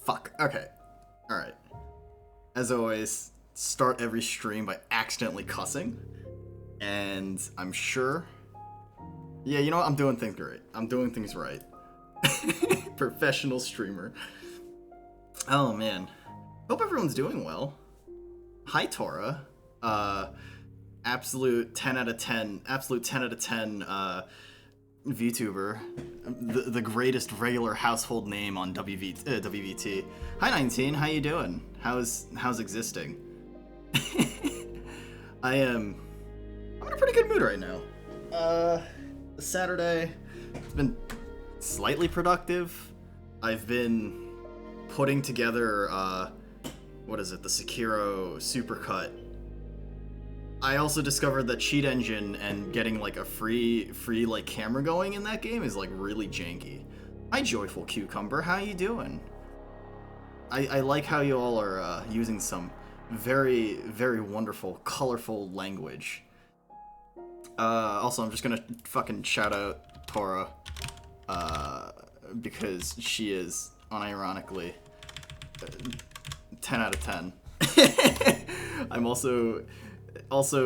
Fuck. Okay. Alright. As always, start every stream by accidentally cussing. And I'm sure... Yeah, you know what? I'm doing things great. I'm doing things right. Professional streamer. Oh, man. Hope everyone's doing well. Hi, Tora. Absolute 10 out of 10. Absolute 10 out of 10, VTuber, the greatest regular household name on WVT. Hi 19, how you doing? How's existing? I'm in a pretty good mood right now. Saturday, it's been slightly productive. I've been putting together, what is it, the Sekiro Supercut. I also discovered that cheat engine and getting like a free like camera going in that game is like really janky. Hi Joyful Cucumber, how you doing? I like how you all are using some very, very wonderful, colorful language. Also, I'm just gonna fucking shout out Tora, because she is, unironically, 10 out of 10. I'm also,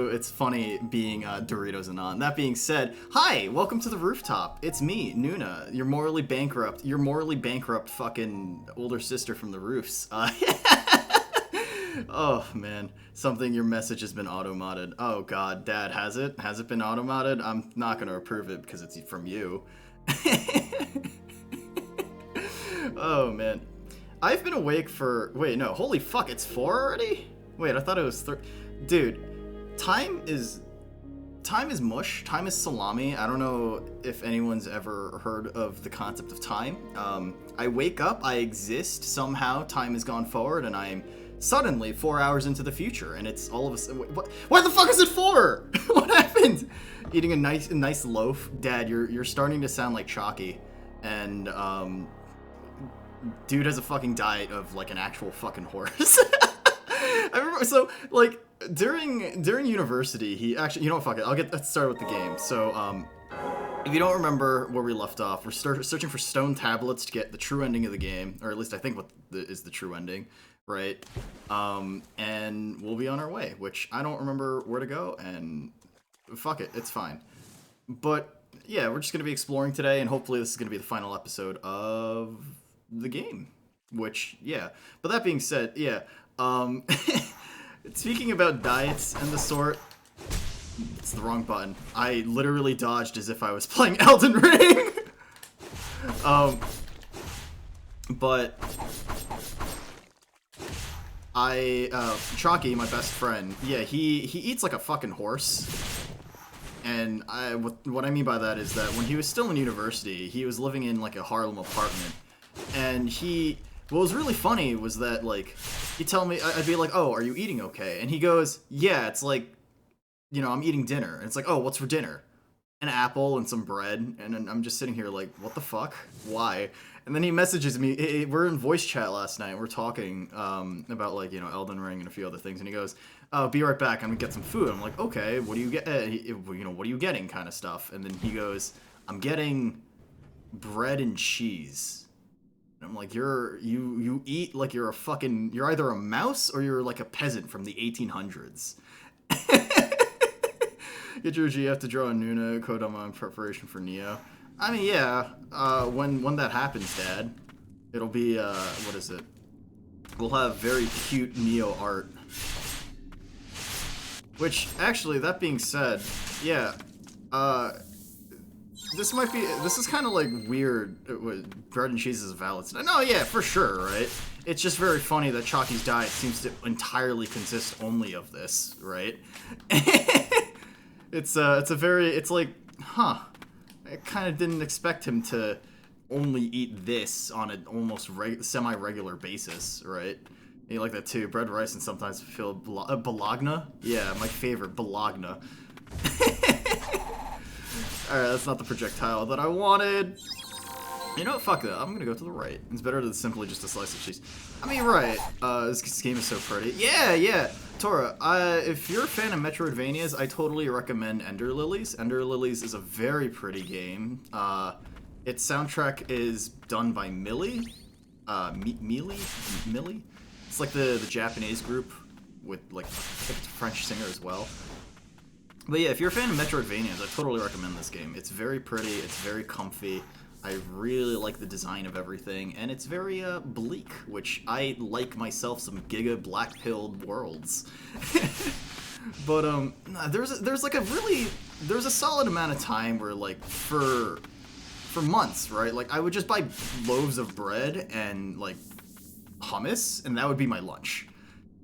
it's funny being Doritos Anon. That being said, hi, welcome to the Rooftop. It's me, Noona, your morally bankrupt fucking older sister from the roofs. Oh, man. Your message has been auto-modded. Oh, God, Dad, has it? Has it been auto-modded? I'm not gonna approve it because it's from you. Oh, man. I've been awake for... Wait, no, holy fuck, it's 4 already? Wait, I thought it was 3... Dude, time is mush. Time is salami. I don't know if anyone's ever heard of the concept of time. I wake up, I exist, somehow time has gone forward, and I'm suddenly 4 hours into the future, and it's all of a sudden... What the fuck is it for? What happened? Eating a nice loaf? Dad, you're starting to sound like Chalky, and, dude has a fucking diet of, like, an actual fucking horse. I remember, so, like, during university, he actually, you know what, fuck it, let's start with the game. So, if you don't remember where we left off, we're searching for stone tablets to get the true ending of the game, or at least I think is the true ending, right? And we'll be on our way, which I don't remember where to go, and fuck it, it's fine. But, yeah, we're just going to be exploring today, and hopefully this is going to be the final episode of the game, which, yeah. But that being said, yeah, speaking about diets and the sort, it's the wrong button. I literally dodged as if I was playing Elden Ring. But Chalky, my best friend, yeah, he eats like a fucking horse. And what I mean by that is that when he was still in university, he was living in like a Harlem apartment, and what was really funny was that, like, he'd tell me, I'd be like, oh, are you eating okay? And he goes, yeah, it's like, you know, I'm eating dinner. And it's like, oh, what's for dinner? An apple and some bread. And I'm just sitting here like, what the fuck? Why? And then he messages me, we're in voice chat last night, we're talking about, like, you know, Elden Ring and a few other things, and he goes, oh, be right back, I'm gonna get some food. I'm like, okay, what do you get? You know, what are you getting, kind of stuff. And then he goes, I'm getting bread and cheese. And I'm like, you eat like you're either a mouse or you're like a peasant from the 1800s. Get your GF to draw a Noona Kodama in preparation for Neo. I mean, yeah, when that happens, Dad, it'll be, what is it? We'll have very cute Neo art. Which, actually, that being said, yeah, this is kind of, like, weird. Bread and cheese is valid. No, yeah, for sure, right? It's just very funny that Chalky's diet seems to entirely consist only of this, right? It's like, huh. I kind of didn't expect him to only eat this on an almost semi-regular basis, right? You like that too. Bread, rice, and sometimes feel bologna? Yeah, my favorite, bologna. Alright, that's not the projectile that I wanted. You know what? Fuck that. I'm gonna go to the right. It's better than simply just a slice of cheese. I mean, right. This game is so pretty. Yeah. Tora, if you're a fan of Metroidvanias, I totally recommend Ender Lilies. Ender Lilies is a very pretty game. Its soundtrack is done by Millie. Millie? It's like the Japanese group with like I think it's a French singer as well. But yeah, if you're a fan of Metroidvanias, I totally recommend this game. It's very pretty, it's very comfy. I really like the design of everything, and it's very bleak, which I like myself some Giga black-pilled worlds. But there's a solid amount of time where like for months, right? Like I would just buy loaves of bread and like hummus, and that would be my lunch.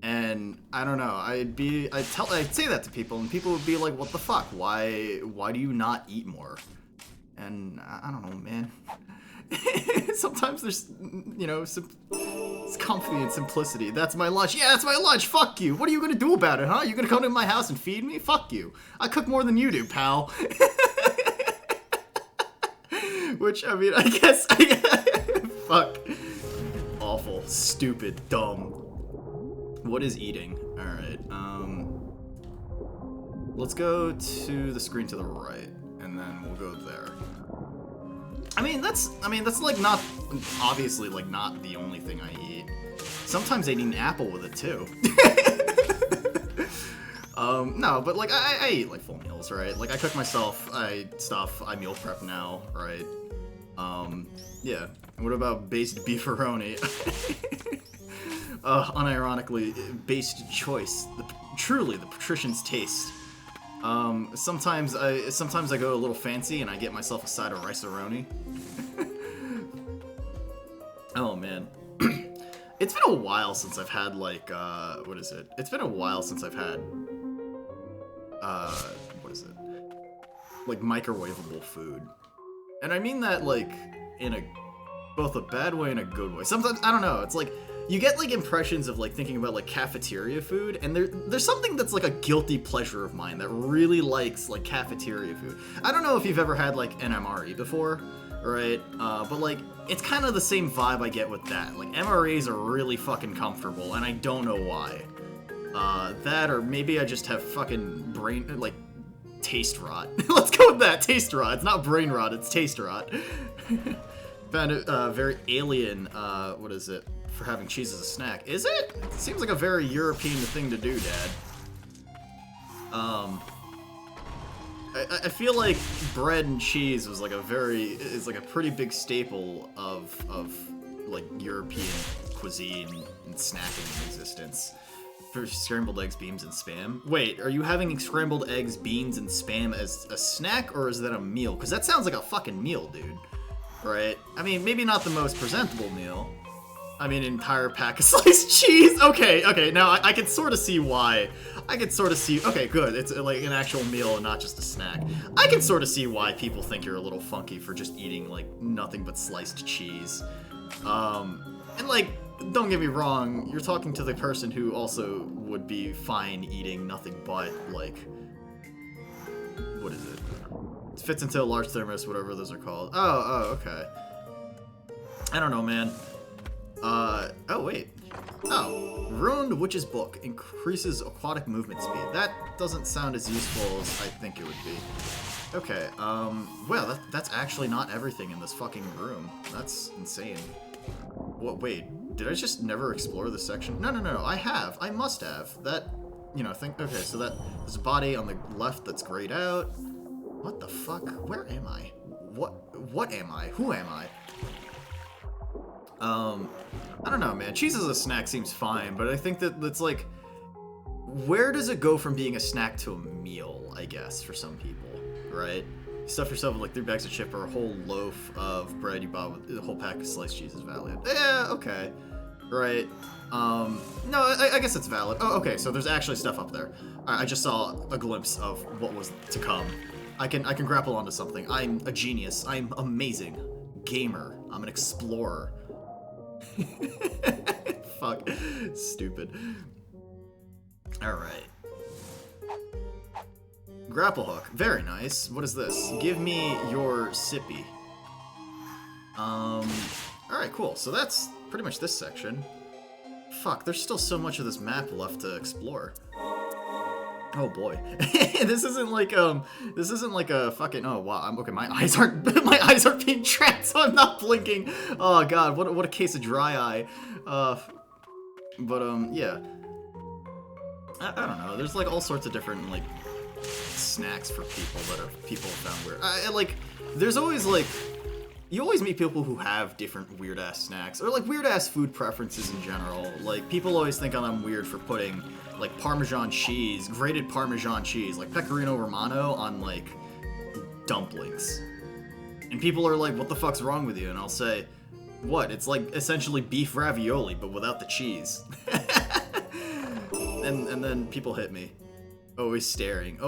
And I don't know, I'd say that to people, and people would be like, "What the fuck? Why do you not eat more?" And I don't know, man. Sometimes there's, you know, it's comfy and simplicity. That's my lunch. Yeah, that's my lunch. Fuck you. What are you gonna do about it, huh? You gonna come to my house and feed me? Fuck you. I cook more than you do, pal. Which, I mean, I guess, fuck. Awful, stupid, dumb. What is eating? Alright, let's go to the screen to the right, and then we'll go there. I mean, that's like not, obviously, like, not the only thing I eat. Sometimes I eat an apple with it, too. No, but, like, I eat, like, full meals, right? Like, I cook myself, I meal prep now, right? Yeah. What about based beefaroni? Unironically, based choice. Truly, the patrician's taste. Sometimes I go a little fancy and I get myself a side of rice-a-roni. Oh, man. It's been a while since I've had, like, what is it? It's been a while since I've had, what is it? Like, microwavable food. And I mean that, like, in both a bad way and a good way. Sometimes, I don't know, it's like, you get, like, impressions of, like, thinking about, like, cafeteria food, and there's something that's, like, a guilty pleasure of mine that really likes, like, cafeteria food. I don't know if you've ever had, like, an MRE before, right? But, like, it's kind of the same vibe I get with that. Like, MREs are really fucking comfortable, and I don't know why. That, or maybe I just have fucking brain, like, taste rot. Let's go with that, taste rot. It's not brain rot, it's taste rot. Found it, very alien, what is it? For having cheese as a snack. Is it? It seems like a very European thing to do, Dad. I feel like bread and cheese was like is like a pretty big staple of like European cuisine and snacking in existence. For scrambled eggs, beans, and spam. Wait, are you having scrambled eggs, beans, and spam as a snack, or is that a meal? Because that sounds like a fucking meal, dude. Right? I mean, maybe not the most presentable meal. I mean, an entire pack of sliced cheese. Okay, now I can sort of see why. Okay, good. It's like an actual meal and not just a snack. I can sort of see why people think you're a little funky for just eating, like, nothing but sliced cheese. And, like, don't get me wrong, you're talking to the person who also would be fine eating nothing but, like, what is it? It fits into a large thermos, whatever those are called. Oh, okay. I don't know, man. Oh, wait. Oh, Ruined Witch's Book increases aquatic movement speed. That doesn't sound as useful as I think it would be. Okay, well, that's actually not everything in this fucking room. That's insane. What, wait, did I just never explore this section? No, I must have. That, you know, okay, so there's a body on the left that's grayed out. What the fuck? Where am I? What am I? Who am I? I don't know, man. Cheese as a snack seems fine, but I think that it's like, where does it go from being a snack to a meal, I guess, for some people, right? You stuff yourself with like 3 bags of chip or a whole loaf of bread you bought with a whole pack of sliced cheese is valid. Yeah, okay. Right. No, I guess it's valid. Oh, okay, so there's actually stuff up there. I just saw a glimpse of what was to come. I can grapple onto something. I'm a genius. I'm amazing. Gamer. I'm an explorer. Fuck. Stupid. Alright. Grapple hook. Very nice. What is this? Give me your sippy. Alright, cool. So that's pretty much this section. Fuck, there's still so much of this map left to explore. Oh boy, this isn't like a fucking, oh wow, okay, my eyes aren't being trapped, so I'm not blinking. Oh god, what a case of dry eye. Yeah, I don't know. There's like all sorts of different like snacks for people have found weird. Like there's always like, you always meet people who have different weird-ass snacks, or like weird-ass food preferences in general. Like, people always think I'm weird for putting, like, Parmesan cheese, grated Parmesan cheese, like Pecorino Romano on, like, dumplings. And people are like, what the fuck's wrong with you? And I'll say, what? It's like, essentially beef ravioli, but without the cheese. and then people hit me. Always staring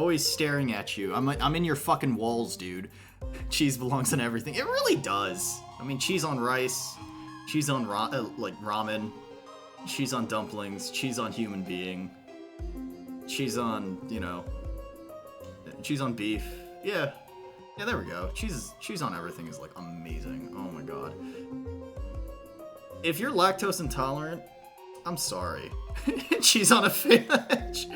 at you. I'm in your fucking walls, dude. Cheese belongs in everything. It really does. I mean, cheese on rice, cheese on like ramen, cheese on dumplings, cheese on human being, cheese on, you know, cheese on beef. Yeah, there we go. Cheese on everything is like amazing. Oh my god. If you're lactose intolerant, I'm sorry. Cheese on a fish.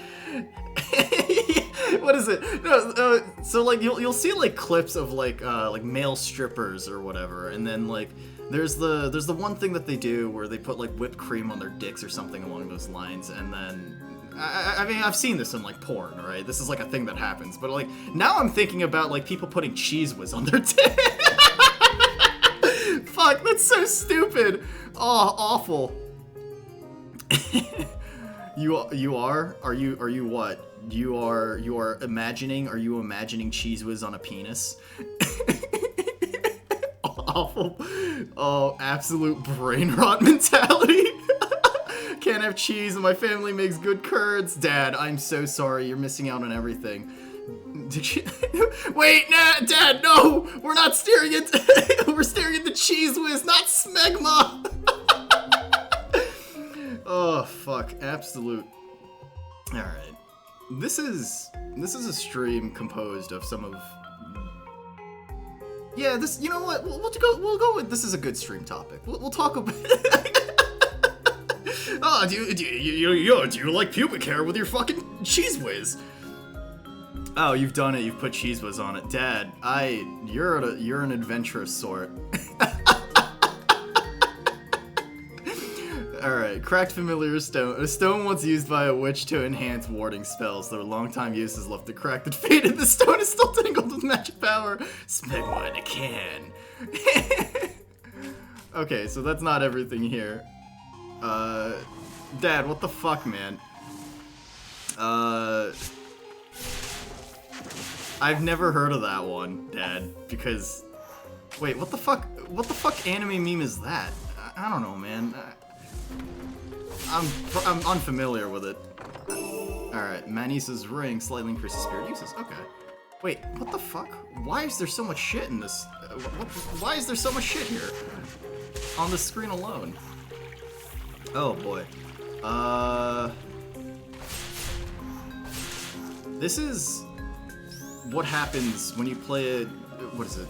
What is it? No, so like you'll see like clips of like male strippers or whatever, and then like there's the one thing that they do where they put like whipped cream on their dicks or something along those lines, and then I mean, I've seen this in like porn, right? This is like a thing that happens, but like now I'm thinking about like people putting Cheez Whiz on their dick. Fuck, that's so stupid. Oh, awful. You are? Are you what? You are imagining? Are you imagining Cheez Whiz on a penis? Awful. Oh, absolute brain rot mentality. Can't have cheese and my family makes good curds. Dad, I'm so sorry. You're missing out on everything. Did you? Wait, nah, Dad, no! We're not staring at we're staring at the Cheez Whiz, not smegma! Oh, fuck. Absolute. Alright. This is a stream composed of some of... Yeah, this... You know what? We'll go with... This is a good stream topic. We'll talk about... Oh, do you like pubic hair with your fucking Cheez Whiz? Oh, you've done it. You've put Cheez Whiz on it. Dad, you're an adventurous sort. Alright, cracked familiar stone. A stone once used by a witch to enhance warding spells. Though long-time use has left the cracked and faded. The stone is still tangled with magic power. Smegma in a can. Okay, so that's not everything here. Dad, what the fuck, man? I've never heard of that one, Dad, because... Wait, what the fuck anime meme is that? I don't know, man. I'm unfamiliar with it. Alright, Manisa's ring slightly increases spirit uses. Okay. Wait, what the fuck? Why is there so much shit in this? Why is there so much shit here? On the screen alone. Oh boy. This is what happens when you play a... What is it?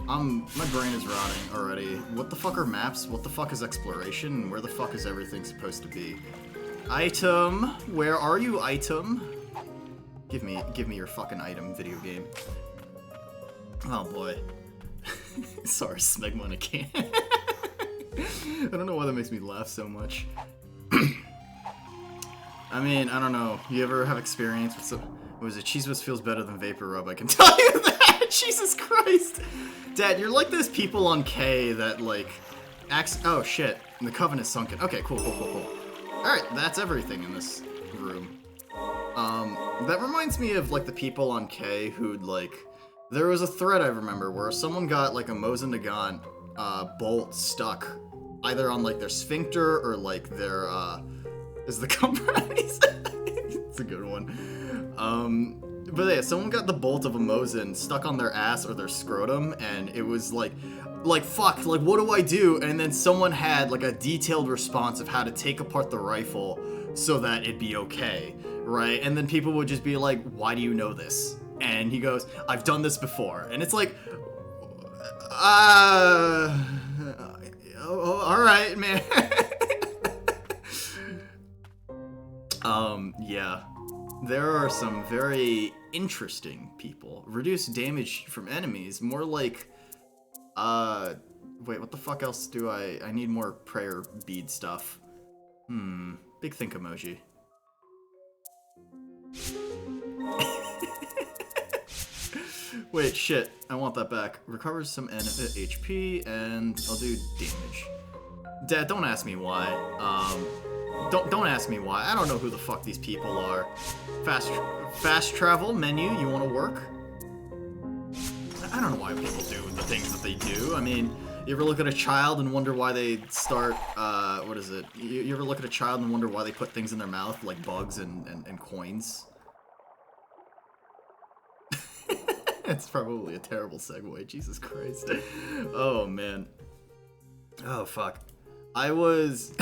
My brain is rotting already. What the fuck are maps? What the fuck is exploration? Where the fuck is everything supposed to be? Item. Where are you, item? Give me your fucking item, video game. Oh boy. Sorry, smegma in a can. I don't know why that makes me laugh so much. I mean, I don't know. You ever have experience with some... What was it? Cheez Whiz feels better than Vapor Rub, I can tell you that! Jesus Christ! Dad, you're like those people on K that, like... Oh, shit. And the Covenant's sunken. Okay, cool. Alright, that's everything in this room. That reminds me of, like, the people on K who'd, like... There was a thread I remember where someone got, like, a Mosin Nagant bolt stuck either on, like, their sphincter or, like, their, is the compromise? It's a good one. But yeah, someone got the bolt of a Mosin stuck on their ass or their scrotum, and it was like, fuck, like, what do I do? And then someone had, like, a detailed response of how to take apart the rifle so that it'd be okay, right? And then people would just be like, why do you know this? And he goes, I've done this before. And it's like, alright, man. Yeah. There are some very interesting people. Reduce damage from enemies. More like, wait, what the fuck else do I need more prayer bead stuff. Big think emoji. Wait, shit. I want that back. Recovers some HP, and I'll do damage. Dad, don't ask me why. Don't ask me why. I don't know who the fuck these people are. Fast travel menu. You want to work? I don't know why people do the things that they do. I mean, you ever look at a child and wonder why they start? What is it? You ever look at a child and wonder why they put things in their mouth like bugs and coins? It's probably a terrible segue. Jesus Christ. Oh man. Oh fuck. I was.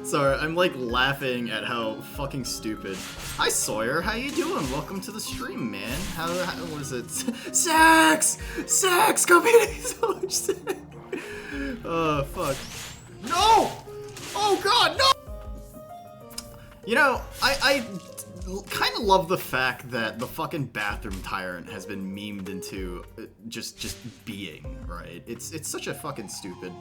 Sorry, I'm like laughing at how fucking stupid. Hi Sawyer, how you doing? Welcome to the stream, man. How what is it? Sex! Sex! Come eating so much sex! Oh, fuck. No! Oh god, no! You know, I kind of love the fact that the fucking bathroom tyrant has been memed into just being, right? It's such a fucking stupid.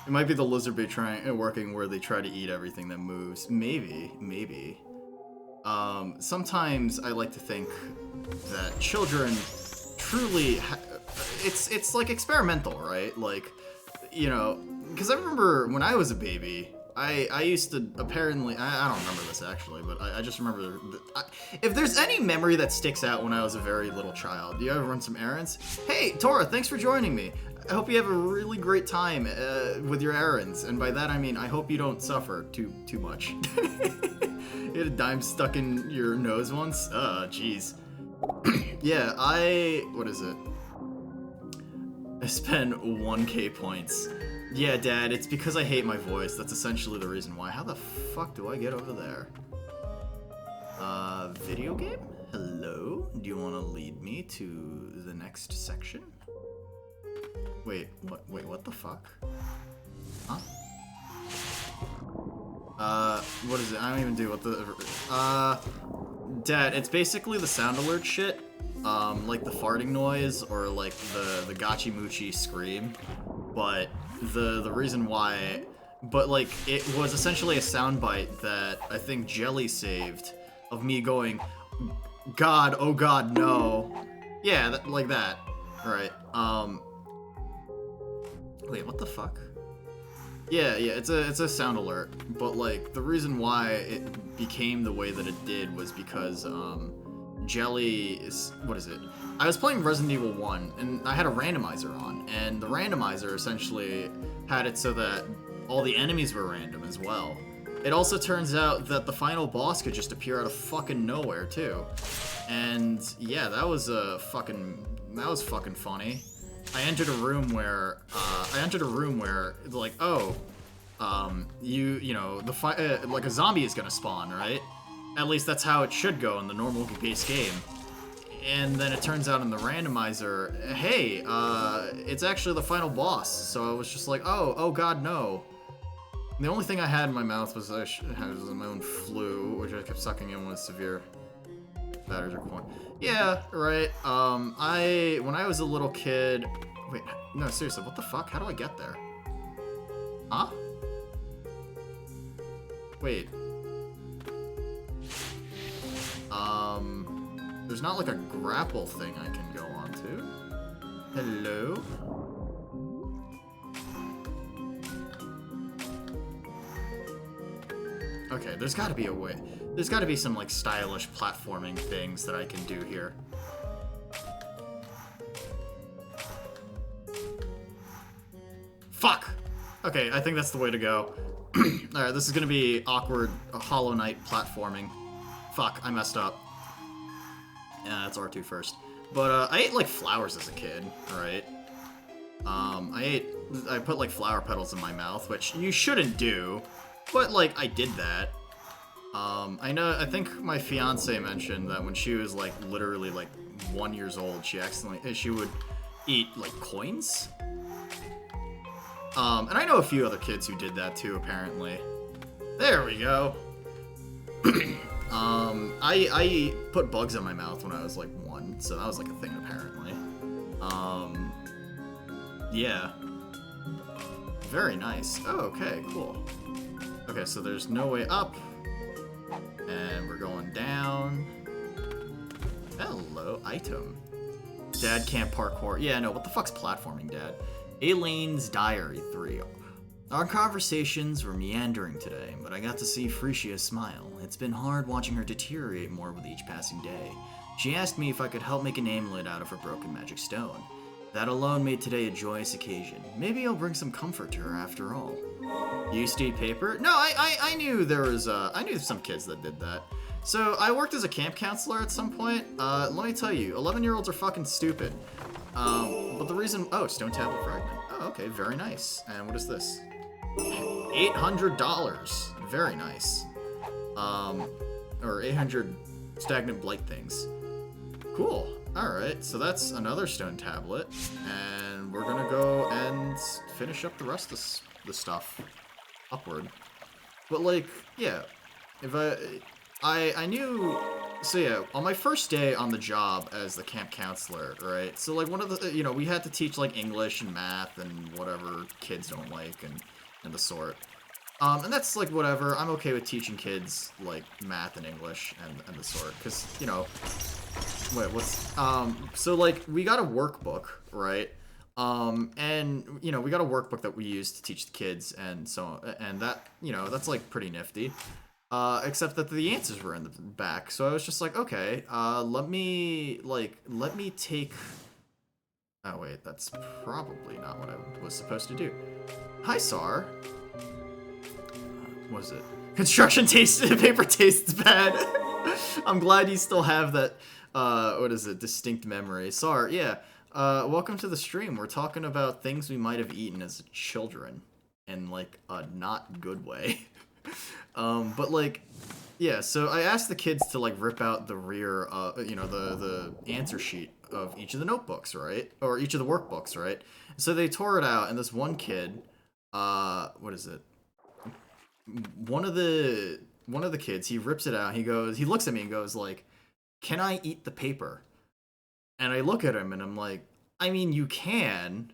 It might be the lizard bait working where they try to eat everything that moves. Maybe. Sometimes I like to think that children truly, it's like experimental, right? Like, you know, because I remember when I was a baby, I used to apparently, I don't remember this actually, but I just remember, if there's any memory that sticks out when I was a very little child, do you ever run some errands? Hey, Tora, thanks for joining me. I hope you have a really great time with your errands, and by that I mean I hope you don't suffer too much. You had a dime stuck in your nose once? Jeez. Yeah, what is it? I spent 1k points. Yeah, Dad, it's because I hate my voice. That's essentially the reason why. How the fuck do I get over there? Video game? Hello? Do you want to lead me to the next section? Wait, what the fuck? Huh? What is it? I don't even do what the, Dad, it's basically the sound alert shit. Like the farting noise or like the gachi muchi scream. But the reason why, but like it was essentially a soundbite that I think Jelly saved of me going, God, oh God, no. Yeah, like that. Right. Wait, what the fuck? Yeah, it's a sound alert, but like the reason why it became the way that it did was because Jelly is, what is it? I was playing Resident Evil 1 and I had a randomizer on, and the randomizer essentially had it so that all the enemies were random as well. It also turns out that the final boss could just appear out of fucking nowhere too. And yeah, that was fucking funny. I entered a room where like, oh, you know, like a zombie is gonna spawn, right? At least that's how it should go in the normal base game. And then it turns out in the randomizer, hey, it's actually the final boss. So I was just like, oh God, no. And the only thing I had in my mouth was my own flu, which I kept sucking in with severe batteries are point. Yeah, right. When I was a little kid, wait, no, seriously, what the fuck? How do I get there? Huh? Wait. There's not like a grapple thing I can go on to. Hello? Okay, there's gotta be a way. There's gotta be some like stylish platforming things that I can do here. Fuck! Okay, I think that's the way to go. Alright, this is gonna be awkward Hollow Knight platforming. Fuck, I messed up. Yeah, that's R2 first. But, I ate, like, flowers as a kid, right? I put, like, flower petals in my mouth, which you shouldn't do, but, like, I did that. I think my fiance mentioned that when she was, like, literally, like, 1 year old, she would eat, like, coins? And I know a few other kids who did that, too, apparently. There we go. I put bugs in my mouth when I was like 1, so that was like a thing apparently. Yeah. Very nice. Oh, okay, cool. Okay, so there's no way up. And we're going down. Hello, item. Dad can't parkour. Yeah, no, what the fuck's platforming, Dad? Aileen's Diary 3. Our conversations were meandering today, but I got to see Freesia smile. It's been hard watching her deteriorate more with each passing day. She asked me if I could help make an amulet out of her broken magic stone. That alone made today a joyous occasion. Maybe I'll bring some comfort to her after all. You used to eat paper? No, I knew there was, I knew some kids that did that. So, I worked as a camp counselor at some point. Let me tell you, 11-year-olds are fucking stupid. But the reason, oh, stone tablet fragment. Oh, okay, very nice. And what is this? $800. Very nice. Or 800 stagnant blight things. Cool. Alright, so that's another stone tablet. And we're gonna go and finish up the rest of the stuff. Upward. But like, yeah. If I knew, so yeah, on my first day on the job as the camp counselor, right? So like one of the, you know, we had to teach like English and math and whatever kids don't like and the sort. And that's like whatever. I'm okay with teaching kids like math and English and the sort, because you know. Wait, what's so like we got a workbook, right? And you know we got a workbook that we use to teach the kids, and so and that you know that's like pretty nifty. Except that the answers were in the back, so I was just like, okay, let me take. Oh wait, that's probably not what I was supposed to do. Hi, Sar. What is it? Construction paper tastes bad. I'm glad you still have that, what is it, distinct memory. Sar, yeah, welcome to the stream. We're talking about things we might have eaten as children, in, like, a not good way. But, like, yeah, so I asked the kids to, like, rip out the rear, you know, the answer sheet of each of the notebooks, right? Or each of the workbooks, right? So they tore it out, and this one kid, what is it? One of the kids, he rips it out. He looks at me and goes like, "Can I eat the paper?" And I look at him and I'm like, "I mean, you can.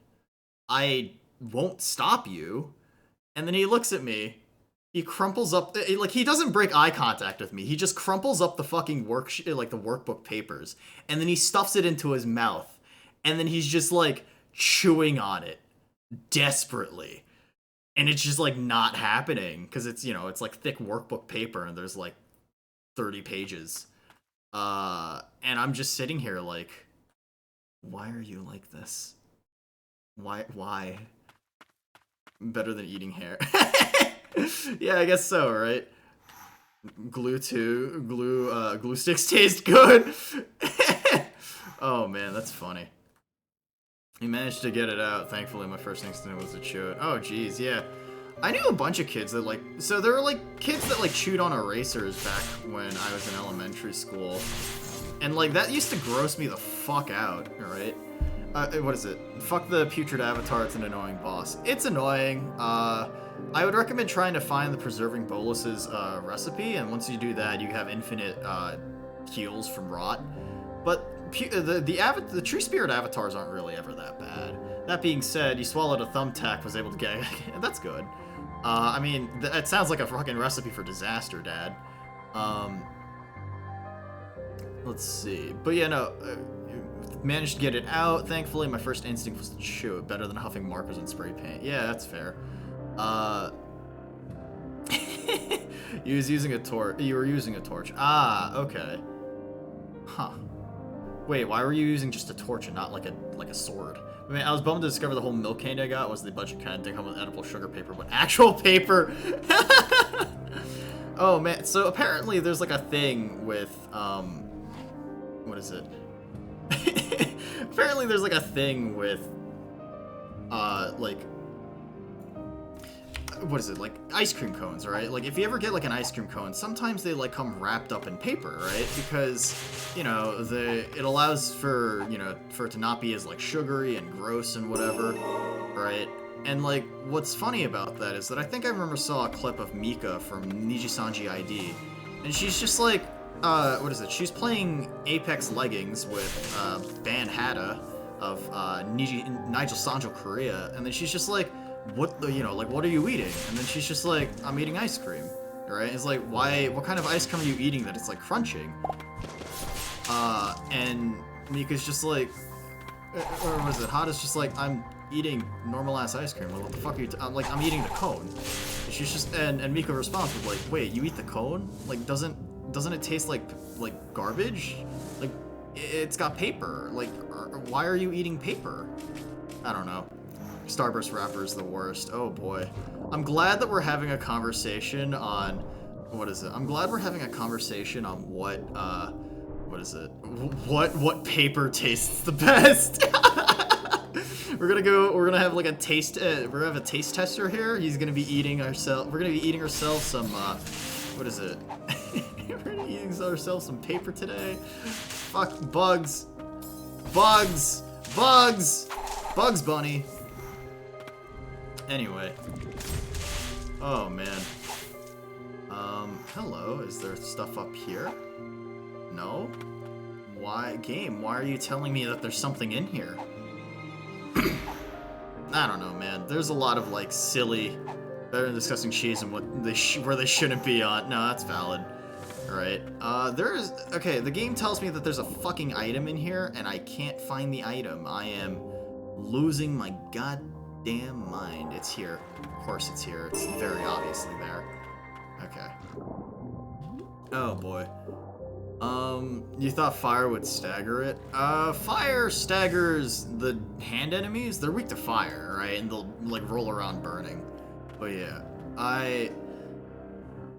I won't stop you." And then he looks at me. He crumples up, like he doesn't break eye contact with me. He just crumples up the fucking the workbook papers, and then he stuffs it into his mouth, and then he's just like chewing on it desperately. And it's just, like, not happening, because it's, you know, it's, like, thick workbook paper, and there's, like, 30 pages. And I'm just sitting here, like, why are you like this? Why? Better than eating hair. Yeah, I guess so, right? Glue sticks taste good. Oh, man, that's funny. He managed to get it out. Thankfully, my first instinct was to chew it. Oh, geez, yeah. I knew a bunch of kids that, like... So there were, like, kids that, like, chewed on erasers back when I was in elementary school. And, like, that used to gross me the fuck out, alright? What is it? Fuck the putrid avatar, it's an annoying boss. It's annoying. I would recommend trying to find the Preserving Bolus's recipe, and once you do that, you have infinite heals from rot. But... The true spirit avatars aren't really ever that bad. That being said, you swallowed a thumbtack, was able to get... That's good. I mean, that sounds like a fucking recipe for disaster, Dad. Let's see. But yeah, no, managed to get it out. Thankfully, my first instinct was to chew it, better than huffing markers and spray paint. Yeah, that's fair. You were using a torch. Ah, okay. Huh. Wait, why were you using just a torch and not like a sword? I mean, I was bummed to discover the whole milk candy I got was the budget kind didn't come with edible sugar paper, but actual paper. Oh man, so apparently there's like a thing with what is it? Apparently there's like a thing with like what is it, like ice cream cones, right? Like if you ever get like an ice cream cone, sometimes they like come wrapped up in paper, right? Because, you know, it allows for, you know, for it to not be as like sugary and gross and whatever, right? And, like, what's funny about that is that I think I remember saw a clip of Mika from Nijisanji ID, and she's just like, what is it? She's playing Apex Leggings with, Ban Hada of, Nigel Sanjo Korea, and then she's just like, what are you eating? And then she's just like, I'm eating ice cream, right? It's like, what kind of ice cream are you eating that it's, like, crunching? And Mika's just like, or was it Hada's just like, I'm eating normal-ass ice cream. Like, what the fuck are you I'm like, I'm eating the cone. And she's just, and Mika responds with like, wait, you eat the cone? Like, doesn't it taste like garbage? Like, it's got paper. Like, why are you eating paper? I don't know. Starburst Rapper's the worst. Oh boy. I'm glad that we're having a conversation on, what is it? I'm glad we're having a conversation on what is it? What paper tastes the best? We're gonna have like a taste, we're gonna have a taste tester here. We're gonna be eating ourselves some, what is it? We're gonna be eating ourselves some paper today. Fuck, Bugs Bunny. Anyway. Oh, man. Hello, is there stuff up here? No? Why, game, why are you telling me that there's something in here? I don't know, man. There's a lot of, like, silly, better than discussing cheese and where they shouldn't be on. No, that's valid. Alright. Okay, the game tells me that there's a fucking item in here, and I can't find the item. I am losing my goddamn mind. It's here. Of course it's here. It's very obviously there. Okay. Oh, boy. You thought fire would stagger it? Fire staggers the hand enemies. They're weak to fire, right? And they'll, like, roll around burning. But yeah,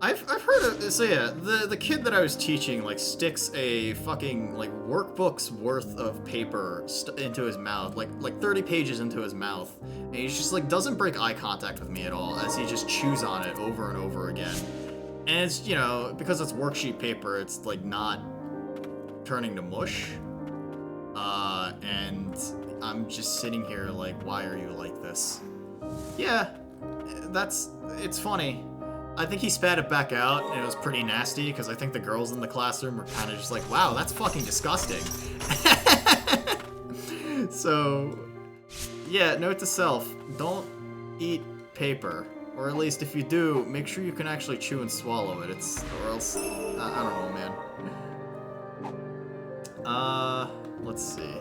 I've heard of, so yeah, the kid that I was teaching, like, sticks a fucking, like, workbook's worth of paper into his mouth, like 30 pages into his mouth, and he's just, like, doesn't break eye contact with me at all, as he just chews on it over and over again. And it's, you know, because it's worksheet paper, it's, like, not turning to mush. And I'm just sitting here like, why are you like this? Yeah, it's funny. I think he spat it back out, and it was pretty nasty, because I think the girls in the classroom were kind of just like, wow, that's fucking disgusting. So, yeah, note to self, don't eat paper. Or at least if you do, make sure you can actually chew and swallow it. Or else, I don't know, man. Let's see.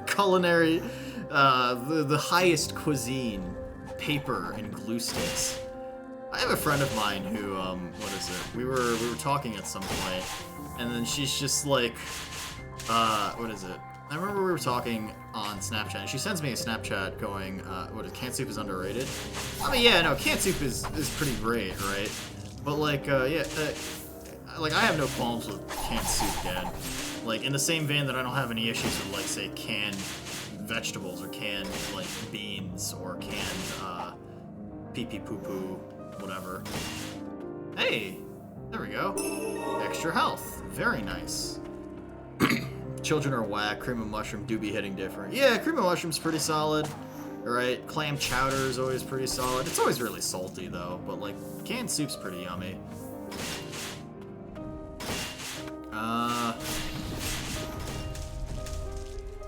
Culinary, the highest cuisine, paper and glue sticks. I have a friend of mine who, what is it? We were talking at some point, and then she's just like, what is it? I remember we were talking on Snapchat, and she sends me a Snapchat going, canned soup is underrated? I mean, yeah, no, canned soup is pretty great, right? But, like, like, I have no qualms with canned soup, Dad. Like, in the same vein that I don't have any issues with, like, say, canned vegetables, or canned, like, beans, or canned, pee-pee-poo-poo, whatever. Hey! There we go. Extra health. Very nice. Children are whack. Cream of mushroom do be hitting different. Yeah, cream of mushroom's pretty solid. Right? Clam chowder is always pretty solid. It's always really salty, though. But, like, canned soup's pretty yummy.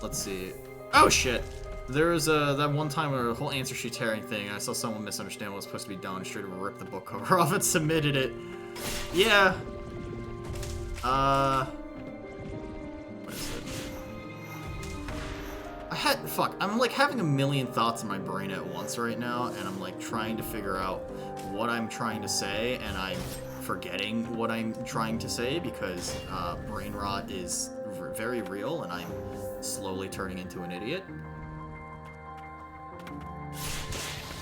Let's see. Oh, shit! There was that one time where the whole answer sheet tearing thing, I saw someone misunderstand what was supposed to be done and straight up ripped the book cover off and submitted it. Yeah. What is it? Fuck, I'm like having a million thoughts in my brain at once right now, and I'm like trying to figure out what I'm trying to say, and I'm forgetting what I'm trying to say because brain rot is very real, and I'm slowly turning into an idiot.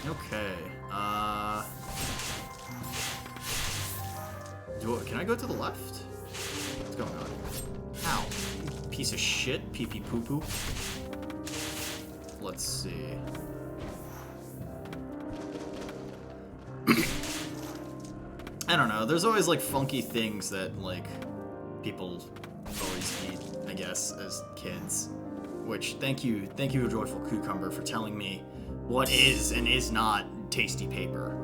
Okay, can I go to the left? What's going on? Ow. Piece of shit. Pee-pee poo-poo. Let's see. I don't know, there's always, like, funky things that, like, people always eat, I guess, as kids. Which, thank you, Joyful Cucumber, for telling me what is and is not tasty paper.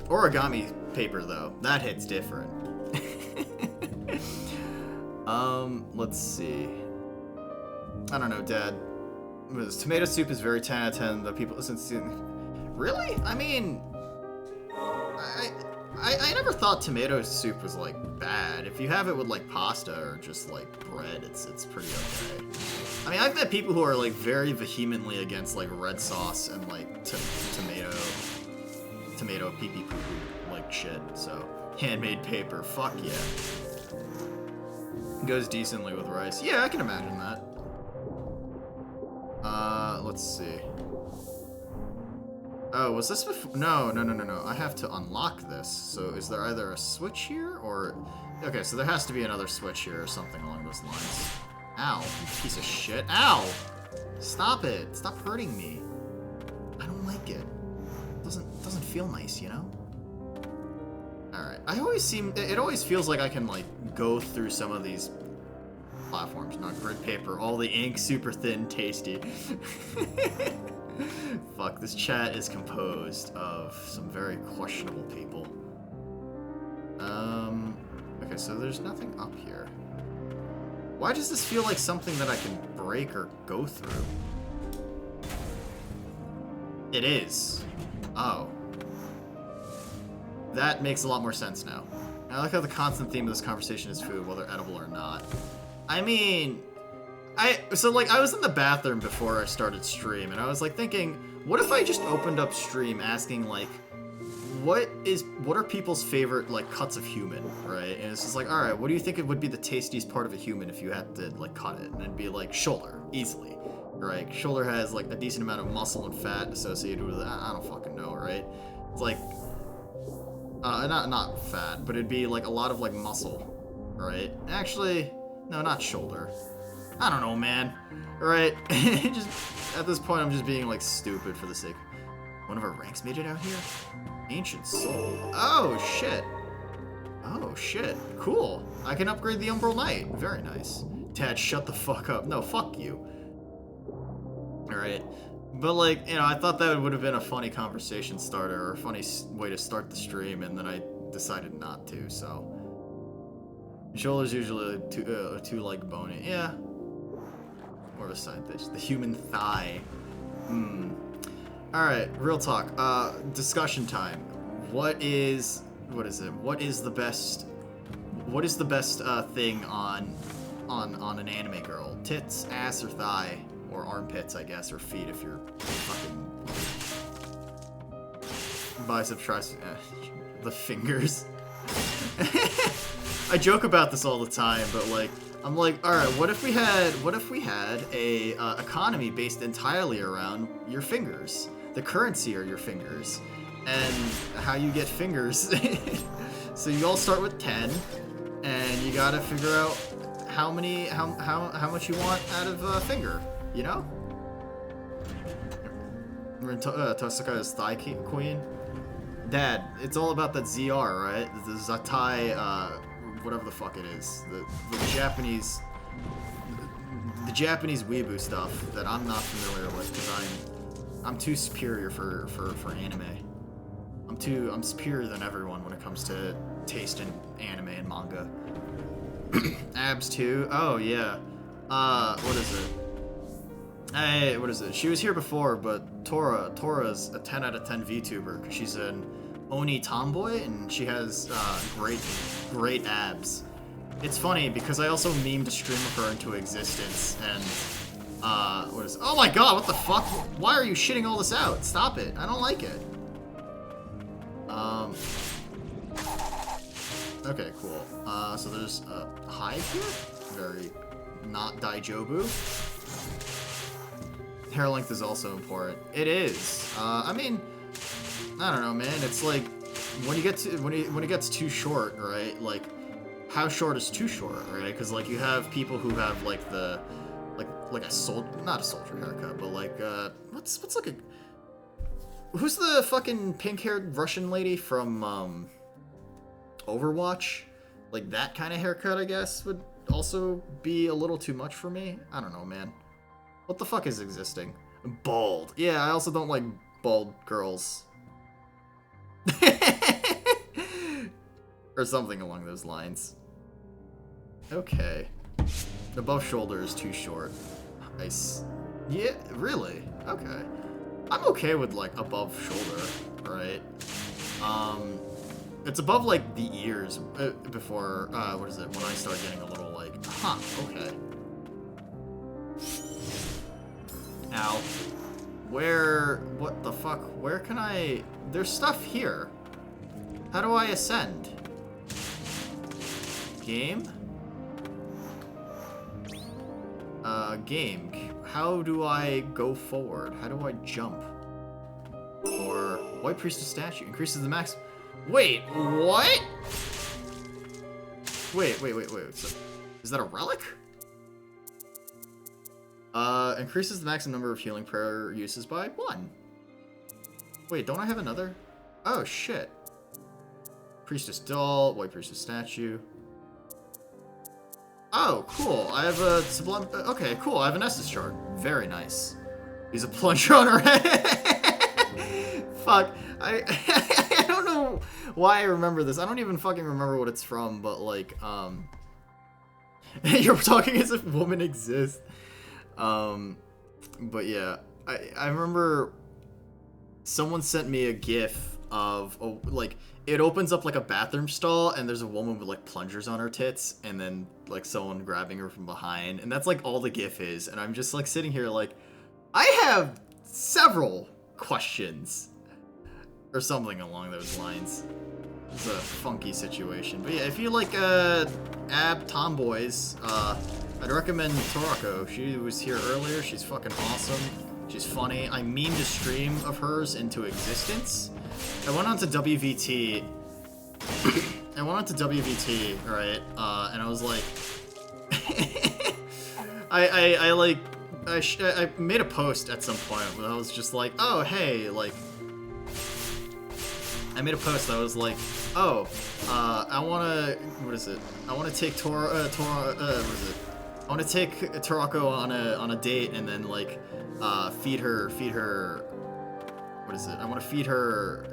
Origami paper, though, that hits different. Let's see. I don't know, Dad. Tomato soup is very 10 out of 10. The people really? I mean, I never thought tomato soup was like bad. If you have it with like pasta or just like bread, it's pretty okay. I mean, I've met people who are like very vehemently against like red sauce and like tomato pee pee poo poo like shit. So handmade paper, fuck yeah. Goes decently with rice. Yeah, I can imagine that. Let's see. Oh, was this before? No. I have to unlock this. So is there either a switch here or... Okay, so there has to be another switch here or something along those lines. Ow, you piece of shit. Ow! Stop it. Stop hurting me. I don't like it. It doesn't feel nice, you know? Alright. It always feels like I can, like, go through some of these platforms. Not grid paper. All the ink, super thin, tasty. Fuck, this chat is composed of some very questionable people. Okay, so there's nothing up here. Why does this feel like something that I can break or go through? It is. Oh. That makes a lot more sense now. I like how the constant theme of this conversation is food, whether edible or not. I mean... I was in the bathroom before I started stream, and I was like thinking, what if I just opened up stream asking like, what are people's favorite like cuts of human, right? And it's just like, all right, what do you think it would be the tastiest part of a human if you had to like cut it? And it'd be like shoulder, easily, right? Shoulder has like a decent amount of muscle and fat associated with it. I don't fucking know, right? It's like, not fat, but it'd be like a lot of like muscle, right? Actually, no, not shoulder. I don't know, man. Right? Just at this point, I'm just being like stupid for the sake. One of our ranks made it out here. Ancient soul. Oh shit. Oh shit. Cool. I can upgrade the Umbral Knight. Very nice. Tad, shut the fuck up. No, fuck you. All right. But like, you know, I thought that would have been a funny conversation starter or a funny way to start the stream, and then I decided not to. So. Shoulder's usually too like bony. Yeah. Or a side dish. The human thigh. Alright, real talk. Discussion time. What is the best thing on an anime girl? Tits, ass, or thigh? Or armpits, I guess, or feet if you're fucking bicep, tricep, the fingers. I joke about this all the time, but like, I'm like, all right, what if we had a economy based entirely around your fingers? The currency are your fingers, and how you get fingers. So you all start with 10, and you gotta figure out how much you want out of a finger, you know? Tosaka is thigh queen. Dad, it's all about that ZR, right? The Zatai, whatever the fuck it is, the Japanese weeaboo stuff that I'm not familiar with because I'm too superior for anime. I'm superior than everyone when it comes to taste in anime and manga. Abs too. Oh yeah. What is it? Hey, what is it? She was here before, but Tora's a 10 out of 10 VTuber because she's an Oni tomboy and she has great abs. It's funny because I also memed a stream of her into existence and oh my god, what the fuck? Why are you shitting all this out? Stop it. I don't like it. Okay, cool. So there's a hive here? Very not Daijobu. Hair length is also important. It is. I mean, I don't know, man. It's like when it gets too short, right? Like, how short is too short, right? Because like you have people who have like the like a not a soldier haircut, but like what's like a who's the fucking pink-haired Russian lady from Overwatch? Like that kind of haircut, I guess, would also be a little too much for me. I don't know, man. What the fuck is existing? Bald. Yeah, I also don't like bald girls. Or something along those lines. Okay. Above shoulder is too short. Nice. Yeah, really? Okay. I'm okay with, like, above shoulder, right? It's above, like, the ears before, what is it, when I start getting a little, like, huh, okay. Ow. What the fuck? Where can I... There's stuff here. How do I ascend? Game? Game. How do I go forward? How do I jump? Or White Priestess statue increases the max. Wait, what? Wait. So, is that a relic? Increases the maximum number of healing prayer uses by 1. Wait, don't I have another? Oh, shit. Priestess doll, White Priestess statue. Oh, cool. I have a sublime... Okay, cool. I have an Estus shard. Very nice. Use a plunger on her head. Fuck. I don't know why I remember this. I don't even fucking remember what it's from, but, like, You're talking as if women exist. But yeah. I remember someone sent me a gif of, like... It opens up like a bathroom stall, and there's a woman with like plungers on her tits, and then like someone grabbing her from behind, and that's like all the gif is. And I'm just like sitting here like, I have several questions, or something along those lines. It's a funky situation, but yeah, if you like ab tomboys, I'd recommend Torako. She was here earlier. She's fucking awesome. She's funny. I memed a stream of hers into existence. I went on to WVT. Right? And I was like, I made a post at some point where I was just like, oh hey, like, I made a post that was like, oh, I wanna, what is it? I wanna take what is it? I wanna take Torako on a date and then like, feed her. What is it? I want to feed her...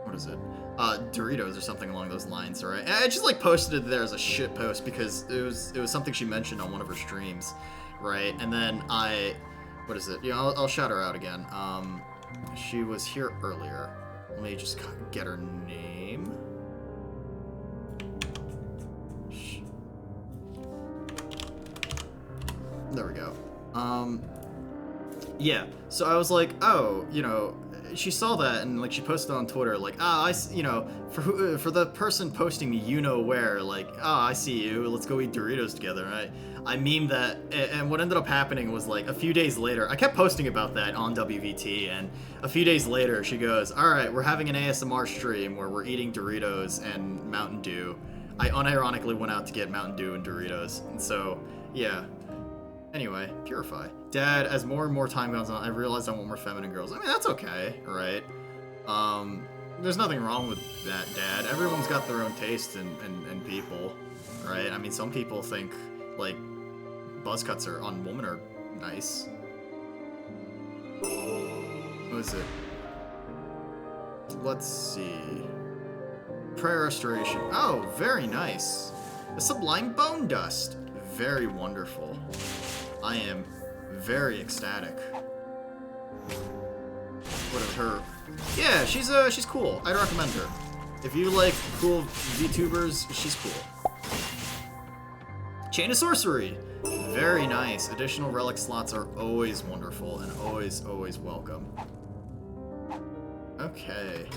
What is it? Doritos or something along those lines, right? And I just, like, posted it there as a shit post because it was something she mentioned on one of her streams, right? And then what is it? Yeah, I'll shout her out again. She was here earlier. Let me just get her name. There we go. Yeah, so I was like, oh, you know, she saw that and like she posted on Twitter like, for the person posting me, you know where, like, I see you, let's go eat Doritos together. And I memed that, and what ended up happening was like a few days later, I kept posting about that on WVT, and a few days later she goes, all right, we're having an ASMR stream where we're eating Doritos and Mountain Dew. I unironically went out to get Mountain Dew and Doritos, and so, yeah. Anyway, Purify. Dad, as more and more time goes on, I realized I want more feminine girls. I mean, that's okay, right? There's nothing wrong with that, Dad. Everyone's got their own taste and people, right? I mean, some people think, like, buzz cuts on women are nice. What is it? Let's see. Prayer Restoration. Oh, very nice. A Sublime Bone Dust. Very wonderful. I am very ecstatic. What is her? Yeah, she's cool. I'd recommend her. If you like cool VTubers, she's cool. Chain of Sorcery. Very nice. Additional relic slots are always wonderful and always welcome. Okay.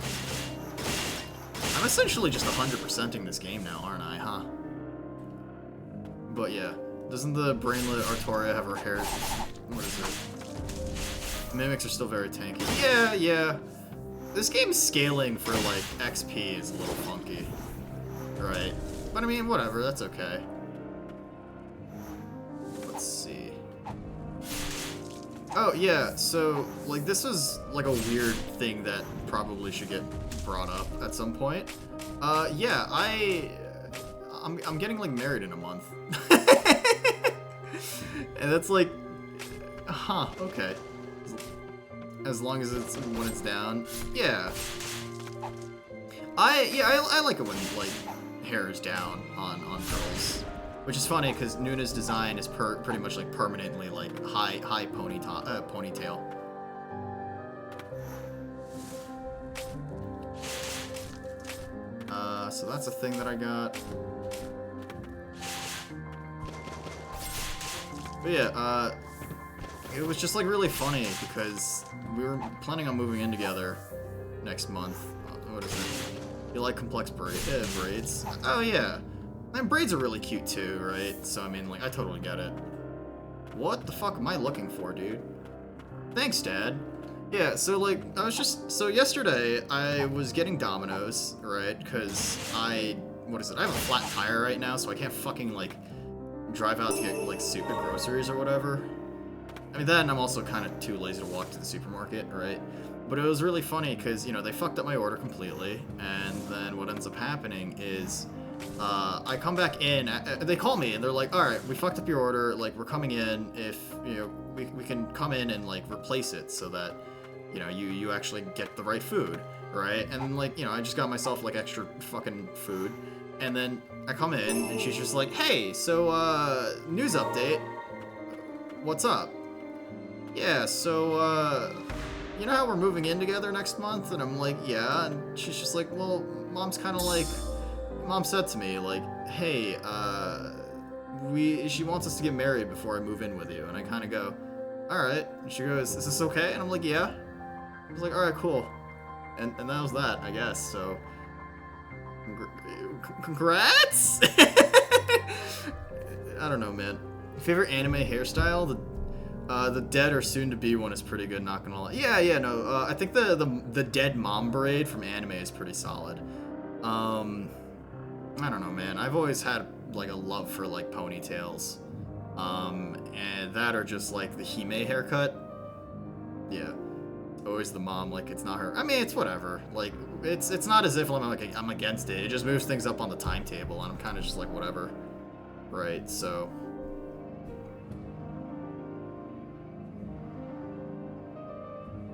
I'm essentially just 100%ing this game now, aren't I, huh? But yeah. Doesn't the brainlet Artoria have her hair? What is it? Mimics are still very tanky. Yeah. This game's scaling for, like, XP is a little funky. Right. But I mean, whatever, that's okay. Let's see. Oh, yeah, so, like, this was, like, a weird thing that probably should get brought up at some point. Yeah, I'm getting, like, married in a month. And that's, like, Huh, okay. As long as it's when it's down. Yeah. I like it when, like, hair is down on girls. Which is funny, because Noona's design is pretty much, like, permanently, like, high ponytail. So that's a thing that I got. But yeah, it was just, like, really funny, because we were planning on moving in together next month. What is it? You like complex braids? Oh, yeah. And braids are really cute, too, right? So, I mean, like, I totally get it. What the fuck am I looking for, dude? Thanks, Dad. Yeah, so, like, so yesterday, I was getting Domino's, right? Because what is it? I have a flat tire right now, so I can't fucking, like, drive out to get, like, super groceries or whatever. I mean, then I'm also kind of too lazy to walk to the supermarket, right? But it was really funny because, you know, they fucked up my order completely, and then what ends up happening is, I come back in, they call me, and they're like, alright, we fucked up your order, like, we're coming in, if, you know, we can come in and, like, replace it so that, you know, you actually get the right food, right? And, like, you know, I just got myself, like, extra fucking food, and then I come in, and she's just like, hey, so, news update, what's up? Yeah, so, you know how we're moving in together next month? And I'm like, yeah, and she's just like, well, Mom's kind of like, Mom said to me, like, hey, she wants us to get married before I move in with you. And I kind of go, alright. And she goes, is this okay? And I'm like, yeah. I was like, alright, cool. And that was that, I guess, so. Congrats? I don't know, man. Favorite anime hairstyle? The dead or soon-to-be one is pretty good, not gonna lie. Yeah, no, I think the dead mom braid from anime is pretty solid. I don't know, man. I've always had, like, a love for, like, ponytails. And that or just, like, the Hime haircut. Yeah. Always the mom, like, it's not her. I mean, it's whatever. Like, it's not as if I'm against it. It just moves things up on the timetable, and I'm kind of just like, whatever. Right, so.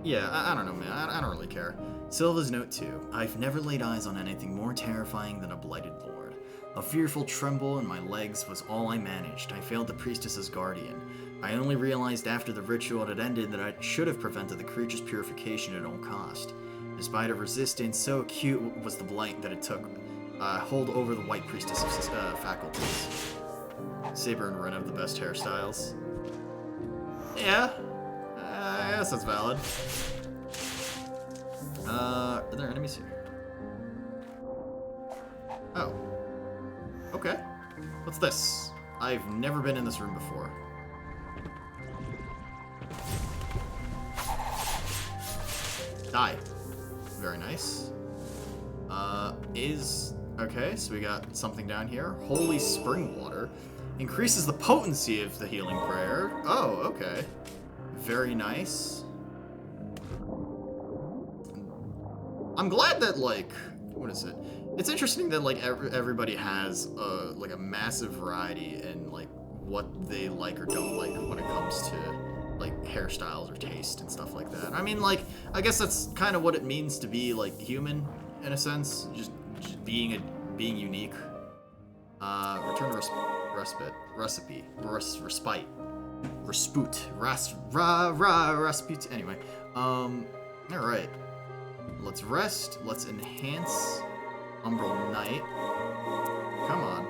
Yeah, I don't know, man. I don't really care. Silva's note 2. I've never laid eyes on anything more terrifying than a blighted lord. A fearful tremble in my legs was all I managed. I failed the priestess's guardian. I only realized after the ritual had ended that I should have prevented the creature's purification at all cost. Despite a resistance, so acute was the blight that it took hold over the white priestess's faculties. Saber and Ren have the best hairstyles. Yeah. I guess that's valid. Are there enemies here? Oh. Okay. What's this? I've never been in this room before. Die. Very nice. Okay, so we got something down here. Holy spring water. Increases the potency of the healing prayer. Oh, okay. Very nice. I'm glad that, like, what is it? It's interesting that, like, everybody has, like, a massive variety in, like, what they like or don't like when it comes to, like, hairstyles or taste and stuff like that. I mean, like, I guess that's kind of what it means to be, like, human, in a sense. Just being unique. Return to respite. Respite. Anyway, alright. Let's rest. Let's enhance Umbral Knight. Come on.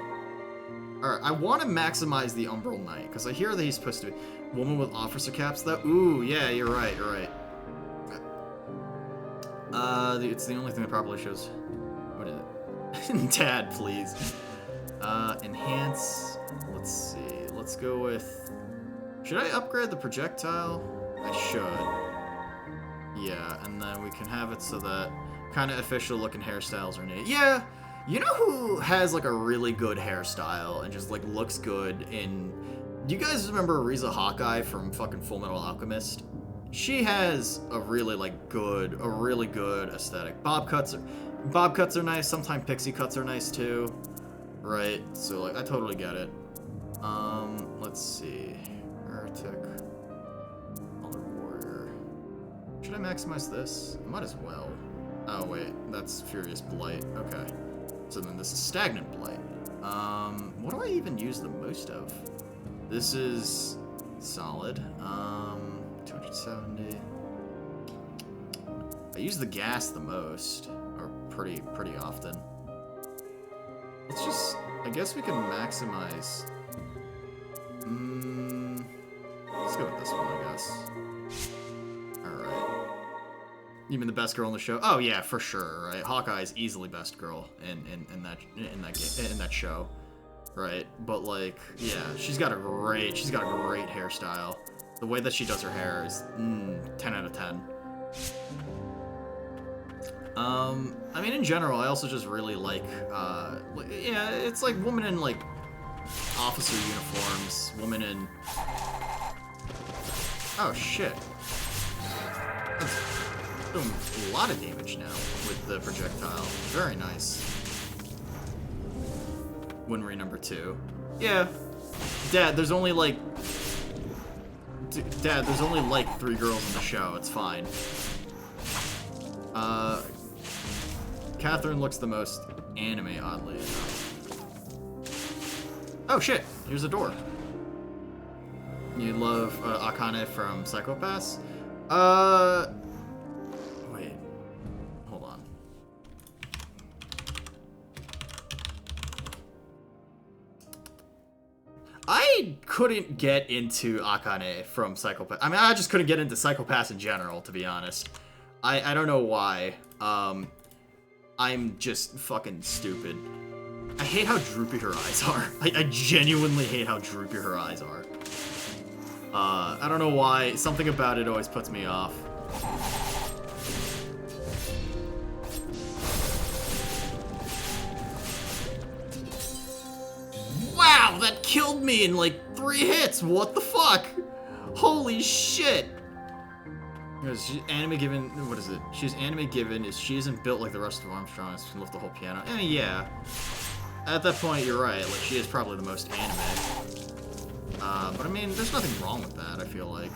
Alright, I want to maximize the Umbral Knight, because I hear that he's supposed to be woman with officer caps, though. Ooh, yeah, you're right. It's the only thing that probably shows. What is it? Dad, please. Enhance. Let's see. Let's go with. Should I upgrade the projectile? I should. Yeah, and then we can have it so that kind of official looking hairstyles are neat. Yeah, you know who has like a really good hairstyle and just like looks good in. Do you guys remember Ariza Hawkeye from fucking Full Metal Alchemist? She has a really good aesthetic. Bob cuts are nice. Sometimes pixie cuts are nice too. Right, so like I totally get it. Let's see. Heretic. should I maximize this? I might as well. Oh wait, that's Furious Blight. Okay. So then this is Stagnant Blight. What do I even use the most of? This is solid. 270. I use the gas the most, or pretty often. Let's just, I guess we can maximize. Let's go with this one, I guess. Alright. You mean the best girl in the show? Oh yeah, for sure, right? Hawkeye's easily best girl in that show. Right? But like, yeah, she's got a great hairstyle. The way that she does her hair is 10 out of 10. I mean, in general, I also just really like, yeah, it's like women in, like, officer uniforms, women in... Oh, shit. That's doing a lot of damage now with the projectile. Very nice. Winry number 2. Yeah. Dad, there's only, like... Dad, there's only, like, 3 girls in the show. It's fine. Catherine looks the most anime, oddly enough. Oh shit, here's a door. You love Akane from Psycho Pass? Wait. Hold on. I couldn't get into Akane from Psycho Pass. I mean, I just couldn't get into Psycho Pass in general, to be honest. I don't know why. I'm just fucking stupid. I hate how droopy her eyes are. I genuinely hate how droopy her eyes are. I don't know why. Something about it always puts me off. Wow, that killed me in like 3 hits. What the fuck? Holy shit. Because she's anime given, what is it? She's anime given, she isn't built like the rest of Armstrong, she can lift the whole piano. I mean, yeah. At that point, you're right, like, she is probably the most anime. But I mean, there's nothing wrong with that, I feel like.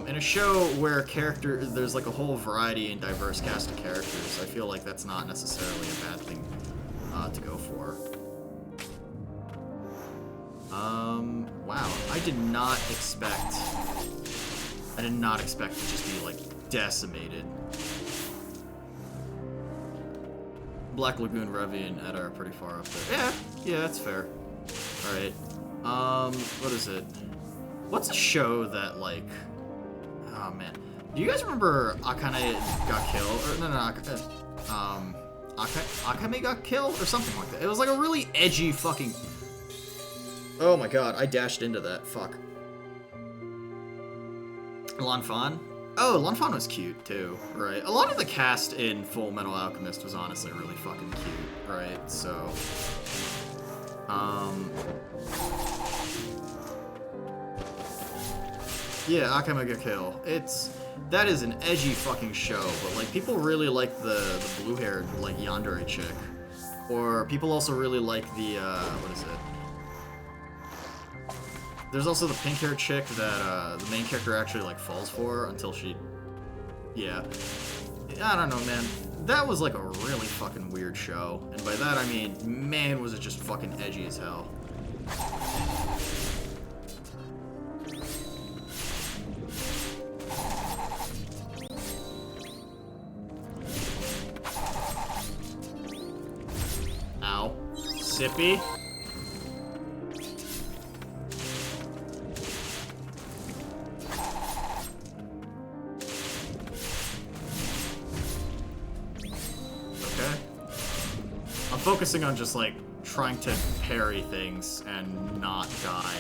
In a show where there's like a whole variety and diverse cast of characters, I feel like that's not necessarily a bad thing to go for. Wow, I did not expect to just be, like, decimated. Black Lagoon, Revy, and Edda are pretty far up there. Yeah, that's fair. Alright. What is it? What's a show that, like... Oh, man. Do you guys remember Akane got killed? Or, no, Akame got killed? Or something like that. It was, like, a really edgy fucking... Oh my god, I dashed into that. Fuck. Lanfan? Oh, Lanfan was cute, too, right? A lot of the cast in Full Metal Alchemist was honestly really fucking cute, right? So... Yeah, Akame ga Kill. That is an edgy fucking show, but, like, people really like the blue-haired, like, yandere chick. Or people also really like the, what is it? There's also the pink-haired chick that the main character actually, like, falls for until she... Yeah. I don't know, man. That was, like, a really fucking weird show. And by that, I mean, man, was it just fucking edgy as hell. Ow. Sippy. Focusing on just, like, trying to parry things and not die.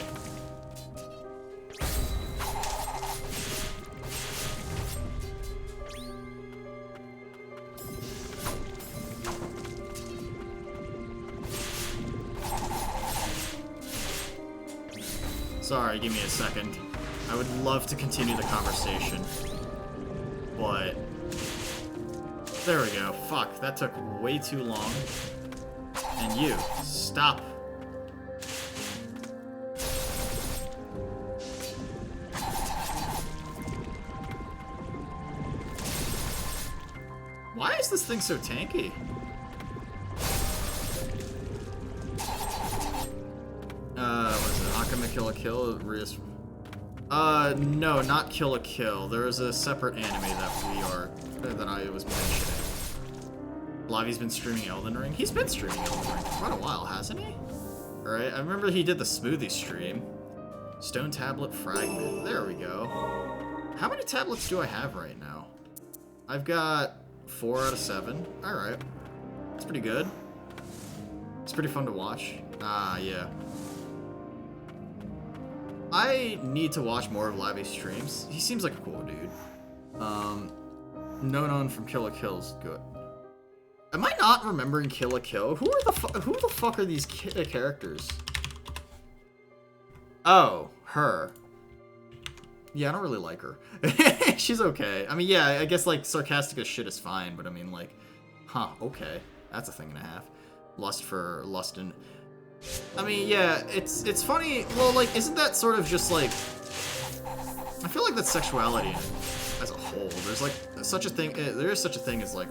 Sorry, give me a second. I would love to continue the conversation, but... There we go. Fuck, that took way too long. And you, stop. is this thing so tanky? What is it? Akame Kill a Kill? No, not Kill a Kill. There is a separate anime that I was mentioning. Lavi's been streaming Elden Ring. He's been streaming Elden Ring for quite a while, hasn't he? Alright, I remember he did the smoothie stream. Stone Tablet Fragment. There we go. How many tablets do I have right now? I've got 4 out of 7. Alright. That's pretty good. It's pretty fun to watch. Yeah. I need to watch more of Lavi's streams. He seems like a cool dude. Noona from Kill la Kill's good. Am I not remembering Kill la Kill? Who the fuck are these characters? Oh, her. Yeah, I don't really like her. She's okay. I mean, yeah, I guess, like, sarcastic as shit is fine, but I mean, like, huh, okay. That's a thing and a half. Lust for lust and... I mean, yeah, it's funny. Well, like, isn't that sort of just, like... I feel like that's sexuality as a whole. There's, like, such a thing... There is such a thing as, like...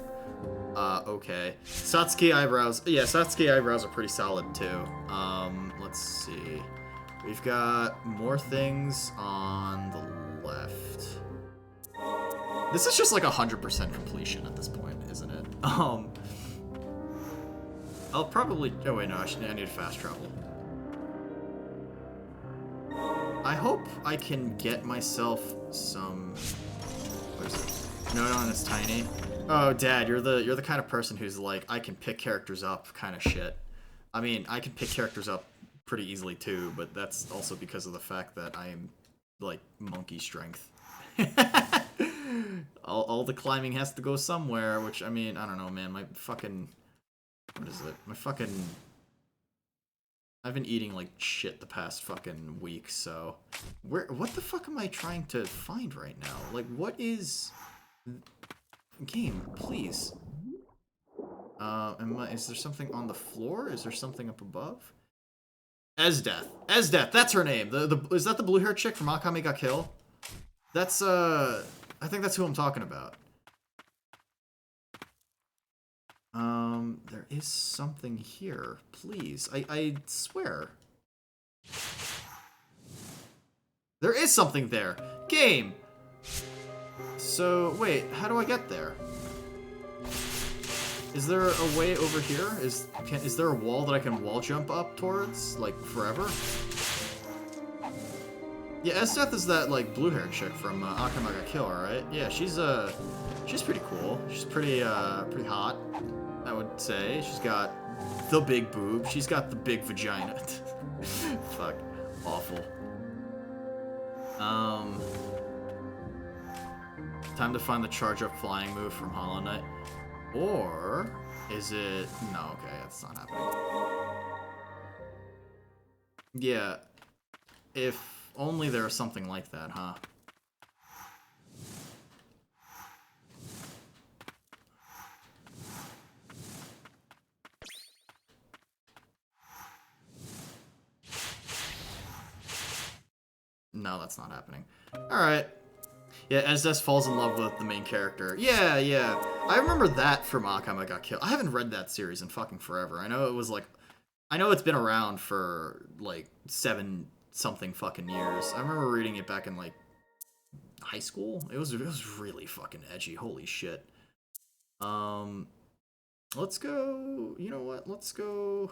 Okay. Satsuki eyebrows. Yeah, Satsuki eyebrows are pretty solid, too. Let's see. We've got more things on the left. This is just like 100% completion at this point, isn't it? I'll probably... Oh, wait, no, I need fast travel. I hope I can get myself some... What is it? No, it's tiny. Oh, Dad, you're the kind of person who's like, I can pick characters up kind of shit. I mean, I can pick characters up pretty easily too, but that's also because of the fact that I am, like, monkey strength. all the climbing has to go somewhere, which, I mean, I don't know, man, my fucking... What is it? My fucking... I've been eating like shit the past fucking week, so... What the fuck am I trying to find right now? Like, what is... Game, please. Is there something on the floor? Is there something up above? Esdeath. Esdeath, that's her name. Is that the blue-haired chick from Akame ga Kill? That's, I think that's who I'm talking about. There is something here. Please. I swear. There is something there. Game! So, wait, how do I get there? Is there a way over here? Is there a wall that I can wall jump up towards, like, forever? Yeah, Esdeath is that, like, blue-haired chick from Akame ga Kill, right? Yeah, she's pretty cool. She's pretty hot, I would say. She's got the big boob. She's got the big vagina. Fuck. Awful. Time to find the charge-up flying move from Hollow Knight. Or is it... No, okay, that's not happening. Yeah. If only there was something like that, huh? No, that's not happening. Alright. Yeah, Esdeath falls in love with the main character. Yeah. I remember that from Akame ga Kill. I haven't read that series in fucking forever. I know it was like... I know it's been around for, like, 7-something fucking years. I remember reading it back in, like, high school. It was really fucking edgy. Holy shit. Let's go... You know what? Let's go...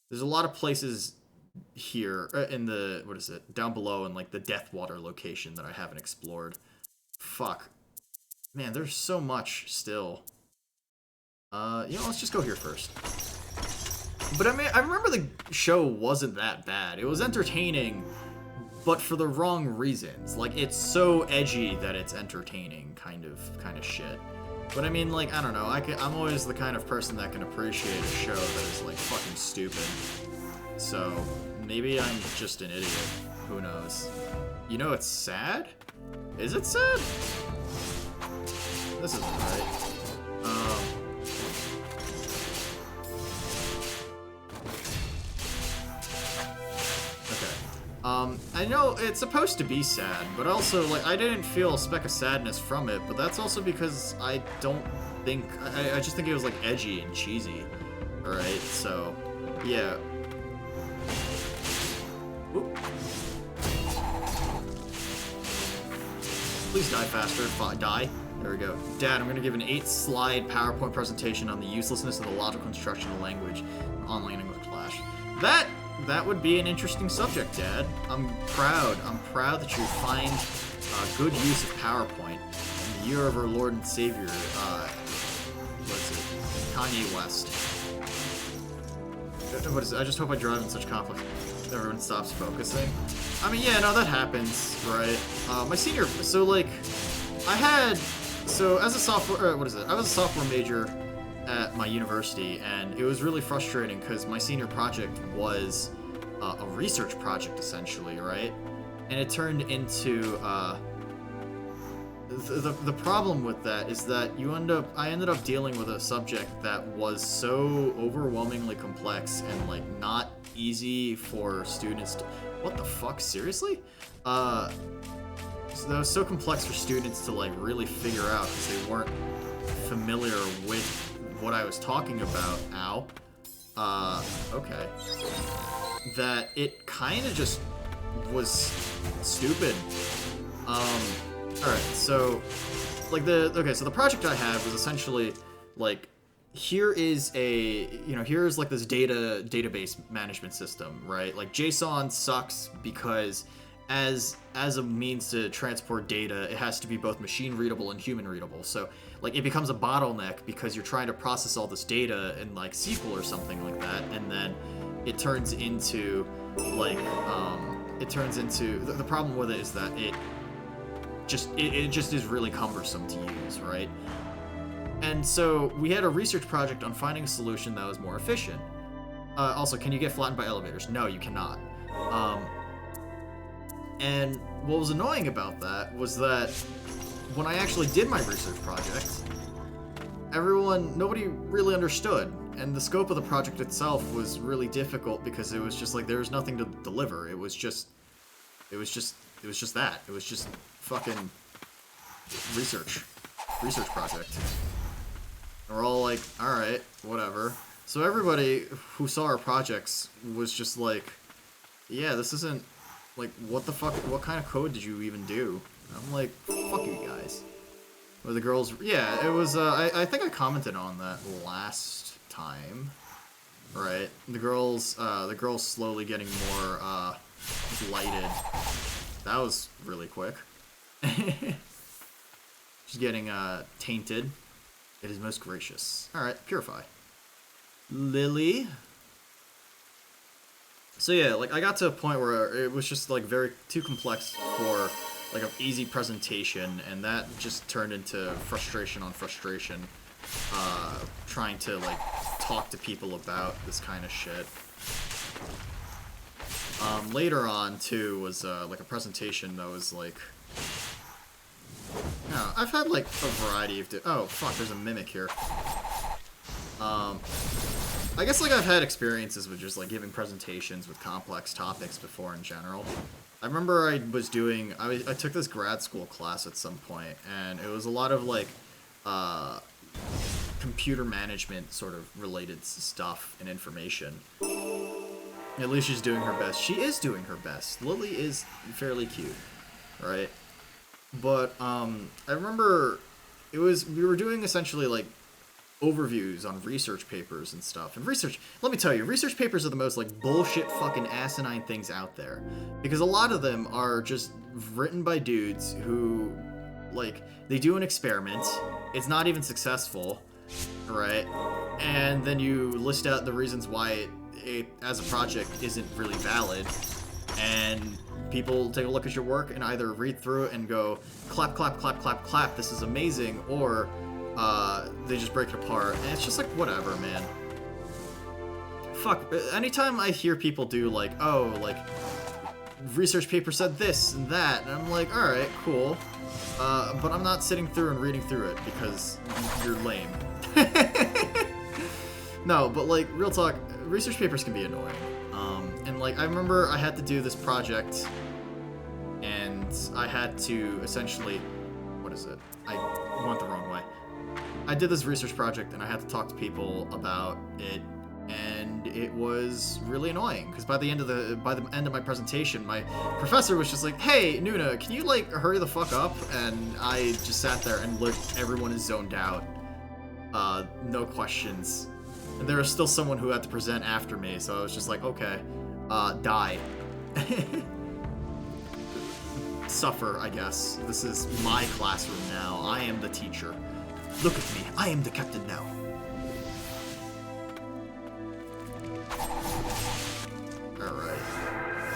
There's a lot of places... here in the what is it down below in like the Deathwater location that I haven't explored. Fuck, man, there's so much still. You know, let's just go here first. But I mean, I remember the show wasn't that bad. It was entertaining, but for the wrong reasons. Like, it's so edgy that it's entertaining, kind of shit. But I mean, like, I don't know, I'm always the kind of person that can appreciate a show that is like fucking stupid. So, maybe I'm just an idiot. Who knows? You know it's sad? Is it sad? This isn't right. Okay. I know it's supposed to be sad, but also, like, I didn't feel a speck of sadness from it, but that's also because I don't think, I just think it was, like, edgy and cheesy, alright, so, yeah. Oop. Please die faster, die. There we go. Dad, I'm gonna give an 8-slide PowerPoint presentation on the uselessness of the logical construction of language in online English class. That would be an interesting subject, Dad. I'm proud that you find good use of PowerPoint in the year of our Lord and Savior, what is it? Kanye West. What is it? I just hope I drive in such conflict everyone stops focusing. I mean, yeah, no, that happens, right? My senior, so, like, so as a sophomore, what is it? I was a sophomore major at my university, and it was really frustrating because my senior project was a research project, essentially, right? And it turned into, the problem with that is that I ended up dealing with a subject that was so overwhelmingly complex and, like, not easy for students to, what the fuck, seriously? So that was so complex for students to, like, really figure out because they weren't familiar with what I was talking about. Ow. Okay. That it kind of just was stupid. Alright, so, like, so the project I had was essentially, like, here's like this database management system, right? Like, JSON sucks because as a means to transport data, it has to be both machine readable and human readable. So, like, it becomes a bottleneck because you're trying to process all this data in, like, SQL or something like that, and then it turns into, like, the problem with it is that it just is really cumbersome to use, right? And so we had a research project on finding a solution that was more efficient. Also, can you get flattened by elevators? No, you cannot. And what was annoying about that was that when I actually did my research project, nobody really understood. And the scope of the project itself was really difficult because it was just like there was nothing to deliver. It was just that. It was just fucking research project. And we're all like, all right, whatever. So everybody who saw our projects was just like, yeah, this isn't, like, what the fuck, what kind of code did you even do? And I'm like, fuck you guys. Where the girls, yeah, it was, I think I commented on that last time, right? The girls slowly getting more, blighted. That was really quick. She's getting, tainted. It is most gracious. Alright, purify. Lily. So yeah, like, I got to a point where it was just, like, too complex for, like, an easy presentation, and that just turned into frustration on frustration, trying to, like, talk to people about this kind of shit. Later on, too, was, like, a presentation that was, like... No, I've had, like, a variety of... Oh, fuck, there's a mimic here. I guess, like, I've had experiences with just, like, giving presentations with complex topics before in general. I remember I took this grad school class at some point, and it was a lot of, like, computer management sort of related stuff and information. At least she's doing her best. She is doing her best. Lily is fairly cute, right? But, I remember we were doing essentially, like, overviews on research papers and stuff. And let me tell you, research papers are the most, like, bullshit fucking asinine things out there. Because a lot of them are just written by dudes who, like, they do an experiment, it's not even successful, right? And then you list out the reasons why it as a project isn't really valid, and people take a look at your work and either read through it and go, clap, clap, clap, clap, clap, this is amazing, or they just break it apart, and it's just like, whatever, man. Fuck, anytime I hear people do, like, oh, like, research paper said this and that, and I'm like, alright, cool, but I'm not sitting through and reading through it, because you're lame. No, but, like, real talk, research papers can be annoying. And like, I remember I had to do this project, and I had to essentially, what is it? I went the wrong way. I did this research project, and I had to talk to people about it, and it was really annoying because by the end of my presentation, my professor was just like, "Hey, Noona, can you like hurry the fuck up?" And I just sat there and looked. Everyone is zoned out. No questions. And there was still someone who had to present after me, so I was just like, okay, die. Suffer, I guess. This is my classroom now. I am the teacher. Look at me. I am the captain now. Alright.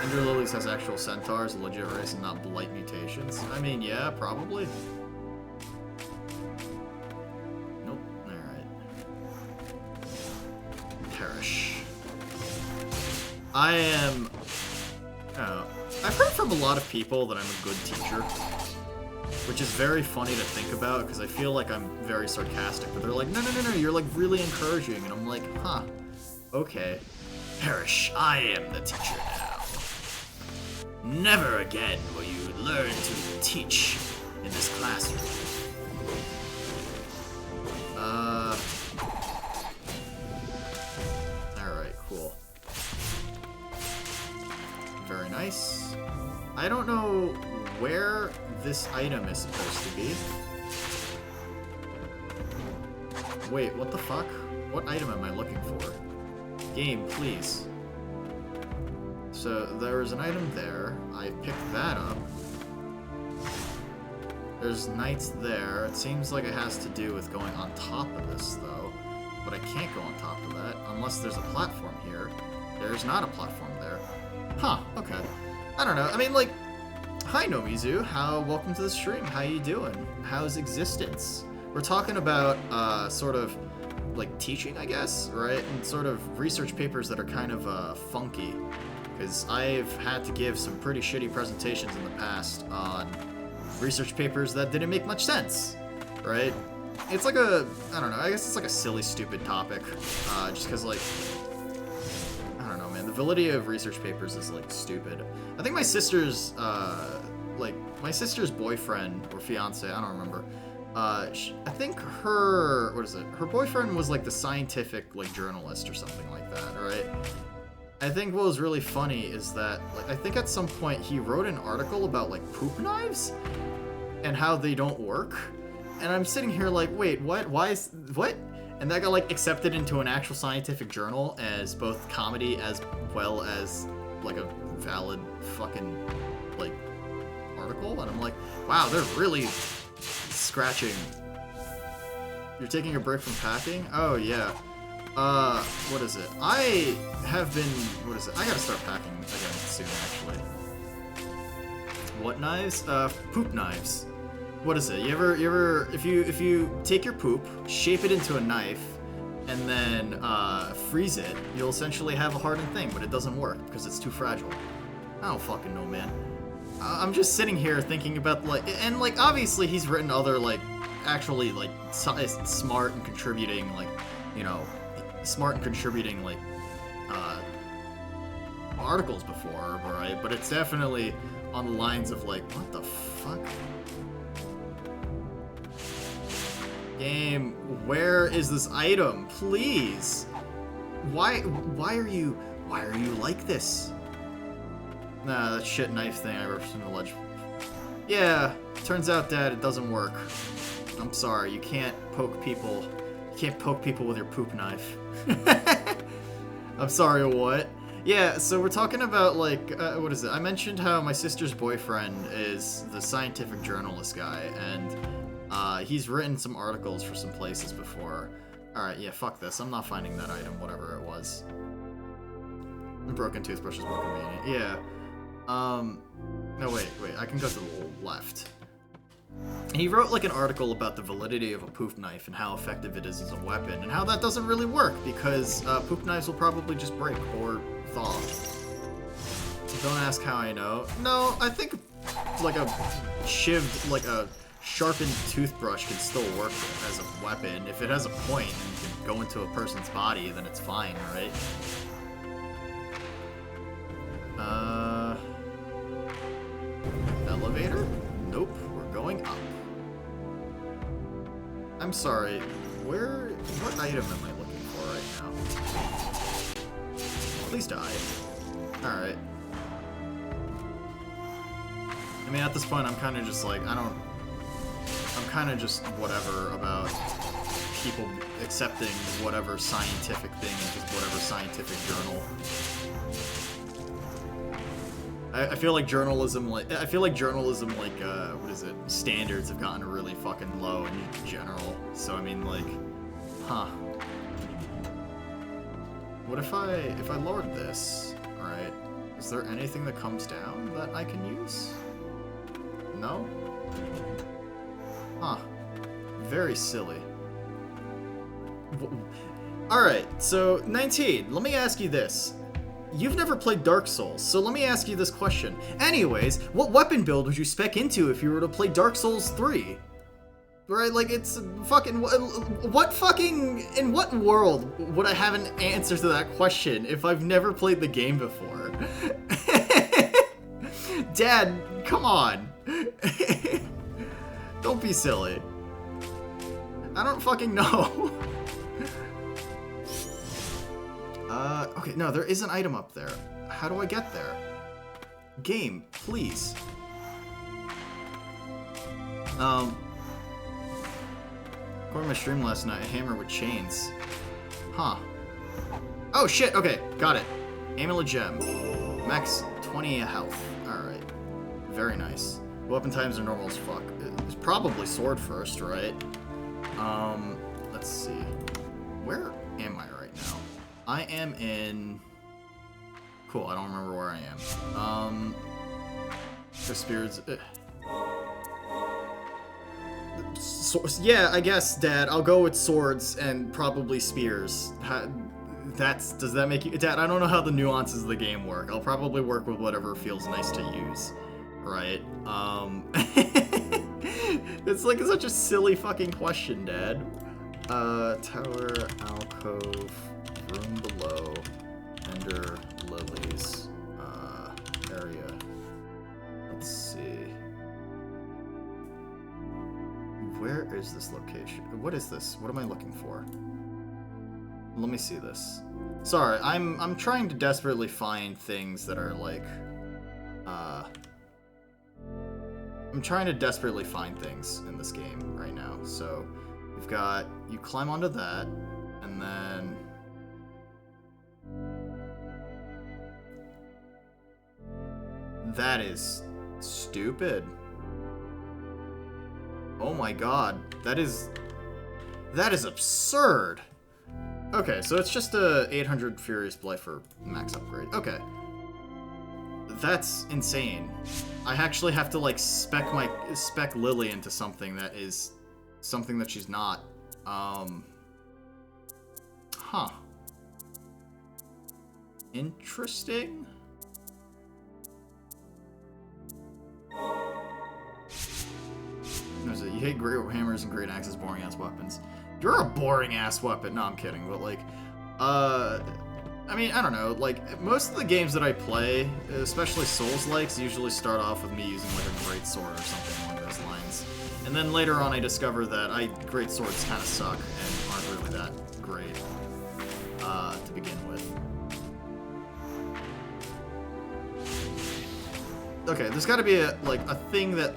Ender Lilies has actual centaurs, a legit race, and not Blight mutations. I mean, yeah, probably. Nope. Alright. Perish. I am... I've heard from a lot of people that I'm a good teacher, which is very funny to think about because I feel like I'm very sarcastic, but they're like, no, you're like really encouraging, and I'm like, huh, okay. Perish, I am the teacher now. Never again will you learn to teach in this classroom. Alright, cool. Very nice. I don't know where this item is supposed to be. Wait, what the fuck? What item am I looking for? Game, please. So, there is an item there. I picked that up. There's knights there. It seems like it has to do with going on top of this, though. But I can't go on top of that unless there's a platform here. There's not a platform there. Huh, okay. I don't know. I mean, like, hi, Nomizu. Welcome to the stream. How you doing? How's existence? We're talking about, sort of, like, teaching, I guess, right? And sort of research papers that are kind of, funky. Because I've had to give some pretty shitty presentations in the past on research papers that didn't make much sense, right? It's like I don't know, I guess it's like a silly, stupid topic, just because, like, I don't know, man, the validity of research papers is, like, stupid. I think my sister's, my sister's boyfriend, or fiance, I don't remember, I think her boyfriend was, like, the scientific, like, journalist or something like that, right? I think what was really funny is that, like, I think at some point he wrote an article about, like, poop knives and how they don't work. And I'm sitting here like, wait, what? What? And that got, like, accepted into an actual scientific journal as both comedy as well as, like, a valid fucking, like, article. And I'm like, wow, they're really scratching. You're taking a break from packing? Oh, yeah. What is it? I have been, what is it? I gotta start packing again soon, actually. What knives? Poop knives. What is it? You ever, if you take your poop, shape it into a knife, and then, freeze it, you'll essentially have a hardened thing, but it doesn't work because it's too fragile. I don't fucking know, man. I'm just sitting here thinking about, like, and, like, obviously he's written other, like, actually, like, smart and contributing, like, you know, like, articles before, right? But it's definitely on the lines of, like, what the fuck? Game, where is this item? Please! Why are you like this? Nah, that shit knife thing I wrote from the ledge. Yeah, turns out that it doesn't work. I'm sorry, you can't poke people. You can't poke people with your poop knife. I'm sorry, what? Yeah, so we're talking about, like, what is it? I mentioned how my sister's boyfriend is the scientific journalist guy, and he's written some articles for some places before. Alright, yeah, fuck this. I'm not finding that item, whatever it was. The broken toothbrush is more convenient. Yeah. No, wait, I can go to the left. He wrote, like, an article about the validity of a poop knife and how effective it is as a weapon, and how that doesn't really work, because poop knives will probably just break or thaw. Don't ask how I know. No, I think, like, a sharpened toothbrush can still work as a weapon if it has a point and you can go into a person's body, then it's fine, right? Elevator? Nope, we're going up. I'm sorry, what item am I looking for right now? Please die. Alright. I mean, at this point, I'm kind of just like, I'm kind of just whatever about people accepting whatever scientific thing in just whatever scientific journal. I feel like journalism, what is it, standards have gotten really fucking low in general. So, I mean, like, huh. What if I lowered this? Alright. Is there anything that comes down that I can use? No? Huh. Very silly. Alright, so 19, let me ask you this. You've never played Dark Souls, so let me ask you this question. Anyways, what weapon build would you spec into if you were to play Dark Souls 3? Right, like, it's fucking... What fucking... In what world would I have an answer to that question if I've never played the game before? Dad, come on. Don't be silly. I don't fucking know. Okay, no, there is an item up there. How do I get there? Game, please. According to my stream last night, a hammer with chains. Huh. Oh shit, okay, got it. Amulet gem. Max 20 health. Alright. Very nice. Weapon times are normal as fuck. It's probably sword first, right? Let's see. Where am I right now? I am in... Cool, I don't remember where I am. The spirits... yeah, I guess, Dad. I'll go with swords and probably spears. Does that make you... Dad, I don't know how the nuances of the game work. I'll probably work with whatever feels nice to use. Right? It's like such a silly fucking question, Dad. Tower, alcove, room below, ender, lilies, area. Let's see. Where is this location? What is this? What am I looking for? Let me see this. Sorry, I'm trying to desperately find things that are like, I'm trying to desperately find things in this game right now. So, we've got, you climb onto that, and then... That is stupid. Oh my god, that is absurd. Okay, so it's just a 800 Furious Blight for max upgrade. Okay. That's insane. I actually have to like spec Lily into something that is something that she's not. Huh. Interesting. What is it? You hate great hammers and great axes, boring ass weapons. You're a boring ass weapon. No, I'm kidding. But like, I mean, I don't know. Like most of the games that I play, especially Souls-likes, usually start off with me using like a great sword or something along those lines. And then later on, I discover that great swords kind of suck and aren't really that great to begin with. Okay, there's got to be a thing that.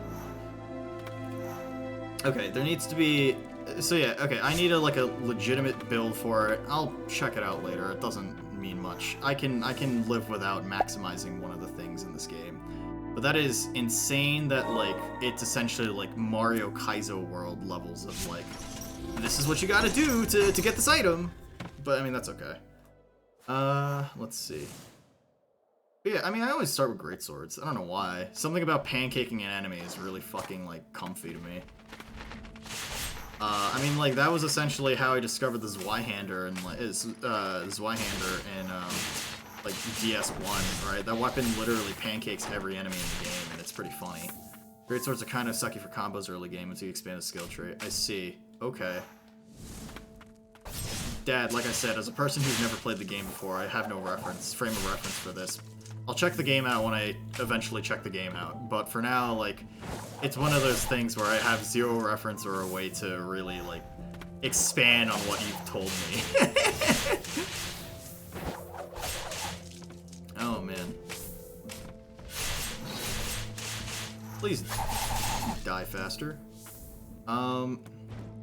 Okay, there needs to be. So yeah, okay, I need a legitimate build for it. I'll check it out later. It doesn't mean much. I can live without maximizing one of the things in this game. But that is insane that like it's essentially like Mario Kaizo world levels of like this is what you gotta do to get this item. But I mean that's okay. Let's see. But yeah, I mean I always start with great swords. I don't know why. Something about pancaking an enemy is really fucking like comfy to me. I mean, like, that was essentially how I discovered the Zweihander and, like, Zweihander in, like, DS1, right? That weapon literally pancakes every enemy in the game, and it's pretty funny. Great swords are kind of sucky for combos early game until you expand the skill tree. I see. Okay. Dad, like I said, as a person who's never played the game before, I have no frame of reference for this. I'll check the game out when I eventually check the game out, but for now, like, it's one of those things where I have zero reference or a way to really, like, expand on what you've told me. Oh, man. Please die faster.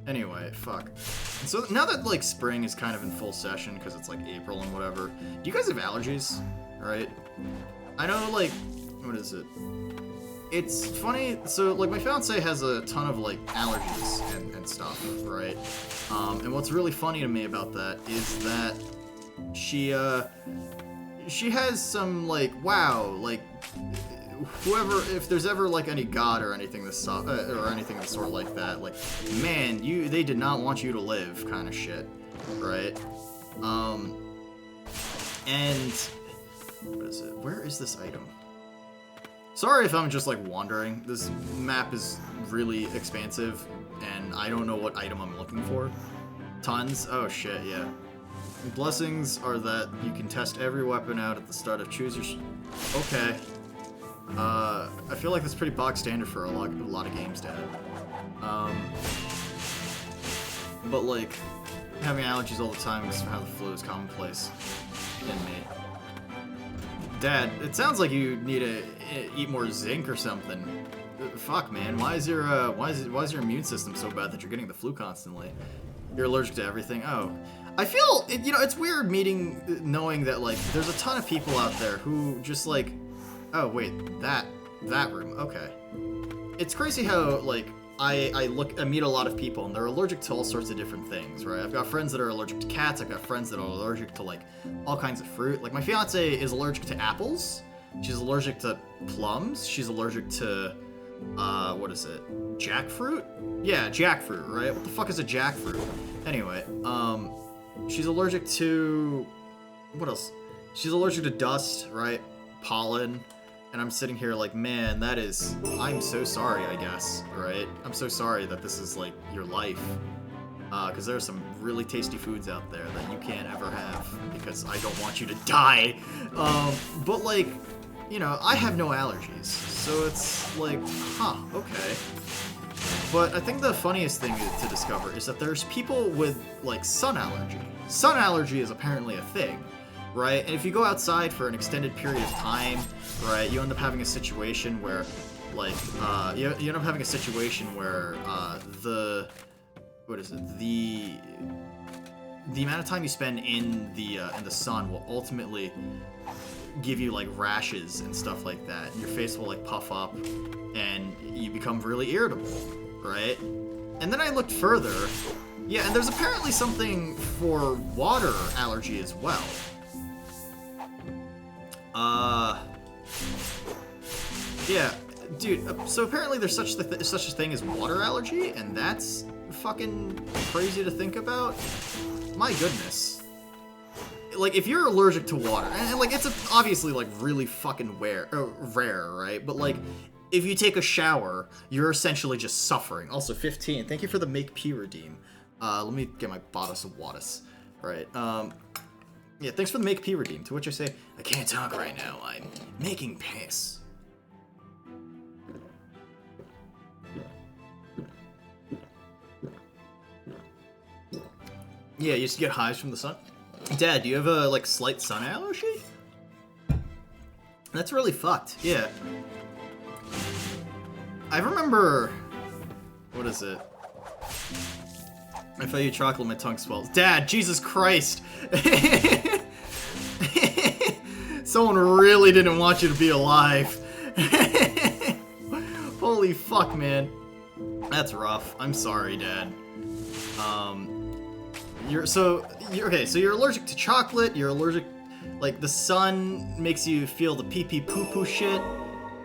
Anyway, fuck. So now that, like, spring is kind of in full session, because it's, like, April and whatever, do you guys have allergies? Right? I know, like, what is it? It's funny, so, like, my fiance has a ton of, like, allergies and stuff, right? And what's really funny to me about that is that she has some, like, wow, like, whoever, if there's ever, like, any god or anything or anything of the sort like that, like, man, they did not want you to live kind of shit, right? And what is it? Where is this item? Sorry if I'm just, like, wandering. This map is really expansive, and I don't know what item I'm looking for. Tons? Oh, shit, yeah. Blessings are that you can test every weapon out at the start of choose your... Okay. I feel like that's pretty bog standard for a lot of games, Dad. But, like, having allergies all the time is how the flu is commonplace in me. Dad, it sounds like you need to eat more zinc or something. Fuck, man. Why is your immune system so bad that you're getting the flu constantly? You're allergic to everything? Oh. I feel, you know, it's weird knowing that, like, there's a ton of people out there who just, like, oh, wait, that room, okay. It's crazy how, like, I meet a lot of people, and they're allergic to all sorts of different things, right? I've got friends that are allergic to cats, I've got friends that are allergic to, like, all kinds of fruit. Like, my fiance is allergic to apples, she's allergic to plums, she's allergic to, what is it? Jackfruit? Yeah, jackfruit, right? What the fuck is a jackfruit? Anyway, she's allergic to... what else? She's allergic to dust, right? Pollen. And I'm sitting here like, man, that is... I'm so sorry, I guess, right? I'm so sorry that this is, like, your life. Because there are some really tasty foods out there that you can't ever have, because I don't want you to die. But, like, you know, I have no allergies. So it's like, huh, okay. But I think the funniest thing to discover is that there's people with, like, sun allergy. Sun allergy is apparently a thing. Right? And if you go outside for an extended period of time, right, you end up having a situation where, like, you end up having a situation where, the amount of time you spend in the sun will ultimately give you, like, rashes and stuff like that. Your face will, like, puff up, and you become really irritable, right? And then I looked further, yeah, and there's apparently something for water allergy as well. Yeah, dude, so apparently there's such a thing as water allergy, and that's fucking crazy to think about. My goodness. Like, if you're allergic to water, and like, it's obviously, like, really fucking rare, right? But, like, if you take a shower, you're essentially just suffering. Also, 15, thank you for the make P redeem. Let me get my bodice of Wattis. Right, yeah, thanks for the make P redeem, to which I say, I can't talk right now, I'm making piss. Yeah, you used to get hives from the sun. Dad, do you have a, like, slight sun allergy? That's really fucked, yeah. I remember... what is it? If I eat chocolate, my tongue swells. Dad, Jesus Christ! Someone really didn't want you to be alive. Holy fuck, man. That's rough. I'm sorry, Dad. Okay, so you're allergic to chocolate, you're allergic, like, the sun makes you feel the pee-pee poo-poo shit,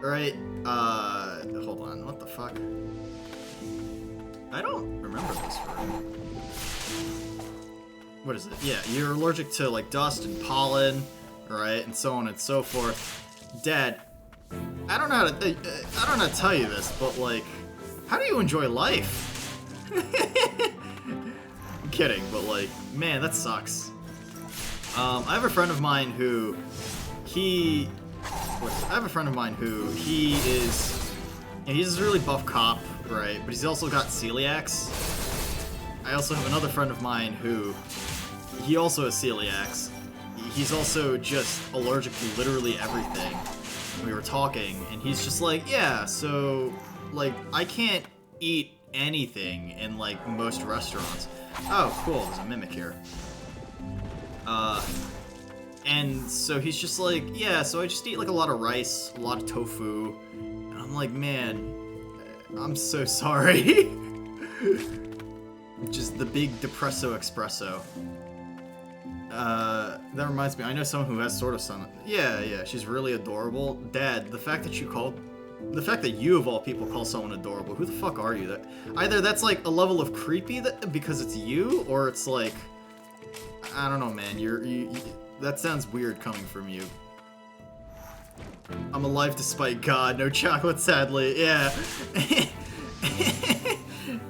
right? Hold on, what the fuck? I don't remember this room. What is it? Yeah, you're allergic to, like, dust and pollen, right, and so on and so forth. Dad, I don't know how to tell you this, but, like, how do you enjoy life? kidding, but like, man, that sucks. I have a friend of mine who, he is, he's a really buff cop, right? But he's also got celiacs. I also have another friend of mine who, he also has celiacs. He's also just allergic to literally everything. We were talking, and he's just like, yeah, so, like, I can't eat anything in, like, most restaurants. Oh, cool, there's a mimic here. And so he's just like, yeah, so I just eat, like, a lot of rice, a lot of tofu. And I'm like, man, I'm so sorry. Just the big depresso espresso. That reminds me, I know someone who has sort of some... Yeah, she's really adorable. Dad, the fact that you of all people call someone adorable, who the fuck are you? That either that's like a level of creepy because it's you, or it's like... I don't know, man, that sounds weird coming from you. I'm alive despite God, no chocolate sadly, yeah.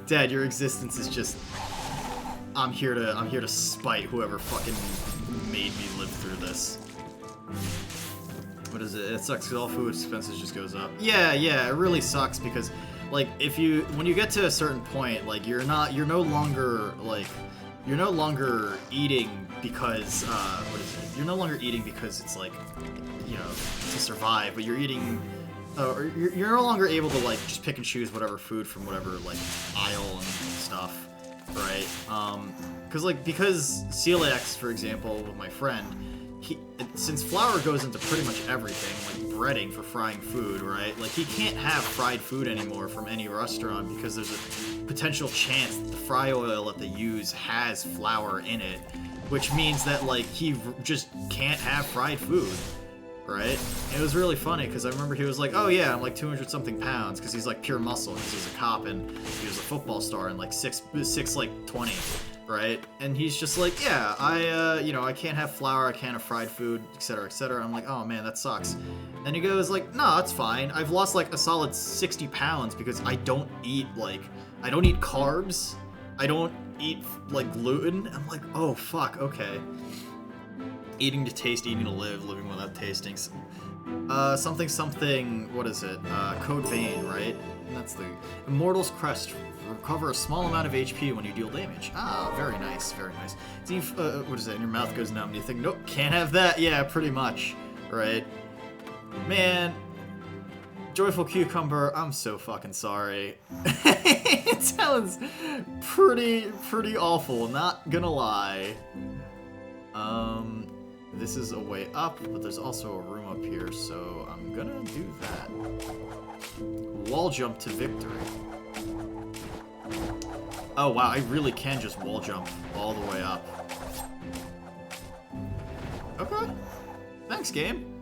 Dad, your existence is just... I'm here to spite whoever fucking made me live through this. What is it? It sucks because all food expenses just goes up. Yeah, it really sucks because, like, when you get to a certain point, like, you're no longer eating because, You're no longer eating because it's like, you know, to survive, but you're eating, or you're no longer able to, like, just pick and choose whatever food from whatever, like, aisle and stuff. Right? Because celiacs, for example, with my friend, since flour goes into pretty much everything, like breading for frying food, right? Like, he can't have fried food anymore from any restaurant because there's a potential chance that the fry oil that they use has flour in it, which means that, like, he just can't have fried food. Right? It was really funny because I remember he was like, oh yeah, I'm like 200 something pounds because he's like pure muscle because he's a cop and he was a football star and like 6 like 20, right? And he's just like, yeah, I can't have flour, I can't have fried food, etc, etc. I'm like, oh man, that sucks. And he goes like, no, it's fine. I've lost like a solid 60 pounds because I don't eat carbs, I don't eat like gluten. I'm like, oh fuck, okay. Eating to taste, eating to live, living without tasting. Something, what is it? Code Vein, right? And that's the Immortal's Crest. Recover a small amount of HP when you deal damage. Ah, very nice, very nice. So what is it? And your mouth goes numb. Do you think, nope, can't have that? Yeah, pretty much, right? Man, Joyful Cucumber, I'm so fucking sorry. It sounds pretty awful, not gonna lie. This is a way up, but there's also a room up here, so I'm gonna do that. Wall jump to victory. Oh wow, I really can just wall jump all the way up. Okay. Thanks, game.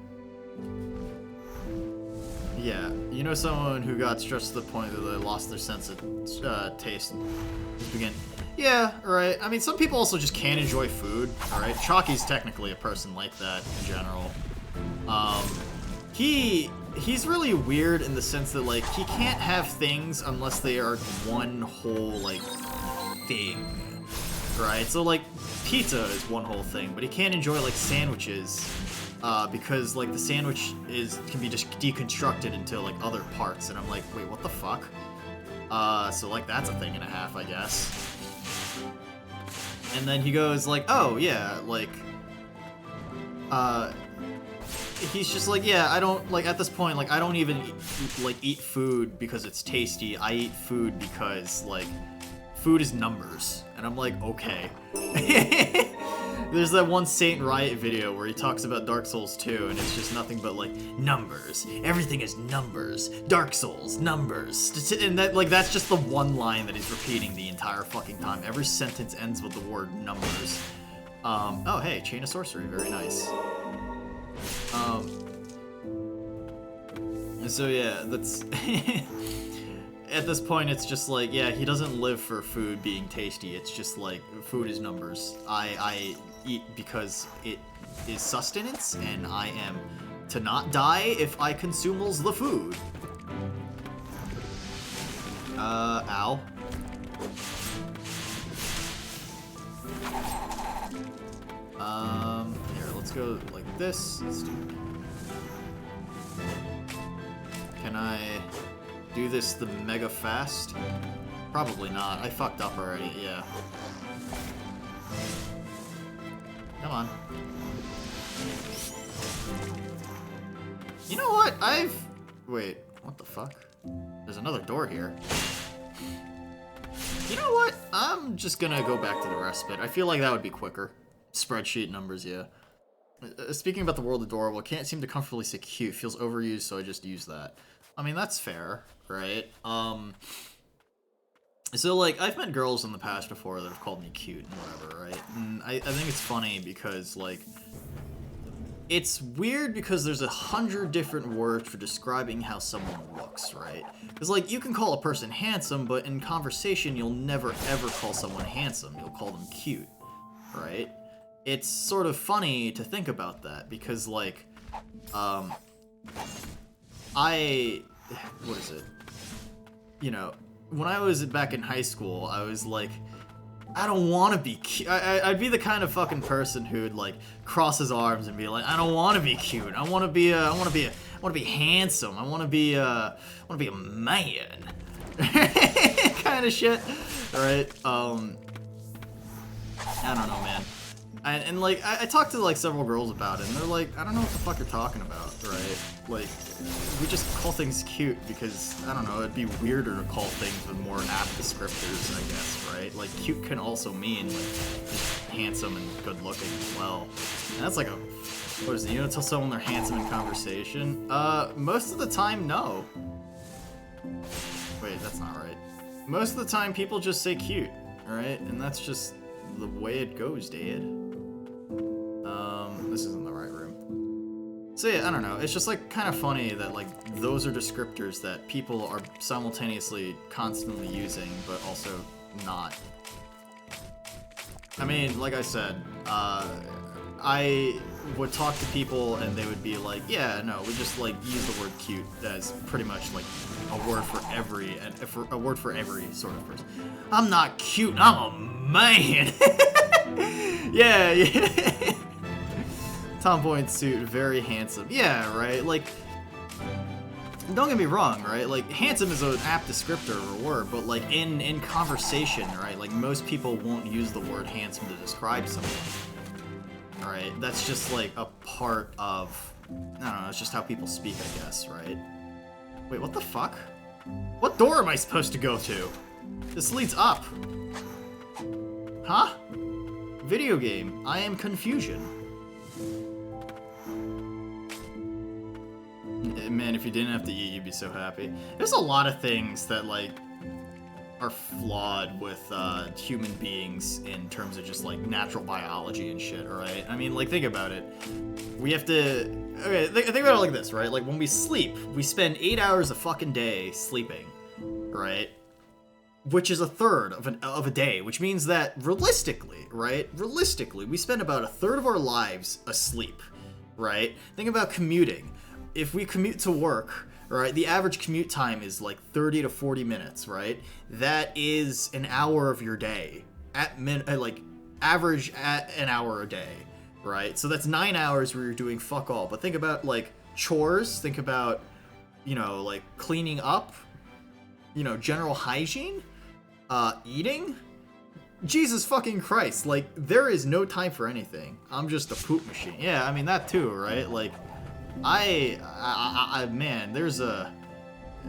Yeah, you know someone who got stressed to the point that they lost their sense of taste again. Yeah, right. I mean, some people also just can't enjoy food, alright? Chalky's technically a person like that in general. He's really weird in the sense that, like, he can't have things unless they are one whole, like, thing, right? So, like, pizza is one whole thing, but he can't enjoy, like, sandwiches, because, like, the sandwich can be just deconstructed into, like, other parts, and I'm like, wait, what the fuck? So, like, that's a thing and a half, I guess. And then he goes like, oh yeah, like, he's just like, yeah, I don't, like, at this point, like, I don't even, eat food because it's tasty, I eat food because, like, food is numbers. And I'm like, okay. There's that one Saint Riot video where he talks about Dark Souls 2, and it's just nothing but, like, numbers. Everything is numbers. Dark Souls, numbers. And that, like, that's just the one line that he's repeating the entire fucking time. Every sentence ends with the word numbers. Oh, hey, Chain of Sorcery, very nice. So yeah, that's... At this point, it's just like, yeah, he doesn't live for food being tasty. It's just like, food is numbers. I eat because it is sustenance, and I am to not die if I consumes the food. Ow. Here, let's go like this. Let's do... Can I do this the mega fast? Probably not. I fucked up already, yeah. Come on. You know what? Wait, what the fuck? There's another door here. You know what? I'm just gonna go back to the respite. I feel like that would be quicker. Spreadsheet numbers, yeah. Speaking about the world adorable, can't seem to comfortably say cute. Feels overused, so I just use that. I mean, that's fair, right? So, like, I've met girls in the past before that have called me cute and whatever, right? And I think it's funny because, like, it's weird because there's 100 different words for describing how someone looks, right? Because, like, you can call a person handsome, but in conversation, you'll never ever call someone handsome. You'll call them cute, right? It's sort of funny to think about that because, like, what is it? You know, when I was back in high school, I was like, I don't want to be cute. I'd be the kind of fucking person who'd like cross his arms and be like, I don't want to be cute. I want to be handsome. I want to be a man. Kind of shit, right? I don't know, man. And like, I talked to like several girls about it, and they're like, I don't know what the fuck you're talking about, right? Like, we just call things cute because, I don't know, it'd be weirder to call things with more apt descriptors, I guess, right? Like, cute can also mean, like, just handsome and good looking as well. And that's like a, what is it, you know, tell someone they're handsome in conversation? Most of the time, no. Wait, that's not right. Most of the time, people just say cute, alright? And that's just the way it goes, Dad. This isn't the right room. So yeah, I don't know. It's just like kind of funny that like those are descriptors that people are simultaneously constantly using, but also not. I mean, like I said, I would talk to people and they would be like, yeah, no, we just like use the word cute as pretty much like a word for every sort of person. I'm not cute, I'm a man. yeah. Tomboy in suit, very handsome. Yeah, right? Like, don't get me wrong, right? Like, handsome is an apt descriptor or word, but like in conversation, right? Like, most people won't use the word handsome to describe someone. Alright? That's just like a part of, I don't know, it's just how people speak, I guess, right? Wait, what the fuck? What door am I supposed to go to? This leads up. Huh? Video game. I am confusion. Man, if you didn't have to eat, you'd be so happy. There's a lot of things that, like, are flawed with human beings in terms of just, like, natural biology and shit, alright? I mean, like, think about it. We have to... Okay, think about it like this, right? Like, when we sleep, we spend 8 hours a fucking day sleeping, right? Which is a third of a day, which means that realistically, right? Realistically, we spend about a third of our lives asleep, right? Think about commuting. If we commute to work, right, the average commute time is like 30 to 40 minutes, right? That is an hour of your day, like average at an hour a day, right? So that's 9 hours where you're doing fuck all. But think about like chores, think about, you know, like cleaning up, you know, general hygiene, eating. Jesus fucking Christ, like there is no time for anything. I'm just a poop machine. Yeah, I mean that too, right? Like man, there's a...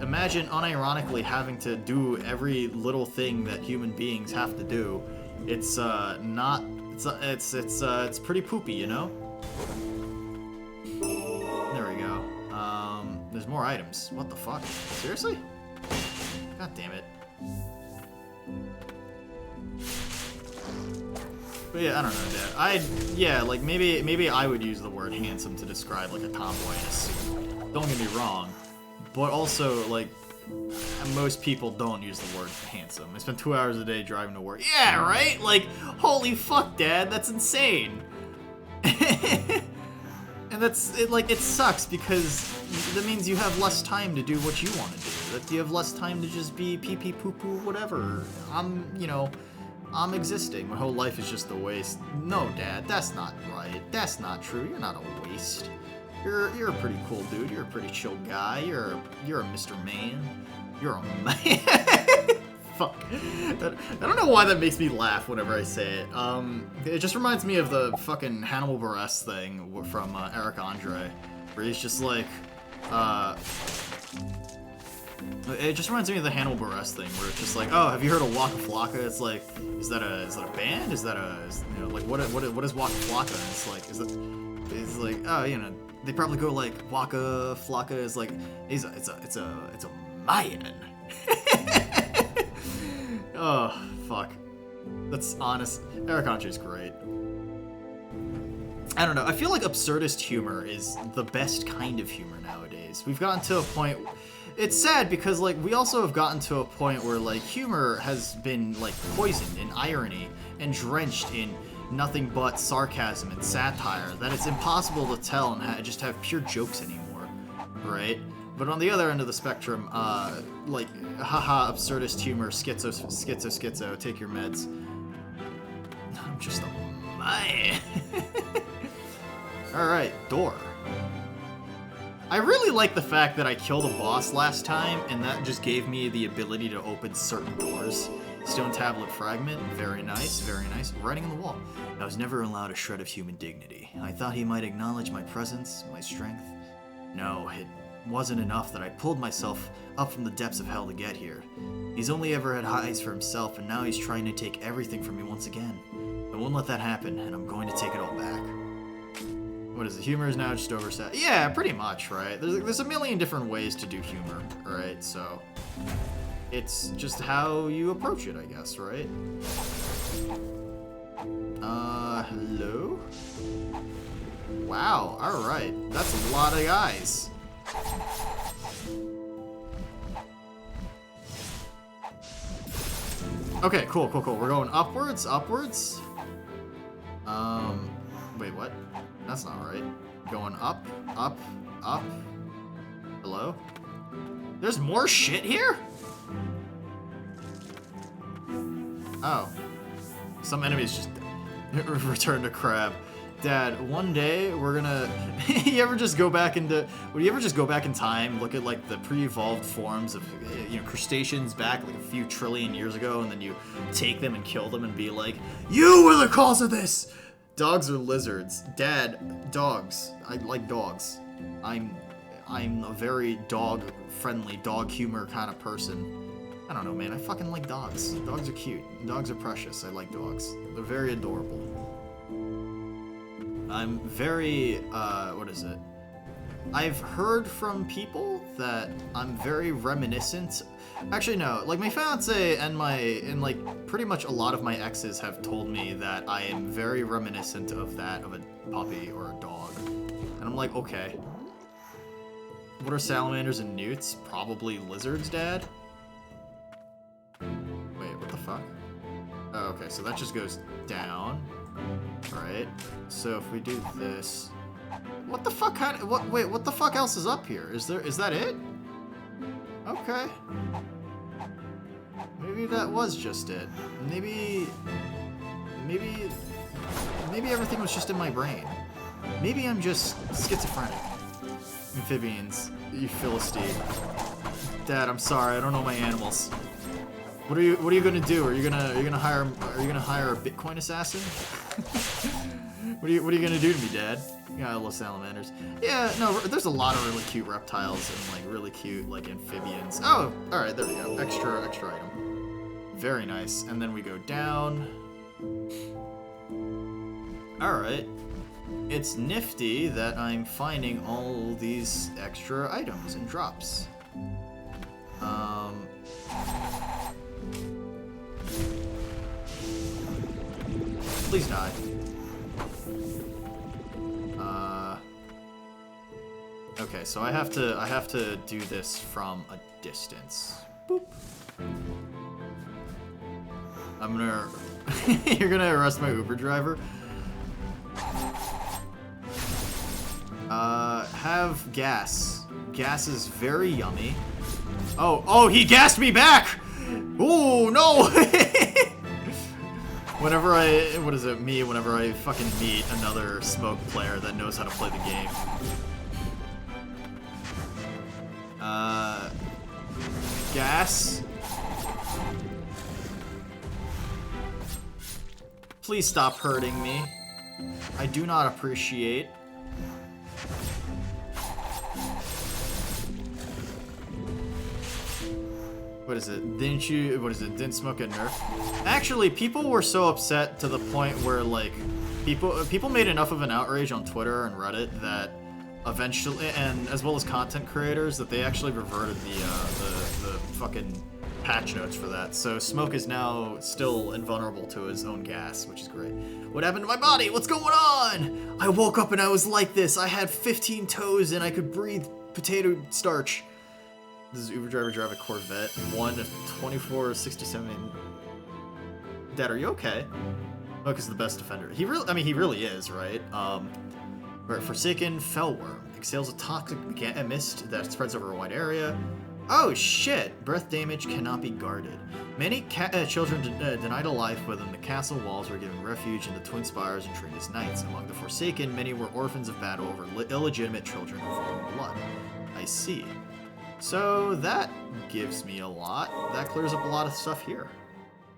Imagine unironically having to do every little thing that human beings have to do. It's not... It's pretty poopy, you know? There we go. There's more items. What the fuck? Seriously? God damn it. But yeah, I don't know, Dad. Yeah, like, maybe I would use the word handsome to describe, like, a tomboy in a suit. Don't get me wrong. But also, like, most people don't use the word handsome. I spend 2 hours a day driving to work. Yeah, right? Like, holy fuck, Dad, that's insane. And it sucks because that means you have less time to do what you want to do. That you have less time to just be pee-pee, poo-poo, whatever. You know... I'm existing. My whole life is just a waste. No, Dad, that's not right. That's not true. You're not a waste. You're a pretty cool dude. You're a pretty chill guy. You're a Mr. Man. You're a man. Fuck. I don't know why that makes me laugh whenever I say it. It just reminds me of the fucking Hannibal Buress thing from Eric Andre, where he's just like, it just reminds me of the Hannibal Buress thing, where it's just like, oh, have you heard of Waka Flocka? It's like, is that a band? Is that like what is Waka Flocka? And it's like, oh, they probably go like Waka Flocka is like, it's a Mayan. Oh, fuck. That's honest. Eric Andre's great. I don't know. I feel like absurdist humor is the best kind of humor nowadays. We've gotten to a point... It's sad because, like, we also have gotten to a point where, like, humor has been, like, poisoned in irony and drenched in nothing but sarcasm and satire, that it's impossible to tell and just have pure jokes anymore, right? But on the other end of the spectrum, like, haha, absurdist humor, schizo, take your meds. I'm just a man. Alright, door. I really like the fact that I killed a boss last time, and that just gave me the ability to open certain doors. Stone tablet fragment, very nice, very nice. Writing on the wall. I was never allowed a shred of human dignity. I thought he might acknowledge my presence, my strength. No, it wasn't enough that I pulled myself up from the depths of hell to get here. He's only ever had eyes for himself, and now he's trying to take everything from me once again. I won't let that happen, and I'm going to take it all back. What is it? Humor is now just oversat. Yeah, pretty much, right? There's a million different ways to do humor, right? So it's just how you approach it, I guess, right? Hello? Wow, alright. That's a lot of guys. Okay, cool. We're going upwards. Wait, what? That's not right. Going up. Hello? There's more shit here? Oh. Some enemies just returned to crab. Dad, one day we're gonna... Would you ever just go back in time, look at like the pre-evolved forms of, crustaceans back like a few trillion years ago, and then you take them and kill them and be like, you were the cause of this! Dogs or lizards? Dad, dogs. I like dogs. I'm a very dog-friendly, dog humor kind of person. I don't know, man. I fucking like dogs. Dogs are cute. Dogs are precious. I like dogs. They're very adorable. I'm very, what is it? I've heard from people that I'm very reminiscent. Actually, no. Like, my fiance and like, pretty much a lot of my exes have told me that I am very reminiscent of that of a puppy or a dog. And I'm like, okay. What are salamanders and newts? Probably lizards, Dad? Wait, what the fuck? Oh, okay, so that just goes down. Alright. So if we do this... What the fuck wait, what the fuck else is up here? Is that it? Okay. Maybe that was just it. Maybe everything was just in my brain. Maybe I'm just schizophrenic. Amphibians, you Philistine. Dad, I'm sorry, I don't know my animals. What are you gonna do? Are you gonna hire a Bitcoin assassin? What are you gonna do to me, Dad? Yeah, I love salamanders. Yeah, no, there's a lot of really cute reptiles and like really cute like amphibians. Oh, all right, there we go. Extra item. Very nice. And then we go down. All right. It's nifty that I'm finding all these extra items and drops. Please die. Okay, so I have to do this from a distance. Boop. I'm gonna... You're gonna arrest my Uber driver? Have gas. Gas is very yummy. Oh, he gassed me back! Oh, no! Whenever whenever I fucking meet another Smoke player that knows how to play the game. Gas? Please stop hurting me. I do not appreciate. What is it? Didn't Smoke get nerfed? Actually, people were so upset to the point where, like, people made enough of an outrage on Twitter and Reddit that eventually, and as well as content creators, that they actually reverted the fucking patch notes for that. So Smoke is now still invulnerable to his own gas, which is great. What happened to my body? What's going on? I woke up and I was like this. I had 15 toes and I could breathe potato starch. This is Uber driver drive a Corvette. 1/24/67. Dad, are you okay? Smoke is the best defender. He really is, right? Right, Forsaken Fellworm. Exhales a toxic mist that spreads over a wide area. Oh shit! Breath damage cannot be guarded. Many children denied a life within the castle walls were given refuge in the Twin Spires and trained as knights. Among the Forsaken, many were orphans of battle over illegitimate children of royal blood. I see. So that gives me a lot. That clears up a lot of stuff here.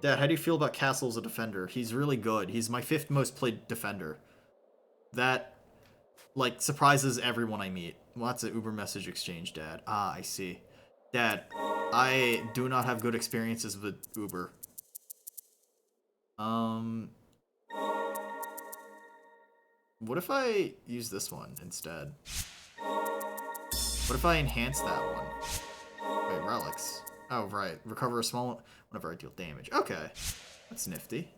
Dad, how do you feel about Castle as a defender? He's really good. He's my 5th most played defender. That, like, surprises everyone I meet. Lots of Uber message exchange, Dad. Ah, I see. Dad, I do not have good experiences with Uber. What if I use this one instead? What if I enhance that one? Wait, relics. Oh, right. Recover a small one whenever I deal damage. Okay. That's nifty.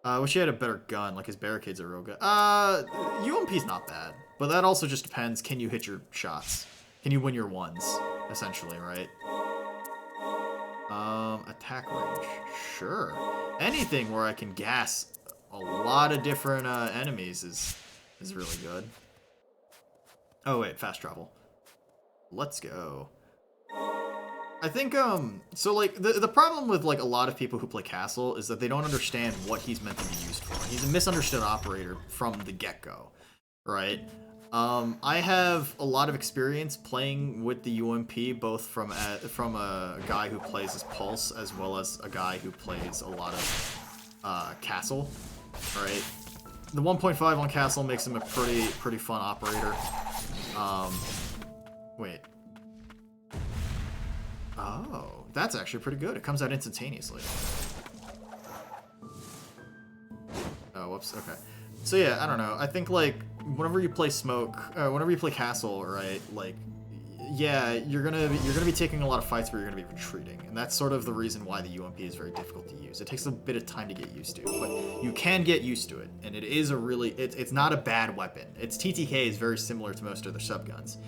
Wish he had a better gun. Like, his barricades are real good. UMP's not bad. But that also just depends. Can you hit your shots? Can you win your ones? Essentially, right? Attack range. Sure. Anything where I can gas a lot of different enemies is really good. Oh, wait. Fast travel. Let's go. I think, so, like, the problem with, like, a lot of people who play Castle is that they don't understand what he's meant to be used for. He's a misunderstood operator from the get-go, right? I have a lot of experience playing with the UMP, both from a guy who plays as Pulse, as well as a guy who plays a lot of, Castle, right? The 1.5 on Castle makes him a pretty fun operator. Wait. Oh, that's actually pretty good. It comes out instantaneously. Oh, whoops. Okay. So yeah, I don't know. I think, like, whenever you play whenever you play Castle, right? Like, yeah, you're gonna be taking a lot of fights where you're gonna be retreating, and that's sort of the reason why the UMP is very difficult to use. It takes a bit of time to get used to, but you can get used to it, and it is it's not a bad weapon. Its TTK is very similar to most other subguns.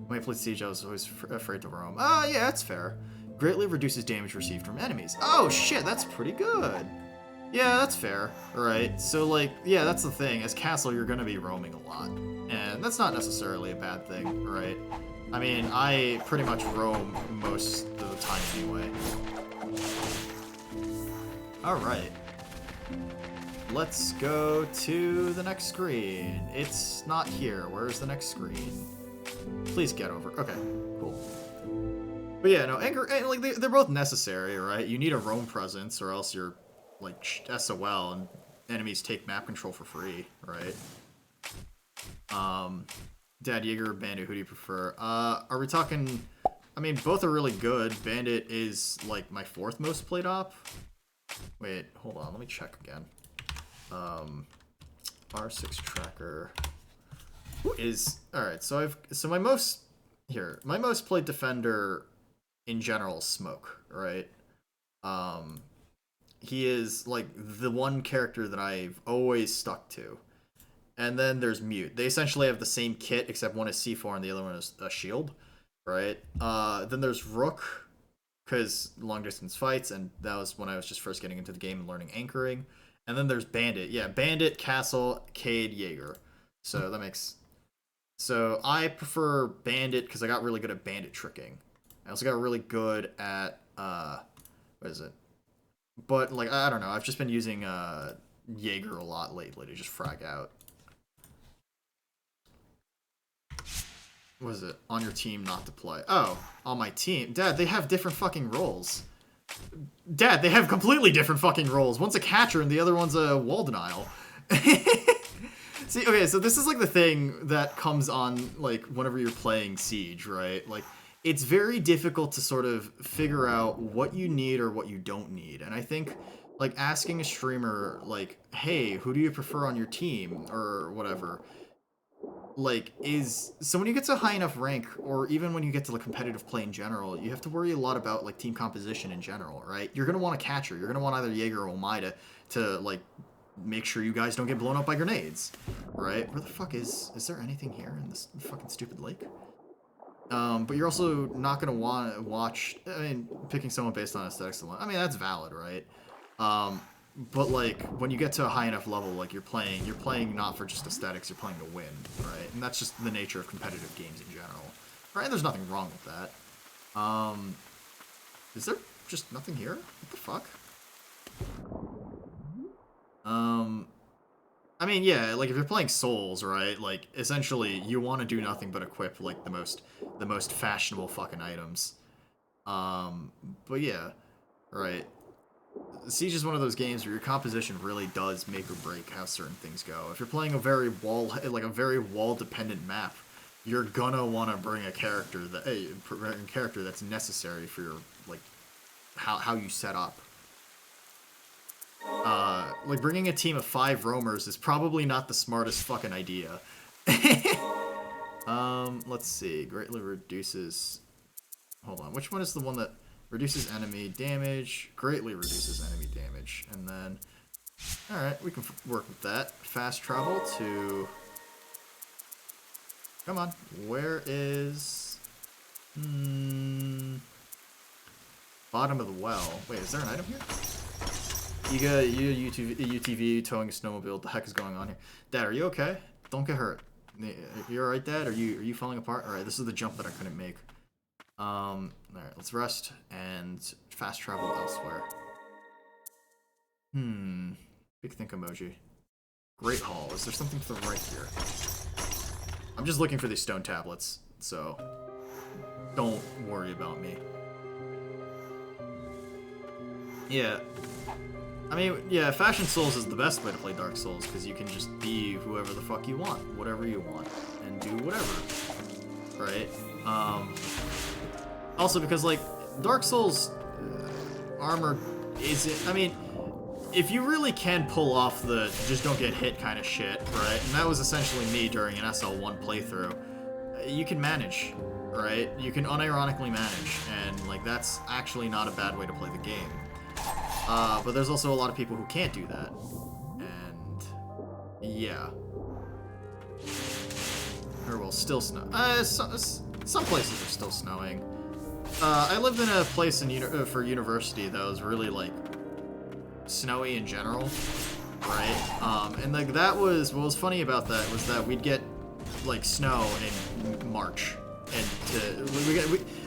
When I played Siege, I was always afraid to roam. Yeah, that's fair. Greatly reduces damage received from enemies. Oh, shit, that's pretty good. Yeah, that's fair. Alright, so, like, yeah, that's the thing. As Castle, you're gonna be roaming a lot. And that's not necessarily a bad thing, right? I mean, I pretty much roam most of the time anyway. Alright. Let's go to the next screen. It's not here. Where's the next screen? Please get over. Okay, cool. But yeah, no, anger, like, they're both necessary, right? You need a roam presence, or else you're, like, SOL, and enemies take map control for free, right? Dad, Jaeger or Bandit, who do you prefer? Are we talking... I mean, both are really good. Bandit is, like, my 4th most played op. Wait, hold on, let me check again. R6 tracker... Alright, so my most played defender in general is Smoke, right? He is, like, the one character that I've always stuck to. And then there's Mute. They essentially have the same kit, except one is C4 and the other one is a shield, right? Then there's Rook, because long distance fights, and that was when I was just first getting into the game and learning anchoring. And then there's Bandit. Yeah, Bandit, Castle, Cade, Jaeger. So that makes... So I prefer Bandit because I got really good at bandit tricking. I also got really good at what is it? But, like, I don't know. I've just been using Jaeger a lot lately to just frag out. What is it? On your team, not to play. Oh, on my team. Dad, they have different fucking roles. Dad, they have completely different fucking roles. One's a catcher and the other one's a wall denial. See, okay, so this is like the thing that comes on, like, whenever you're playing Siege, right? Like, it's very difficult to sort of figure out what you need or what you don't need. And I think, like, asking a streamer, like, hey, who do you prefer on your team? Or whatever. Like, so when you get to a high enough rank, or even when you get to like competitive play in general, you have to worry a lot about like team composition in general, right? You're gonna want a catcher. You're gonna want either Jaeger or Omai to like make sure you guys don't get blown up by grenades, right? Where the fuck is there anything here in this fucking stupid lake? But you're also not gonna want to watch. I mean, picking someone based on aesthetics alone. I mean, that's valid, right? But like when you get to a high enough level, like you're playing not for just aesthetics, you're playing to win, right? And that's just the nature of competitive games in general, right? And there's nothing wrong with that. Is there just nothing here? What the fuck? I mean, yeah, like if you're playing Souls, right? Like essentially, you want to do nothing but equip like the most fashionable fucking items. But yeah, right. Siege is one of those games where your composition really does make or break how certain things go. If you're playing a very wall dependent map, you're gonna want to bring a character that's necessary for your like how you set up. Like bringing a team of 5 roamers is probably not the smartest fucking idea. Let's see. Greatly reduces. Hold on. Which one is the one that reduces enemy damage? Greatly reduces enemy damage, and then. All right, we can work with that. Fast travel to. Come on. Where is? Bottom of the well. Wait, is there an item here? You got UTV towing a snowmobile. What the heck is going on here? Dad, are you okay? Don't get hurt. You alright, Dad? Are you falling apart? Alright, this is the jump that I couldn't make. Alright, let's rest and fast travel elsewhere. Big think emoji. Great Hall. Is there something to the right here? I'm just looking for these stone tablets, so don't worry about me. Yeah. I mean, yeah, Fashion Souls is the best way to play Dark Souls, because you can just be whoever the fuck you want, whatever you want, and do whatever, right? Also because, like, Dark Souls armor isn't, I mean, if you really can pull off the just don't get hit kind of shit, right, and that was essentially me during an SL1 playthrough, you can manage, right? You can unironically manage, and, like, that's actually not a bad way to play the game. But there's also a lot of people who can't do that. And yeah. Or well, still snow. Some places are still snowing. I lived in a place for university that was really like snowy in general, right? And like that was what was funny about that was that we'd get like snow in March, and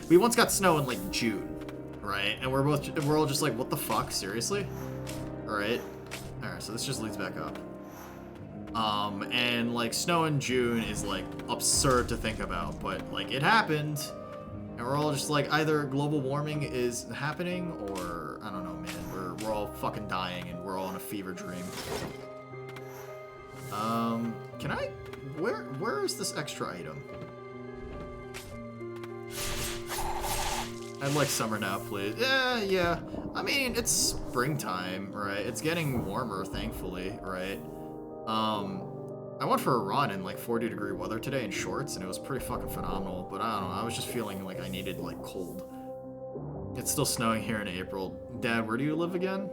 we once got snow in like June. Right, and we're all just like, what the fuck, seriously? Alright, so this just leads back up. And like snow in June is like absurd to think about, but like it happened, and we're all just like, either global warming is happening, or I don't know, man, we're all fucking dying, and we're all in a fever dream. Can I? Where is this extra item? I'd like summer now, please. Yeah. I mean, it's springtime, right? It's getting warmer, thankfully, right? I went for a run in like 40-degree weather today in shorts, and it was pretty fucking phenomenal. But I don't know, I was just feeling like I needed like cold. It's still snowing here in April. Dad, where do you live again?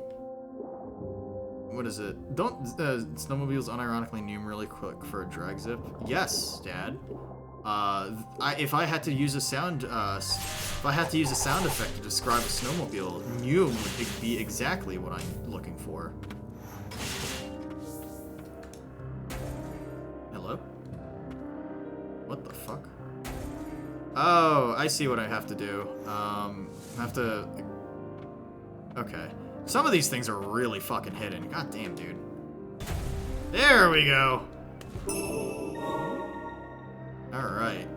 What is it? Don't snowmobiles unironically noom really quick for a drag zip? Yes, Dad. If I had to use a sound effect to describe a snowmobile, Noom would be exactly what I'm looking for. Hello? What the fuck? Oh, I see what I have to do. I have to... Okay. Some of these things are really fucking hidden. God damn, dude. There we go. Alright.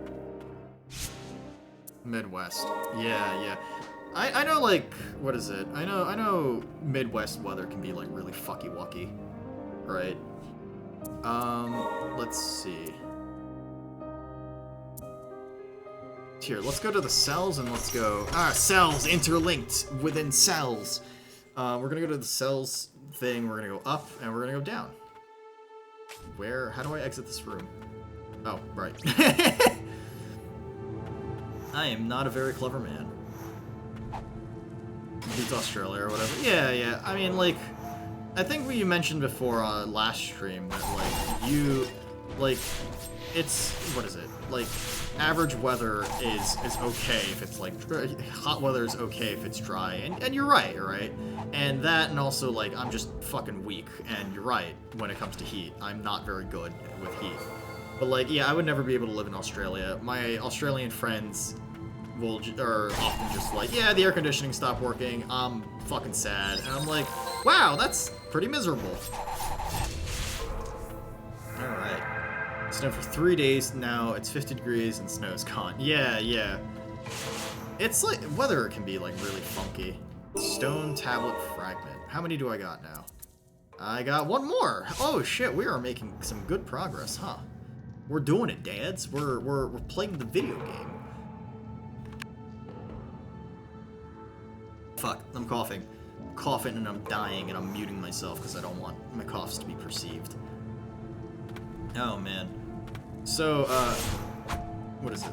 Midwest. Yeah. I know, like, what is it? I know Midwest weather can be, like, really fucky-wucky. Right? Let's see. Here, let's go to the cells and let's go... cells interlinked within cells. We're gonna go to the cells thing, we're gonna go up, and we're gonna go down. How do I exit this room? Oh, right. I am not a very clever man. Beats Australia or whatever. Yeah. I mean, like, I think we mentioned before on last stream that, like, it's, what is it? Like, average weather is okay if it's, like, hot weather is okay if it's dry. And you're right? And that, and also, like, I'm just fucking weak. And you're right, when it comes to heat. I'm not very good with heat. But, like, yeah, I would never be able to live in Australia. My Australian friends are often just like, yeah, the air conditioning stopped working, I'm fucking sad. And I'm like, wow, that's pretty miserable. Alright. Snow for 3 days now, it's 50 degrees and snow's gone. Yeah. It's like, weather can be like really funky. Stone tablet fragment. How many do I got now? I got one more. Oh shit, we are making some good progress, huh? We're doing it, dads. We're playing the video game. Fuck, I'm coughing. I'm coughing and I'm dying and I'm muting myself because I don't want my coughs to be perceived. Oh man. So, what is it?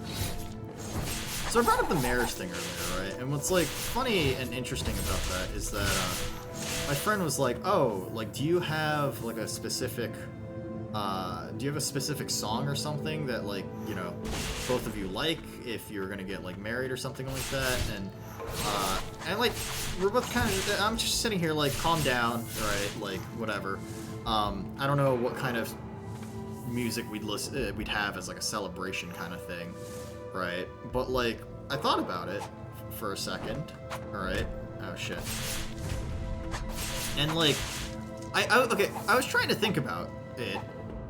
So I brought up the marriage thing earlier, right? And what's like funny and interesting about that is that my friend was like, oh, like, do you have like a specific song or something that, like, you know, both of you like if you're gonna get like married or something like that? And like, we're both kind of, I'm just sitting here like, calm down, right? Like, whatever. I don't know what kind of music we'd have as like a celebration kind of thing, right? But like, I thought about it for a second, all right? Oh shit. And like, I was trying to think about it,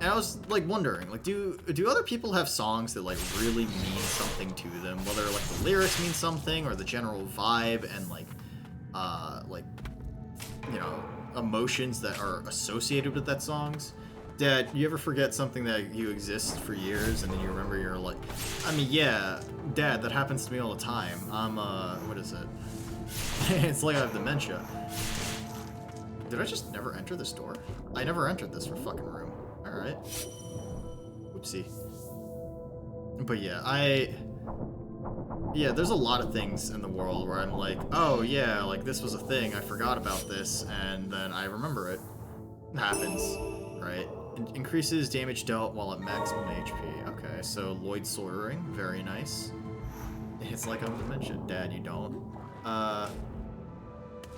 and I was like wondering, like, do other people have songs that like really mean something to them, whether like the lyrics mean something or the general vibe and like you know, emotions that are associated with that songs? Dad, you ever forget something that you exist for years and then you remember you're like, I mean, yeah, Dad, that happens to me all the time. I'm what is it? It's like I have dementia. Did I just never enter this door? I never entered this fucking room. Alright. Oopsie. But yeah, yeah, there's a lot of things in the world where I'm like, oh yeah, like this was a thing, I forgot about this, and then I remember it. It happens, right? Increases damage dealt while at maximum HP. Okay, so Lloyd Soldering, very nice. It's like I'm dementia. Dad, you don't.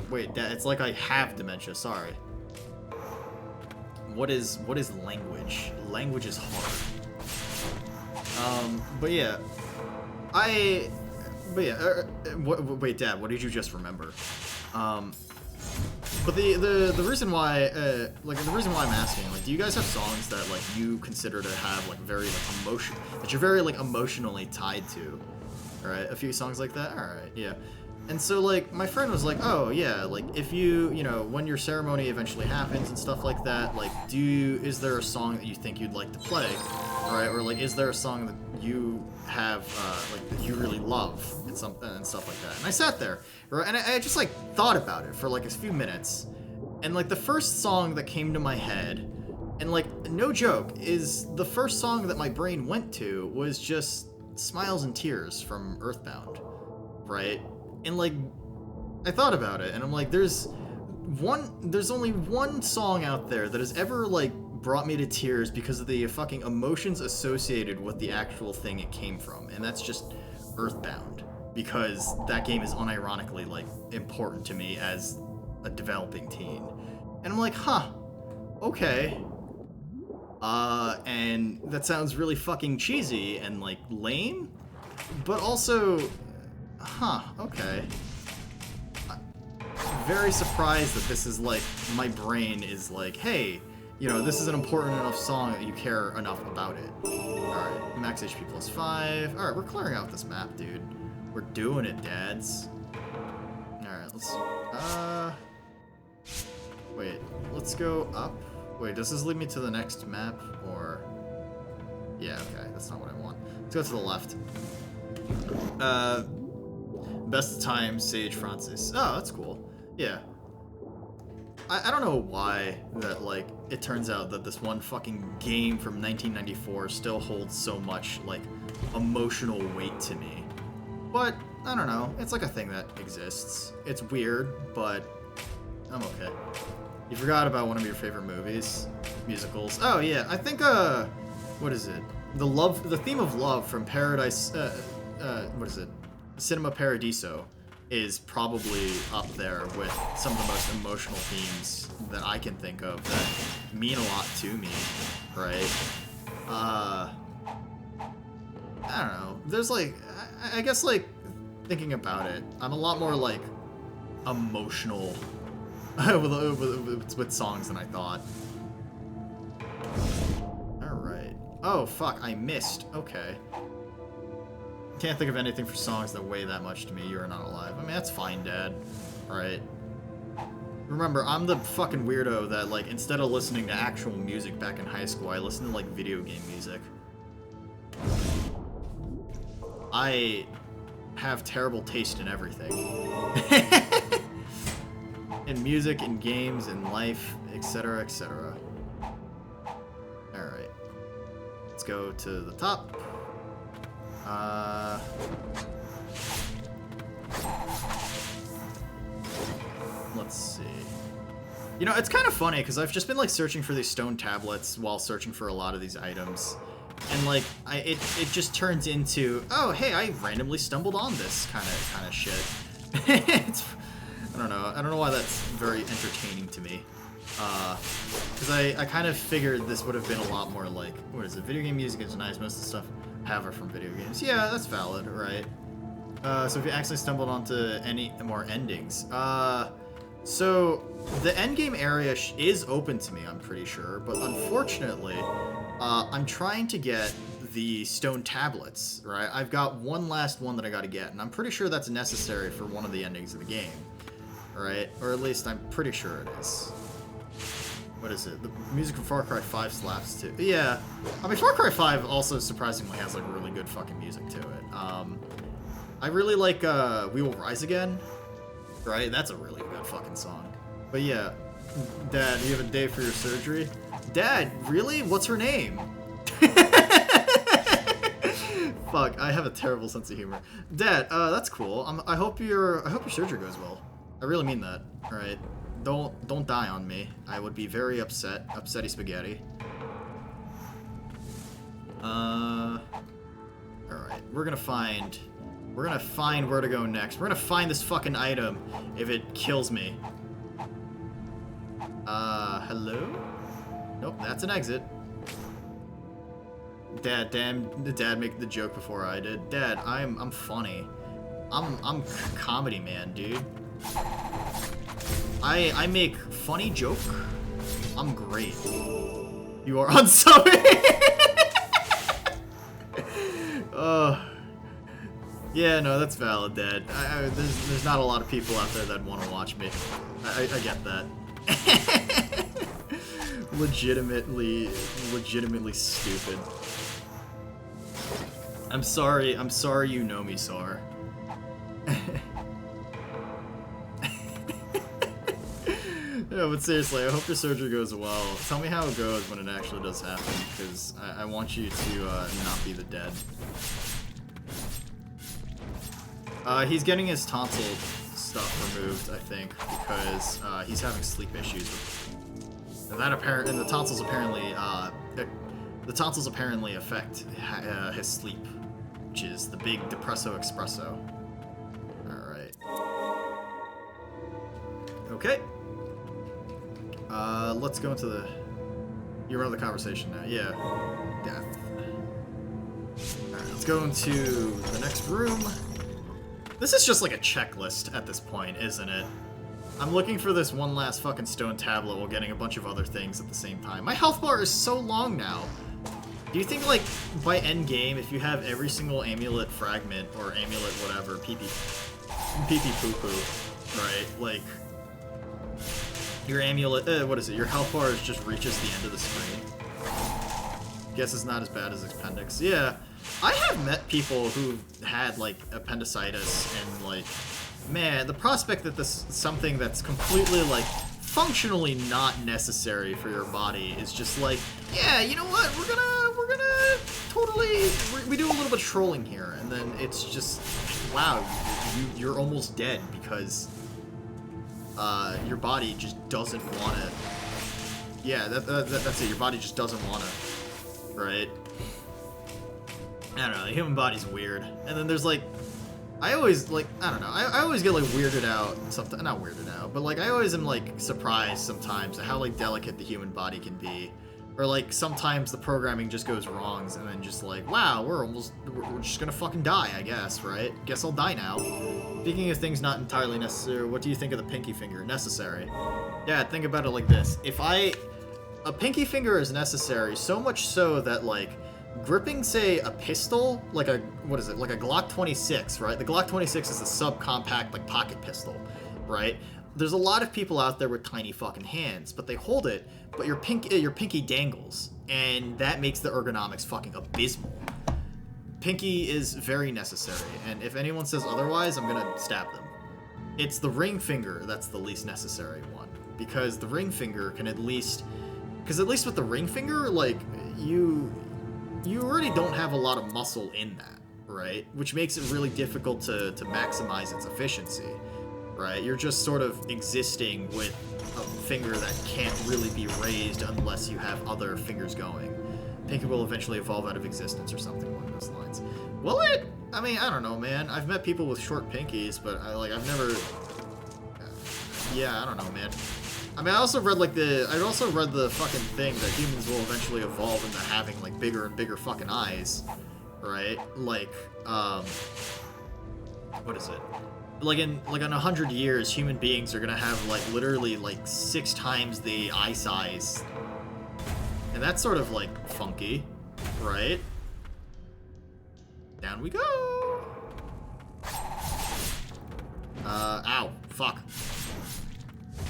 Wait, Dad, it's like I have dementia, sorry. What is language? Language is hard. But yeah. Wait, Dad, what did you just remember? But the reason why, like, the reason why I'm asking, like, do you guys have songs that, like, you consider to have, like, very, like, that you're very, like, emotionally tied to? Alright, a few songs like that? Alright, yeah. And so, like, my friend was like, oh, yeah, like, if you know, when your ceremony eventually happens and stuff like that, like, is there a song that you think you'd like to play? Alright, or, like, is there a song that you have, like, that you really love and stuff like that? And I sat there, right, and I just, like, thought about it for, like, a few minutes, and, like, the first song that came to my head, and, like, no joke, is the first song that my brain went to was just Smiles and Tears from Earthbound, right? And, like, I thought about it, and I'm like, there's only one song out there that has ever, like, brought me to tears because of the fucking emotions associated with the actual thing it came from, and that's just Earthbound, because that game is unironically, like, important to me as a developing teen. And I'm like, huh, okay. And that sounds really fucking cheesy and, like, lame, but also, huh, okay. very surprised that this is like, my brain is like, hey, you know, this is an important enough song that you care enough about it. Alright, max HP plus 5. Alright, we're clearing out this map, dude. We're doing it, dads. Alright, let's... Wait, let's go up. Wait, does this lead me to the next map, or... Yeah, okay, that's not what I want. Let's go to the left. Best time, Sage Francis. Oh, that's cool. Yeah. I don't know why that, like, it turns out that this one fucking game from 1994 still holds so much, like, emotional weight to me. But, I don't know. It's like a thing that exists. It's weird, but I'm okay. You forgot about one of your favorite movies? Musicals. Oh, yeah. I think, what is it? The theme of love from Paradise, what is it? Cinema Paradiso is probably up there with some of the most emotional themes that I can think of that mean a lot to me, right? I don't know. There's like, I guess like, thinking about it, I'm a lot more like emotional with songs than I thought. Alright. Oh, fuck, I missed. Okay. Can't think of anything for songs that weigh that much to me. You're not alive. I mean, that's fine, Dad. Right? Remember, I'm the fucking weirdo that, like, instead of listening to actual music back in high school, I listen to, like, video game music. I have terrible taste in everything. In music, in games, in life, etc., etc. Alright. Let's go to the top. Let's see. You know, it's kind of funny because I've just been like searching for these stone tablets while searching for a lot of these items, and like it just turns into, oh hey, I randomly stumbled on this kind of shit. I don't know why that's very entertaining to me. Because I kind of figured this would have been a lot more like, what is it? Video game music is nice. Most of the stuff have it from video games. Yeah, that's valid, right? So if you actually stumbled onto any more endings, so the endgame area is open to me, I'm pretty sure, but unfortunately, I'm trying to get the stone tablets, right? I've got one last one that I gotta get, and I'm pretty sure that's necessary for one of the endings of the game, right? Or at least I'm pretty sure it is. What is it? The music from Far Cry 5 slaps too. Yeah, I mean Far Cry 5 also surprisingly has like really good fucking music to it. I really like We Will Rise Again, right? That's a really good fucking song. But yeah, Dad, you have a day for your surgery? Dad, really? What's her name? Fuck, I have a terrible sense of humor. Dad, that's cool. I hope your surgery goes well. I really mean that. All right. Don't die on me. I would be very upset. Upsetty spaghetti. Alright. We're gonna find where to go next. We're gonna find this fucking item if it kills me. Hello? Nope, that's an exit. Dad, Dad make the joke before I did. Dad, I'm funny. I'm comedy man, dude. I make funny joke. I'm great. You are unsubbing. Yeah, no, that's valid, Dad. There's not a lot of people out there that want to watch me. I get that. legitimately stupid. I'm sorry you know me, Sar. Yeah, but seriously, I hope your surgery goes well. Tell me how it goes when it actually does happen, because I want you to not be the dead. He's getting his tonsil stuff removed, I think, because he's having sleep issues. And the tonsils apparently affect his sleep, which is the big depresso espresso. All right. Okay. Let's go into the... You remember the conversation now. Yeah. Death. Alright, let's go into the next room. This is just like a checklist at this point, isn't it? I'm looking for this one last fucking stone tablet while getting a bunch of other things at the same time. My health bar is so long now. Do you think, like, by end game, if you have every single amulet fragment or amulet whatever, pee-pee poo-poo, right? Like, your amulet, what is it? Your health bar just reaches the end of the screen. Guess it's not as bad as appendix. Yeah, I have met people who had, like, appendicitis and, like, man, the prospect that this something that's completely, like, functionally not necessary for your body is just like, yeah, you know what, we're gonna totally, we do a little bit of trolling here, and then it's just, wow, you're almost dead because your body just doesn't want it. Yeah, that's it, your body just doesn't want it, right? I don't know, the human body's weird. And then there's, like, I always, like, I don't know, I always get, like, weirded out, sometimes, not weirded out, but, like, I always am, like, surprised sometimes at how, like, delicate the human body can be. Or, like, sometimes the programming just goes wrong, and then just, like, wow, we're just gonna fucking die, I guess, right? Guess I'll die now. Speaking of things not entirely necessary, what do you think of the pinky finger? Necessary. Yeah, think about it like this. A pinky finger is necessary, so much so that, like, gripping, say, a pistol, like a, what is it, like a Glock 26, right? The Glock 26 is a subcompact, like, pocket pistol, right? There's a lot of people out there with tiny fucking hands, but they hold it, but your pinky dangles, and that makes the ergonomics fucking abysmal. Pinky is very necessary, and if anyone says otherwise, I'm gonna stab them. It's the ring finger that's the least necessary one, because the ring finger can at least with the ring finger, like, you already don't have a lot of muscle in that, right? Which makes it really difficult to maximize its efficiency, right? You're just sort of existing with a finger that can't really be raised unless you have other fingers going. Pinky will eventually evolve out of existence or something along those lines. Will it? I mean, I don't know, man. I've met people with short pinkies, but I've never... Yeah, I don't know, man. I mean, I also read the fucking thing that humans will eventually evolve into having, like, bigger and bigger fucking eyes, right? Like, what is it? Like in 100 years, human beings are gonna have, like, literally, like, 6 times the eye size. And that's sort of, like, funky, right? Down we go! Ow. Fuck.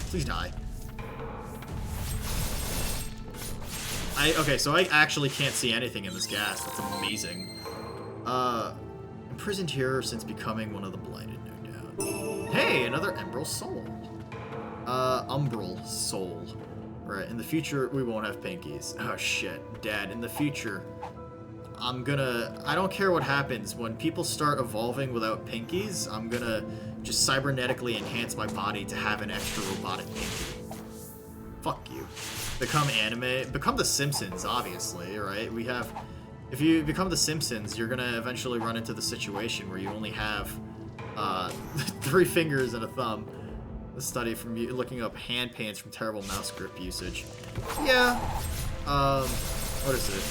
Please die. Okay, so I actually can't see anything in this gas. That's amazing. Imprisoned here since becoming one of the Blighted, no doubt. Hey, another Umbral Soul. Umbral Soul. Right, in the future, we won't have pinkies. Oh, shit. Dad, in the future, I don't care what happens. When people start evolving without pinkies, I'm gonna just cybernetically enhance my body to have an extra robotic pinky. Fuck you. Become anime. Become The Simpsons, obviously, right? If you become The Simpsons, you're gonna eventually run into the situation where you only have 3 fingers and a thumb. A study from you looking up hand pains from terrible mouse grip usage. Yeah. What is it?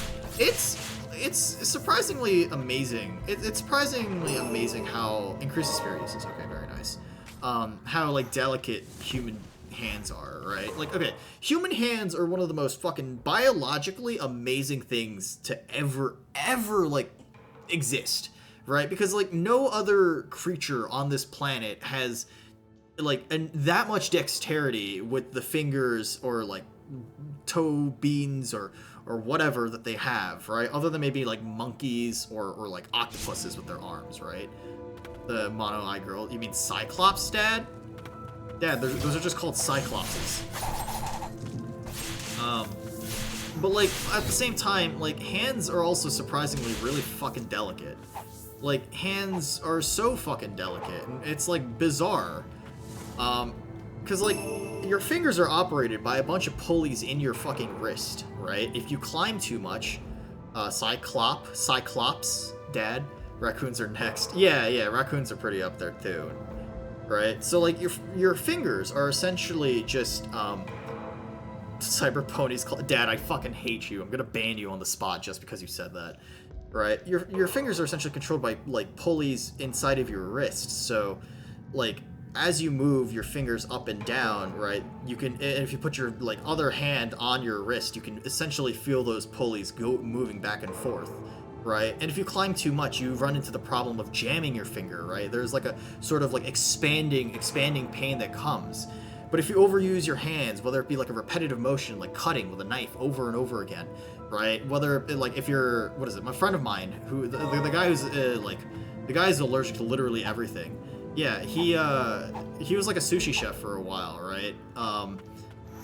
It's surprisingly amazing. It's surprisingly amazing how increases spirit usage. Okay, very nice. How, like, delicate human hands are, right? Like, okay, human hands are one of the most fucking biologically amazing things to ever, like, exist, right? Because, like, no other creature on this planet has, like, that much dexterity with the fingers or, like, toe beans or whatever that they have, right? Other than maybe, like, monkeys or like, octopuses with their arms, right? The mono-eye girl. You mean Cyclops, Dad? Dad, those are just called Cyclopses. But, like, at the same time, like, hands are also surprisingly really fucking delicate. Like, hands are so fucking delicate, and it's, like, bizarre. Because, like, your fingers are operated by a bunch of pulleys in your fucking wrist, right? If you climb too much, Cyclops, Dad, raccoons are next. Yeah, raccoons are pretty up there, too. Right? So, like, your fingers are essentially just, Cyber Ponies Dad, I fucking hate you. I'm gonna ban you on the spot just because you said that. Right? Your fingers are essentially controlled by, like, pulleys inside of your wrist. So, like, as you move your fingers up and down, right, you can, and if you put your like other hand on your wrist, you can essentially feel those pulleys moving back and forth, right? And if you climb too much, you run into the problem of jamming your finger, right? There's like a sort of like expanding pain that comes. But if you overuse your hands, whether it be like a repetitive motion, like cutting with a knife over and over again, right? Whether like if you're, what is it? My friend of mine, who the guy who's like, the guy is allergic to literally everything. Yeah, he was like a sushi chef for a while, right?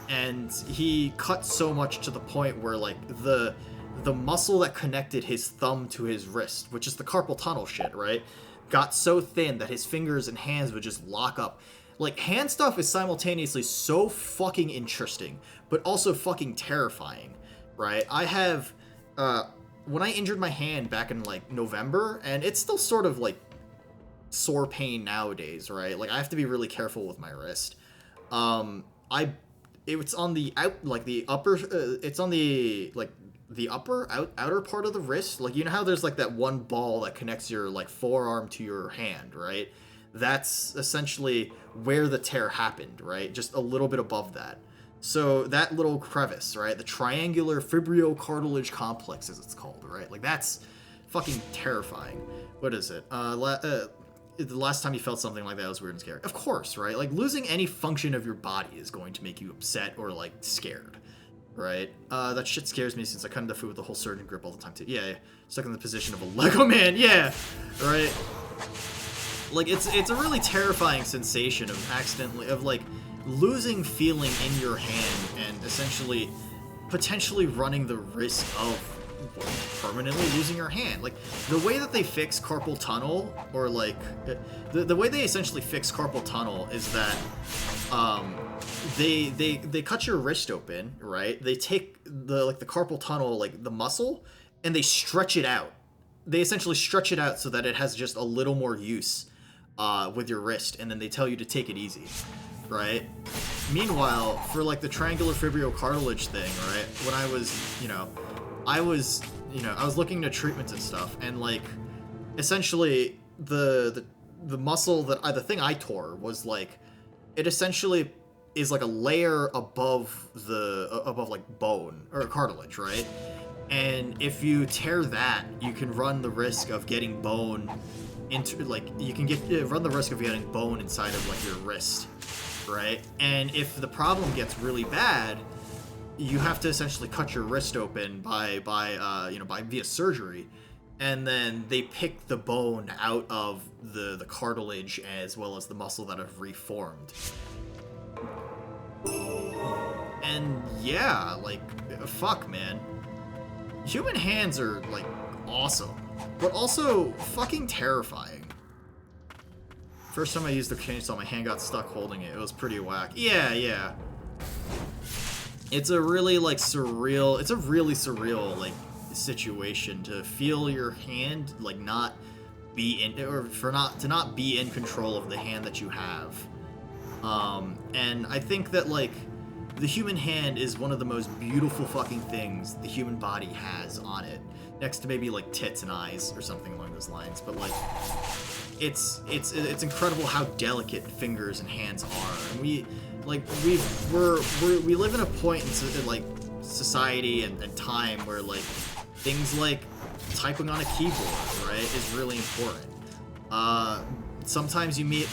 And he cut so much to the point where like the muscle that connected his thumb to his wrist, which is the carpal tunnel shit, right, got so thin that his fingers and hands would just lock up. Like, hand stuff is simultaneously so fucking interesting, but also fucking terrifying, right? I have, when I injured my hand back in, like, November, and it's still sort of, like, sore pain nowadays, right? Like, I have to be really careful with my wrist. It's on the outer part of the wrist. Like, you know how there's, like, that one ball that connects your, like, forearm to your hand, right? That's essentially where the tear happened, right? Just a little bit above that. So that little crevice, right? The triangular fibrio-cartilage complex, as it's called, right? Like, that's fucking terrifying. What is it? The last time you felt something like that was weird and scary. Of course, right? Like, losing any function of your body is going to make you upset or, like, scared, right? That shit scares me since I cut into food with the whole surgeon grip all the time, too. Yeah. Stuck in the position of a Lego man. Yeah, right? Like, it's a really terrifying sensation of like losing feeling in your hand and essentially potentially running the risk of permanently losing your hand. Like, the way that they fix carpal tunnel, or like the way they essentially fix carpal tunnel is that they cut your wrist open, right? They take the carpal tunnel, like the muscle, and they stretch it out. They essentially stretch it out so that it has just a little more use with your wrist, and then they tell you to take it easy, right? Meanwhile, for like the triangular fibrio-cartilage thing, right, when I was looking into treatments and stuff, and like essentially the muscle that the thing I tore was like, it essentially is like a layer above like bone or cartilage, right? And if you tear that, you can run the risk of getting bone into, like, you can run the risk of getting bone inside of like your wrist, right? And if the problem gets really bad, you have to essentially cut your wrist open by via surgery, and then they pick the bone out of the cartilage as well as the muscle that have reformed. And yeah, like, fuck, man. Human hands are like awesome, but also fucking terrifying. First time I used the chainsaw, my hand got stuck holding it. It was pretty whack. Yeah. It's a really like surreal. It's a really surreal like situation to feel your hand like not be in, or to not be in control of the hand that you have. And I think that like the human hand is one of the most beautiful fucking things the human body has on it, next to maybe like tits and eyes or something along those lines. But like, it's incredible how delicate fingers and hands are. And we live in a point in like society and time where like things like typing on a keyboard, right, is really important. Sometimes you meet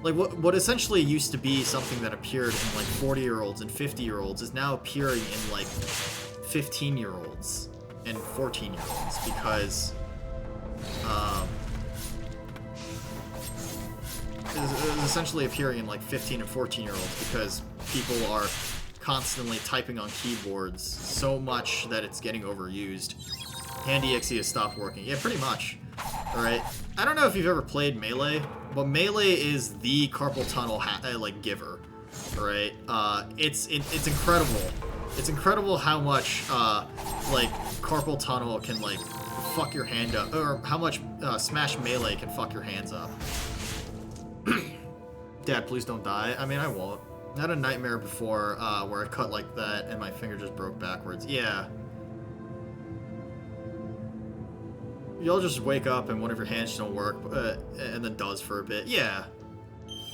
like what essentially used to be something that appeared in like 40-year-olds and 50-year-olds is now appearing in like 15-year-olds and 14-year-olds because is essentially appearing in like 15 and 14-year-olds because people are constantly typing on keyboards so much that it's getting overused. Hand.exe has stopped working. Yeah, pretty much. Alright. I don't know if you've ever played Melee, but Melee is the carpal tunnel like giver. Alright? It's incredible. It's incredible how much like carpal tunnel can like fuck your hand up, or how much Smash Melee can fuck your hands up. Dad, please don't die. I mean, I won't. I had a nightmare before where I cut like that and my finger just broke backwards. Yeah. You'll just wake up and one of your hands don't work, and then does for a bit. Yeah.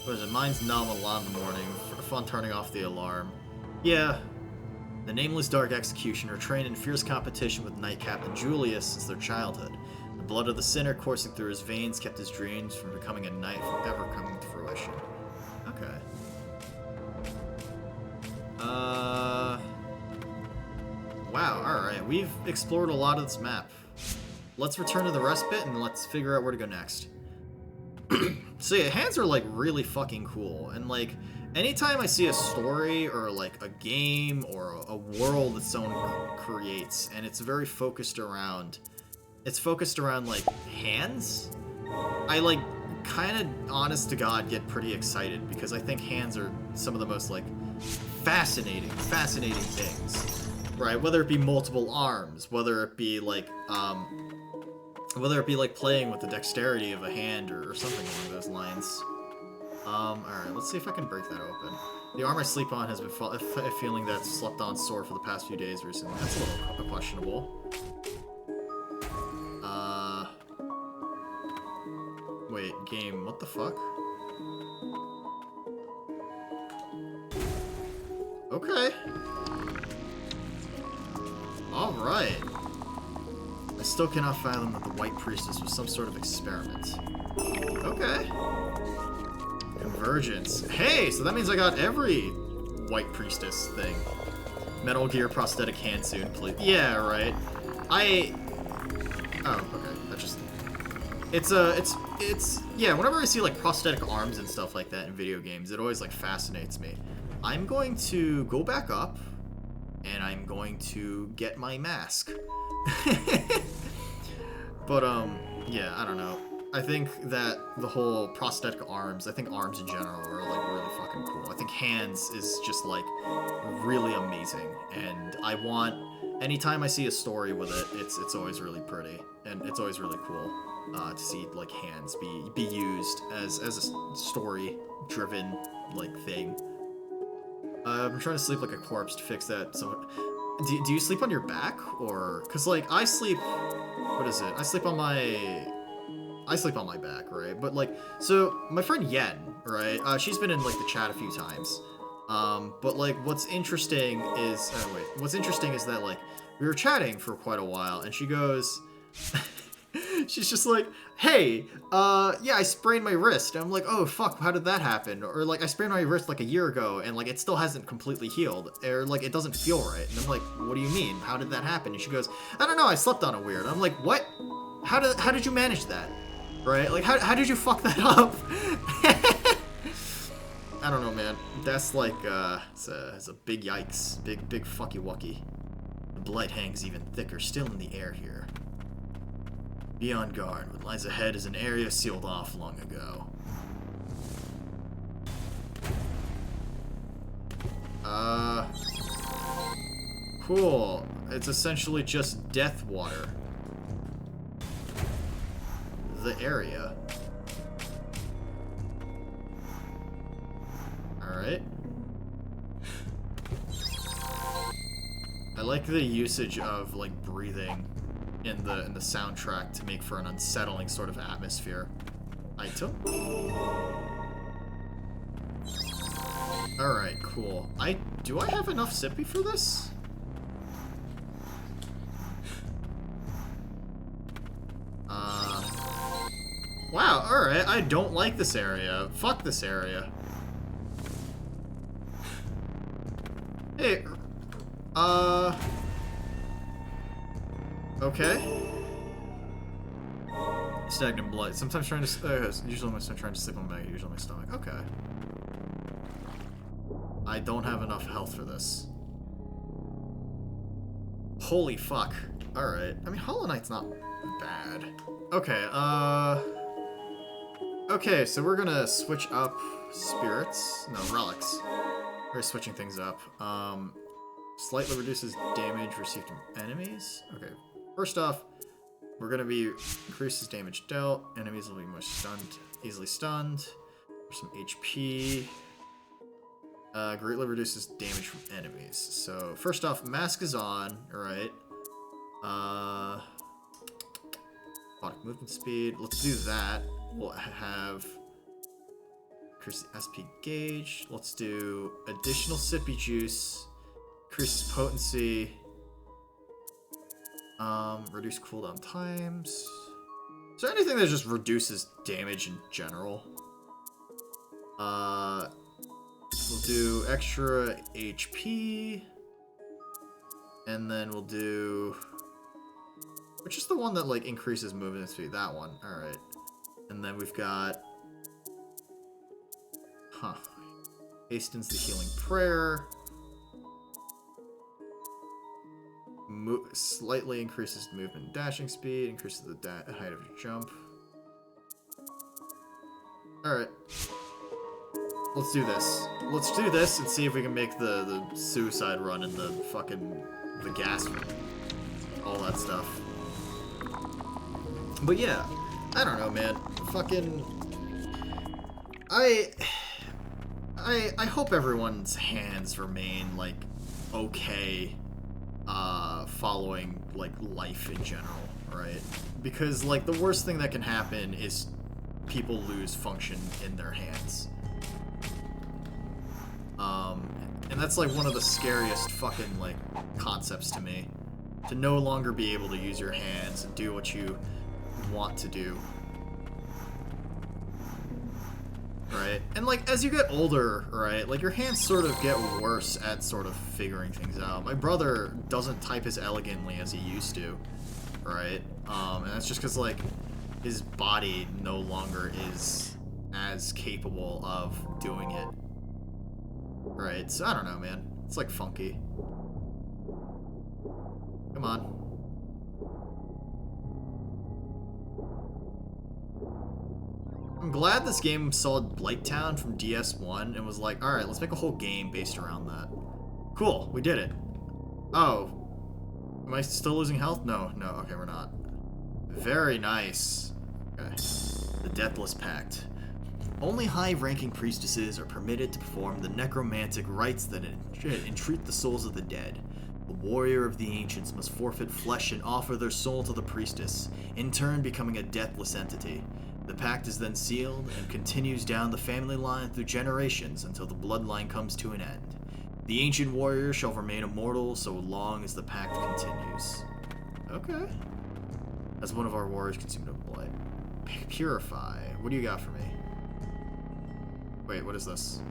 What is it? Mine's numb a lot in the morning. Fun turning off the alarm. Yeah. The nameless dark executioner trained in fierce competition with Knight Captain Julius since their childhood. The blood of the sinner coursing through his veins kept his dreams from becoming a knight from ever coming to fruition. Okay. Wow, alright. We've explored a lot of this map. Let's return to the respite and let's figure out where to go next. So yeah, hands are like really fucking cool, and like anytime I see a story or like a game or a world that someone creates and it's very focused around like hands, I like kind of honest to God get pretty excited because I think hands are some of the most like fascinating things, right? Whether it be multiple arms, whether it be like playing with the dexterity of a hand or something along those lines. Alright, let's see if I can break that open. The arm I sleep on has been feeling that slept on sore for the past few days recently. That's a little questionable. Wait, game, what the fuck? Okay. Alright. I still cannot fathom that the White Priestess was some sort of experiment. Okay. Convergence. Hey, so that means I got every White Priestess thing. Metal Gear prosthetic hand soon, please. Yeah, right. Oh, okay. That just... It's... Yeah, whenever I see, like, prosthetic arms and stuff like that in video games, it always, like, fascinates me. I'm going to go back up, and I'm going to get my mask. But, yeah, I don't know. I think that the whole prosthetic arms, I think arms in general are, like, really fucking cool. I think hands is just, like, really amazing. And I want, anytime I see a story with it, it's always really pretty. And it's always really cool to see, like, hands be used as a story-driven, like, thing. I'm trying to sleep like a corpse to fix that. So, do you sleep on your back? Or, cause like, I sleep, what is it? I sleep on my back, right? But like, so, my friend Yen, right? She's been in like the chat a few times. But like, what's interesting is that like, we were chatting for quite a while, and she goes, she's just like, hey, yeah, I sprained my wrist. And I'm like, oh, fuck, how did that happen? Or, like, I sprained my wrist, like, a year ago, and, like, it still hasn't completely healed. Or, like, it doesn't feel right. And I'm like, what do you mean? How did that happen? And she goes, I don't know, I slept on it weird. I'm like, what? How did you manage that? Right? Like, how did you fuck that up? I don't know, man. That's, like, it's a big yikes. Big fucky wucky. The blight hangs even thicker, still in the air here. Be on guard. What lies ahead is an area sealed off long ago. Cool. It's essentially just death water. The area. Alright. I like the usage of, like, breathing in the soundtrack to make for an unsettling sort of atmosphere. Item? Alright, cool. Do I have enough sippy for this? Wow, alright, I don't like this area. Fuck this area. Hey, okay. Stagnant blood. Sometimes trying to, usually when I'm trying to sleep on my back, usually on my stomach. Okay. I don't have enough health for this. Holy fuck. Alright. I mean, Hollow Knight's not bad. Okay, okay, so we're gonna switch up spirits. No, relics. We're switching things up. Slightly reduces damage received from enemies. Okay, first off, we're gonna be increases damage dealt. Enemies will be more stunned, easily stunned. For some HP. Greatly reduces damage from enemies. So first off, mask is on. All right. Movement speed. Let's do that. We'll have Increase the SP gauge. Let's do additional sippy juice. Increases potency. Reduce cooldown times. Is there anything that just reduces damage in general? We'll do extra HP. And then we'll do... which is the one that, like, increases movement speed? That one. Alright. And then we've got... huh. Hastens the Healing Prayer. Slightly increases movement and dashing speed. Increases the height of your jump. Alright. Let's do this. Let's do this and see if we can make the suicide run and the fucking... the gas. All that stuff. But yeah, I don't know, man. Fucking... I hope everyone's hands remain, like, okay, following, like, life in general, right? Because, like, the worst thing that can happen is people lose function in their hands. And that's, like, one of the scariest fucking, like, concepts to me. To no longer be able to use your hands and do what you want to do. Right? And, like, as you get older, right, like, your hands sort of get worse at sort of figuring things out. My brother doesn't type as elegantly as he used to, right? And that's just because, like, his body no longer is as capable of doing it. Right? So, I don't know, man. It's, like, funky. Come on. I'm glad this game saw Blight Town from DS1 and was like, alright, let's make a whole game based around that. Cool, we did it. Oh. Am I still losing health? No, okay, we're not. Very nice. Okay. The Deathless Pact. Only high-ranking priestesses are permitted to perform the necromantic rites that entreat the souls of the dead. A warrior of the ancients must forfeit flesh and offer their soul to the priestess, in turn becoming a deathless entity. The pact is then sealed and continues down the family line through generations until the bloodline comes to an end. The ancient warrior shall remain immortal so long as the pact continues. Okay. As one of our warriors consumed of Blight. Purify. What do you got for me? Wait, what is this?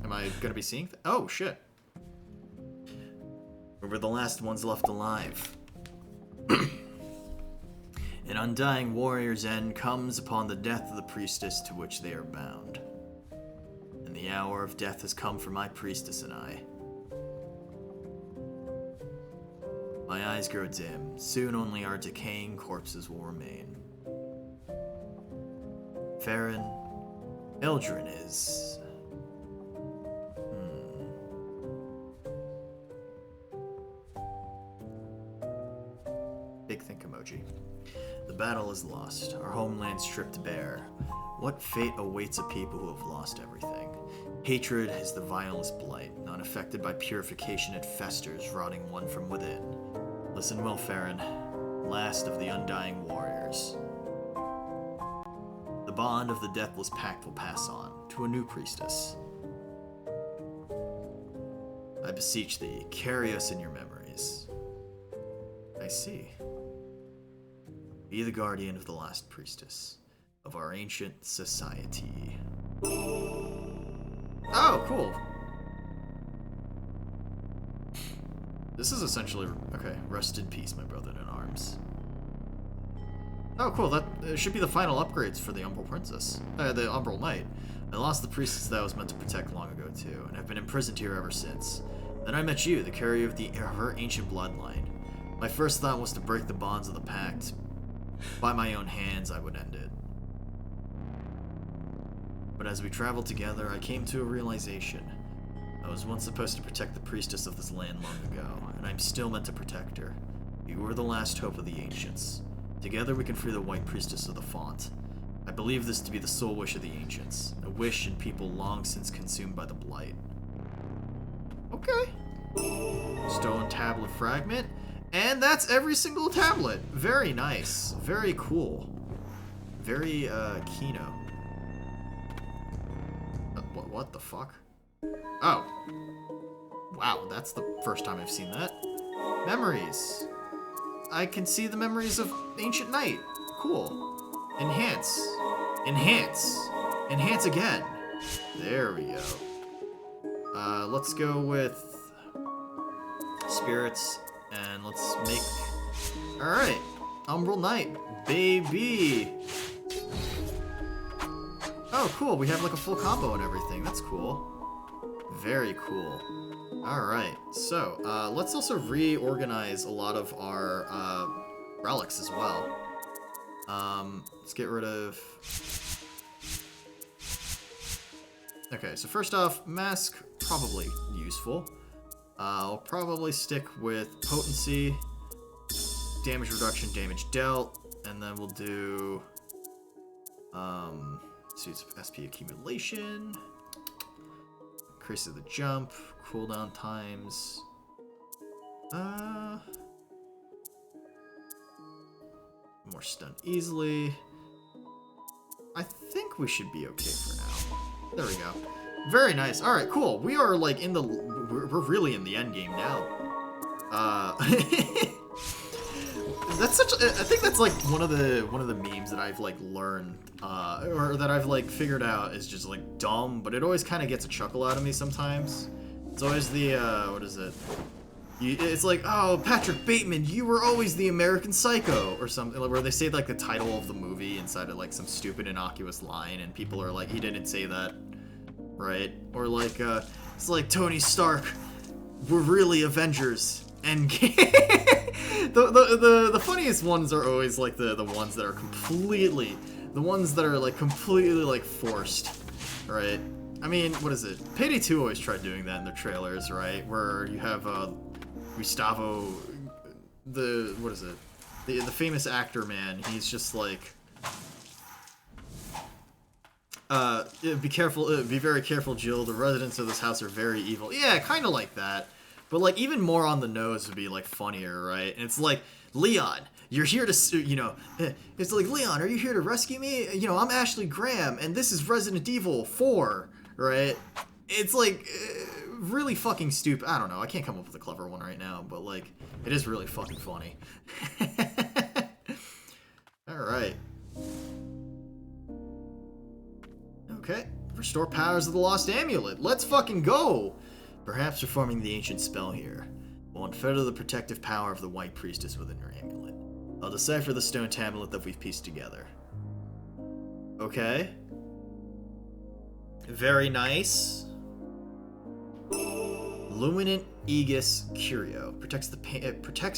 Am I gonna be seeing oh, shit. We were the last ones left alive. An undying warrior's end comes upon the death of the priestess to which they are bound. And the hour of death has come for my priestess and I. My eyes grow dim. Soon only our decaying corpses will remain. Farron, Eldrin is... Big think emoji. The battle is lost, our homeland stripped bare. What fate awaits a people who have lost everything? Hatred is the vilest blight, not affected by purification it festers, rotting one from within. Listen well, Farron, last of the undying warriors. The bond of the Deathless Pact will pass on to a new priestess. I beseech thee, carry us in your memories. I see. Be the guardian of the last priestess of our ancient society. Oh, cool. This is essentially... okay, rest in peace, my brother in arms. Oh, cool. That should be the final upgrades for the Umbral Princess. The Umbral Knight. I lost the priestess that I was meant to protect long ago, too, and have been imprisoned here ever since. Then I met you, the carrier of her ancient bloodline. My first thought was to break the bonds of the pact. By my own hands, I would end it. But as we traveled together, I came to a realization. I was once supposed to protect the priestess of this land long ago, and I'm still meant to protect her. You were the last hope of the ancients. Together we can free the White Priestess of the Font. I believe this to be the sole wish of the ancients, a wish in people long since consumed by the Blight. Okay. Stolen tablet fragment. And that's every single tablet. Very nice. Very cool. Very, Kino. What the fuck? Oh. Wow, that's the first time I've seen that. Memories. I can see the memories of Ancient Night. Cool. Enhance. Enhance. Enhance again. There we go. Let's go with spirits, and let's make... Alright. Umbral Knight. Baby. Oh, cool. We have like a full combo and everything. That's cool. Very cool. Alright. So, let's also reorganize a lot of our relics as well. Let's get rid of... Okay, so first off, Mask, probably useful. I'll probably stick with Potency, Damage Reduction, Damage Dealt, and then we'll do... Suits of SP Accumulation, increases the jump, cooldown times, more stun easily. I think we should be okay for now. There we go. Very nice. All right, cool. We are like in the, we're really in the end game now. That's such. I think that's like one of the memes that I've like learned, or that I've like figured out is just like dumb, but it always kind of gets a chuckle out of me sometimes. It's always the what is it? It's like, oh, Patrick Bateman, you were always the American Psycho, or something, where they say like the title of the movie inside of like some stupid innocuous line, and people are like, he didn't say that, right? Or like, it's like Tony Stark, we're really Avengers. And the funniest ones are always like the ones that are completely, the ones that are like completely like forced, right? I mean, what is it? Payday 2 always tried doing that in their trailers, right? Where you have Gustavo, what is it? The famous actor, man. He's just like, be careful, be very careful, Jill. The residents of this house are very evil. Yeah, kind of like that. But, like, even more on the nose would be, like, funnier, right? And it's like, Leon, you're here to, you know, it's like, Leon, are you here to rescue me? You know, I'm Ashley Graham, and this is Resident Evil 4, right? It's, like, really fucking stupid. I don't know. I can't come up with a clever one right now, but, like, it is really fucking funny. Alright. Okay. Restore powers of the Lost Amulet. Let's fucking go! Perhaps performing the ancient spell here will unfetter the protective power of the White Priestess within your amulet. I'll decipher the stone tablet that we've pieced together. Okay. Very nice. Luminant Aegis Curio. Protects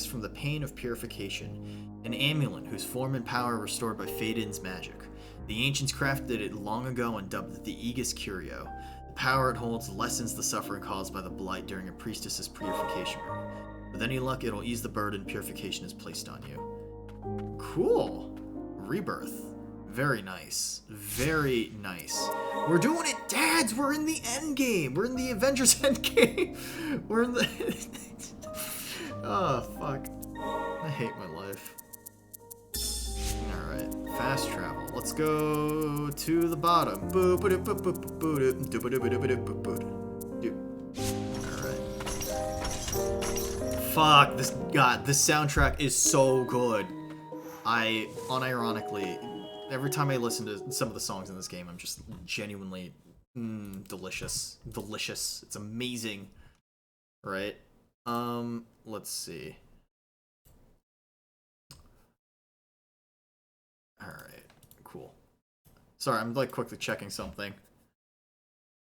from the pain of purification. An amulet whose form and power are restored by Fade-In's magic. The ancients crafted it long ago and dubbed it the Aegis Curio. Power it holds lessens the suffering caused by the Blight during a priestess's purification work. With any luck, it'll ease the burden purification has placed on you. Cool. Rebirth. Very nice. Very nice. We're doing it, dads! We're in the end game! We're in the Avengers end game! We're in the... Oh, fuck. I hate my life. Alright, fast travel. Let's go to the bottom. Alright. Fuck, this soundtrack is so good. I, unironically, every time I listen to some of the songs in this game, I'm just genuinely delicious. Delicious. It's amazing. Right? Let's see. Alright, cool. Sorry, I'm like quickly checking something.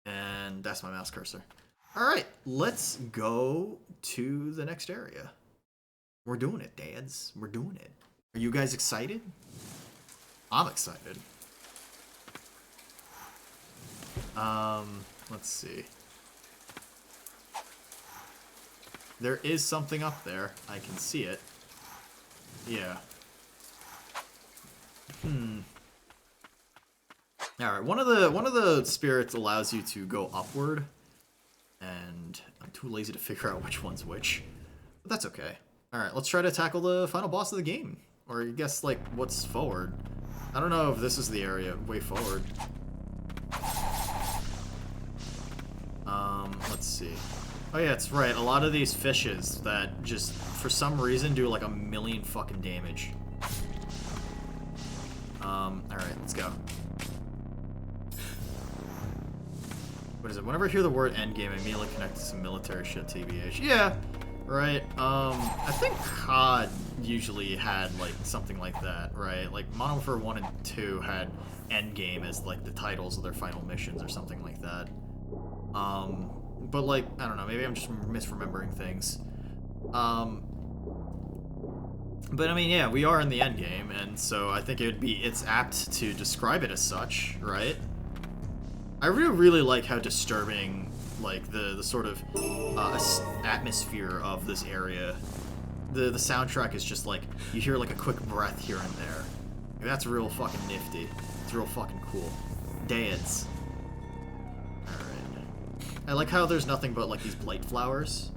And that's my mouse cursor. Alright, let's go to the next area. We're doing it, dads. We're doing it. Are you guys excited? I'm excited. Let's see. There is something up there. I can see it. Yeah. Alright, one of the spirits allows you to go upward, and I'm too lazy to figure out which one's which. But that's okay. Alright, let's try to tackle the final boss of the game. Or I guess, like, what's forward. I don't know if this is the area way forward. Let's see. Oh yeah, it's right. A lot of these fishes that just, for some reason, do like 1,000,000 fucking damage. Alright, let's go. What is it? Whenever I hear the word endgame, I immediately connect to some military shit, TBH. Yeah, right. I think COD usually had, like, something like that, right? Like, Modern Warfare 1 and 2 had endgame as, like, the titles of their final missions or something like that. But, like, I don't know, maybe I'm just misremembering things. But, I mean, yeah, we are in the endgame, and so I think it's apt to describe it as such, right? I really like how disturbing, like, the sort of atmosphere of this area. The soundtrack is just like, you hear like a quick breath here and there. Like, that's real fucking nifty. It's real fucking cool. Dance. Alright. I like how there's nothing but like these blight flowers.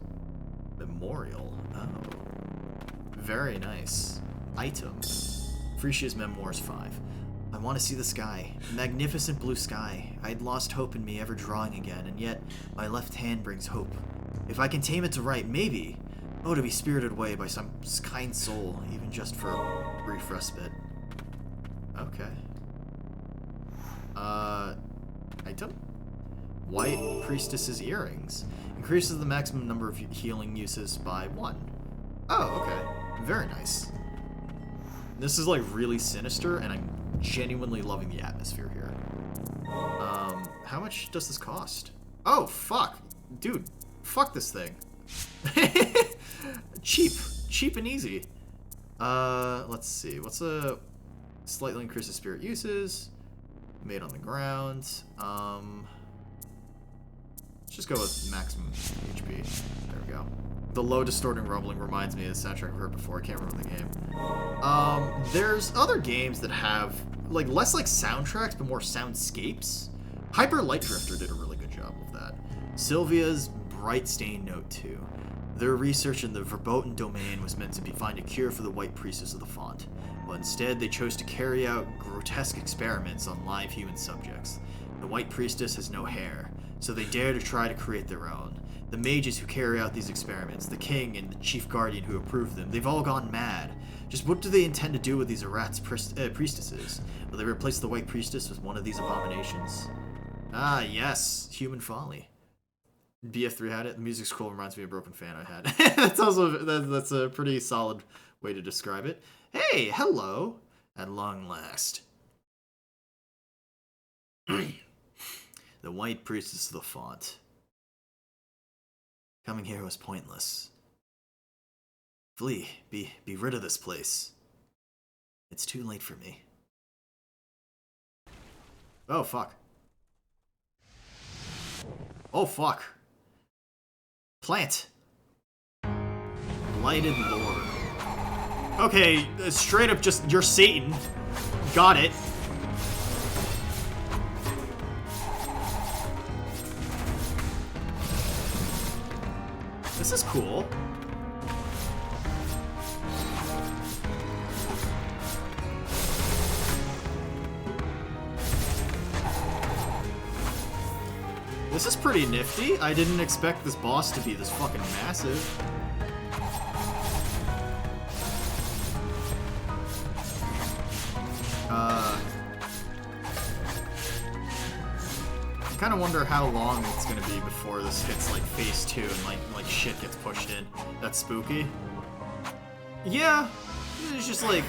Memorial. Oh. Very nice. Item. Frisia's Memoirs 5. I want to see the sky. Magnificent blue sky. I had lost hope in me ever drawing again, and yet my left hand brings hope. If I can tame it to write, maybe. Oh, to be spirited away by some kind soul, even just for a brief respite. Okay. Item? White Priestess's Earrings. Increases the maximum number of healing uses by 1. Oh, okay. Very nice. This is like really sinister, and I'm genuinely loving the atmosphere here. How much does this cost? Oh, fuck. Dude, fuck this thing. Cheap and easy. Let's see. What's a slightly increases spirit uses? Made on the ground. Let's just go with maximum HP. There we go. The low distorting rumbling reminds me of the soundtrack I've heard before. I can't remember the game. There's other games that have like less like soundtracks but more soundscapes. Hyper Light Drifter did a really good job of that. Sylvia's Bright Stain Note 2. Their research in the verboten domain was meant to find a cure for the White Priestess of the Font, but instead they chose to carry out grotesque experiments on live human subjects. The White Priestess has no hair, so they dare to try to create their own. The mages who carry out these experiments, the king and the chief guardian who approve them, they've all gone mad. Just what do they intend to do with these errats priestesses? Will they replace the White Priestess with one of these abominations? Ah, yes, human folly. BF3 had it. The music's cool. Reminds me of Broken Fan I had. that's a pretty solid way to describe it. Hey, hello. At long last. The White Priestess of the Font. Coming here was pointless. Flee. Be rid of this place. It's too late for me. Oh, fuck. Oh, fuck. Plant. Blighted Lord. Okay, straight up just, you're Satan. Got it. This is cool. This is pretty nifty. I didn't expect this boss to be this fucking massive. I kind of wonder how long it's gonna be before this hits like phase 2 and like shit gets pushed in. That's spooky. Yeah, it's just like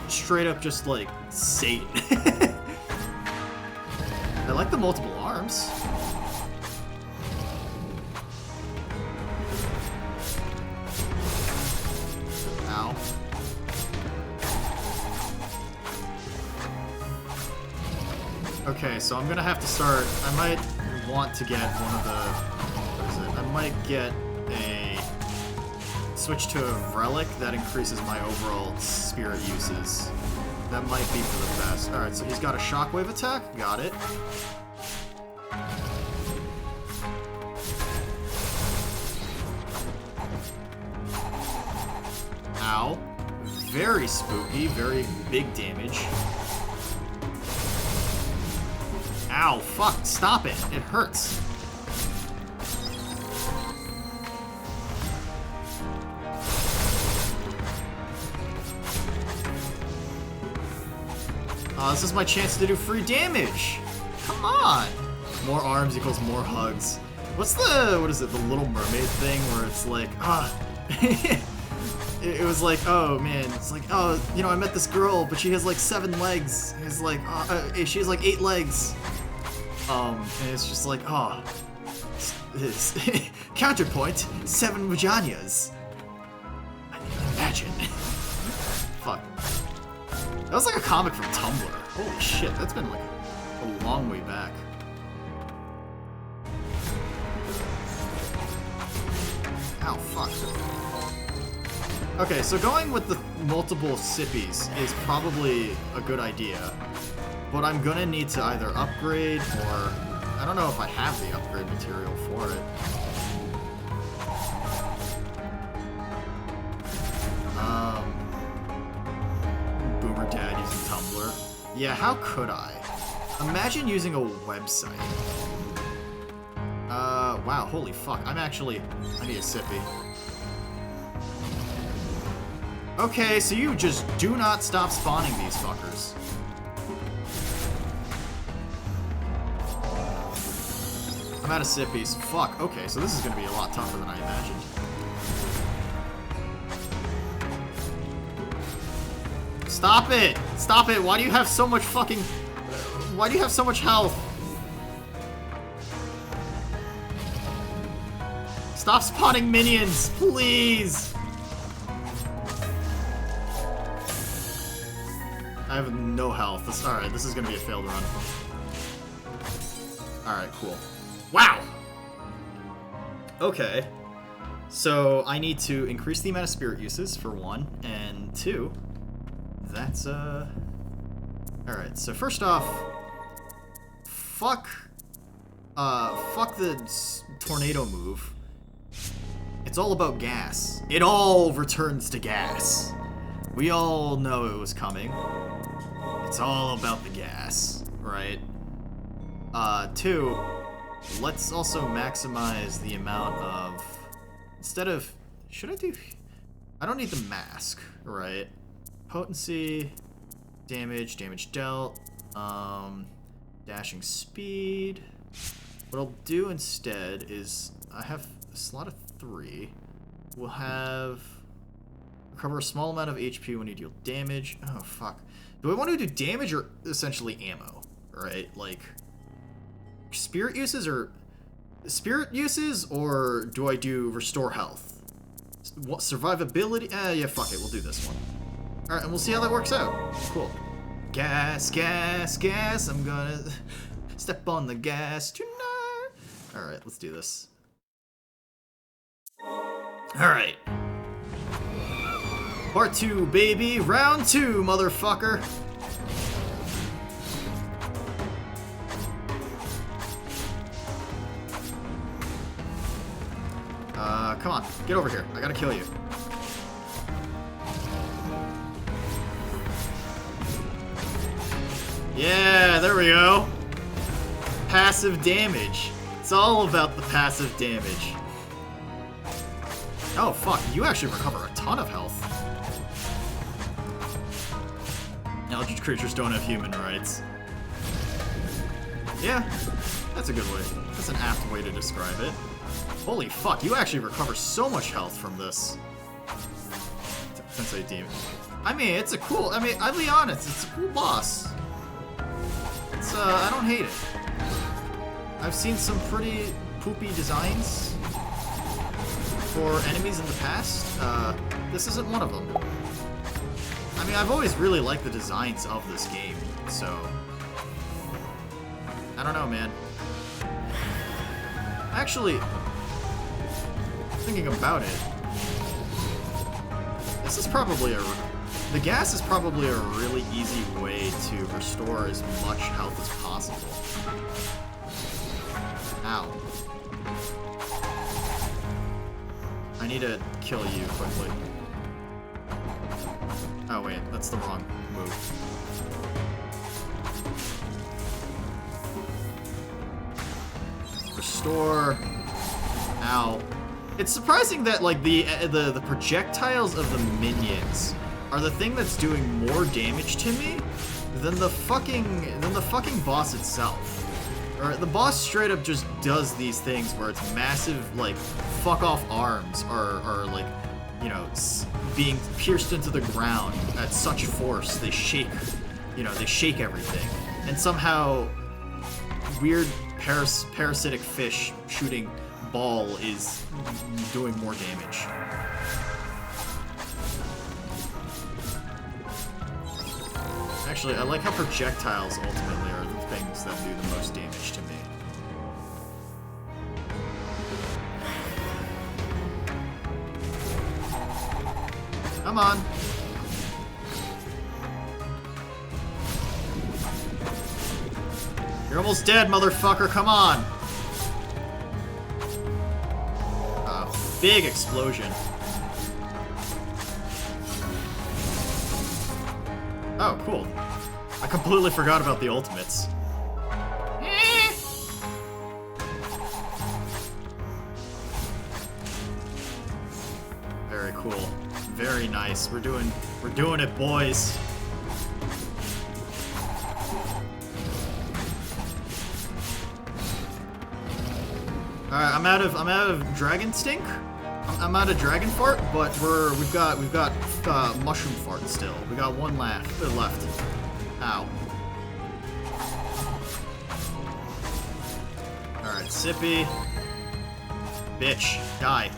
straight up just like Satan. I like the multiple arms. Ow. Okay, so I'm gonna have to start. I might want to get one of the. What is it? I might get a. Switch to a relic that increases my overall spirit uses. That might be for the best. Alright, so he's got a shockwave attack. Got it. Ow. Very spooky, very big damage. Ow, fuck, stop it. It hurts. This is my chance to do free damage. Come on. More arms equals more hugs. What's the, what is it, the Little Mermaid thing where it's like, it was like, oh man, it's like, oh, you know, I met this girl, but she has like 7 legs. It's like, she has like 8 legs. And it's just like, oh, this counterpoint, 7 vaginas. I can imagine. Fuck. That was like a comic from Tumblr. Holy shit, that's been like a long way back. Ow, fuck. Okay, so going with the multiple sippies is probably a good idea, but I'm gonna need to either upgrade or I don't know if I have the upgrade material for it. Boomer Dad using Tumblr. Yeah, how could I? Imagine using a website. Wow, holy fuck. I need a sippy. Okay, so you just do not stop spawning these fuckers. I'm out of sippies. Fuck, okay, so this is gonna be a lot tougher than I imagined. Stop it! Stop it! Why do you have so much fucking... Why do you have so much health? Stop spawning minions, please! I have no health. Alright, this is gonna be a failed run. Alright, cool. Wow! Okay. So, I need to increase the amount of spirit uses, for 1, and 2, that's, Alright, so first off, fuck the tornado move. It's all about gas. It all returns to gas. We all know it was coming. It's all about the gas, right? 2, let's also maximize the amount of... Instead of... Should I do... I don't need the mask, right? Potency, damage dealt, dashing speed. What I'll do instead is... I have a slot of 3. We'll have... Recover a small amount of HP when you deal damage. Oh, fuck. Do I want to do damage or essentially ammo? Right? Like... Spirit uses or... Spirit uses, or do I do restore health? What, survivability? Yeah, fuck it. We'll do this one. Alright, and we'll see how that works out. Cool. Gas, gas, gas. I'm gonna step on the gas tonight. Alright, let's do this. Alright. Part 2, baby. Round 2, motherfucker. Come on. Get over here. I gotta kill you. Yeah, there we go. Passive damage. It's all about the passive damage. Oh, fuck. You actually recover a ton of health. Eldritch creatures don't have human rights. Yeah, that's a good way. That's an apt way to describe it. Holy fuck, you actually recover so much health from this. Sensei Demon. I mean, it's a cool... I mean, I'll be honest, it's a cool boss. It's, I don't hate it. I've seen some pretty poopy designs for enemies in the past. This isn't one of them. I mean, I've always really liked the designs of this game, so... I don't know, man. Actually, thinking about it, this is probably the gas is probably a really easy way to restore as much health as possible. Ow. I need to kill you quickly. Oh wait, that's the wrong move. Restore. Ow. It's surprising that like the projectiles of the minions are the thing that's doing more damage to me than the fucking boss itself. Or the boss straight up just does these things where it's massive, like, fuck off arms are like, you know, being pierced into the ground at such force they shake, you know, they shake everything. And somehow weird parasitic fish shooting ball is doing more damage. Actually, I like how projectiles ultimately are the things that do the most damage to me. Come on. You're almost dead, motherfucker, come on! Big explosion. Oh, cool. I completely forgot about the ultimates. Very cool. Very nice. We're doing it, boys. Alright, I'm out of dragon stink. I'm out of dragon fart, but we've got mushroom fart still. We got one left. Ow. Alright, Sippy. Bitch, die.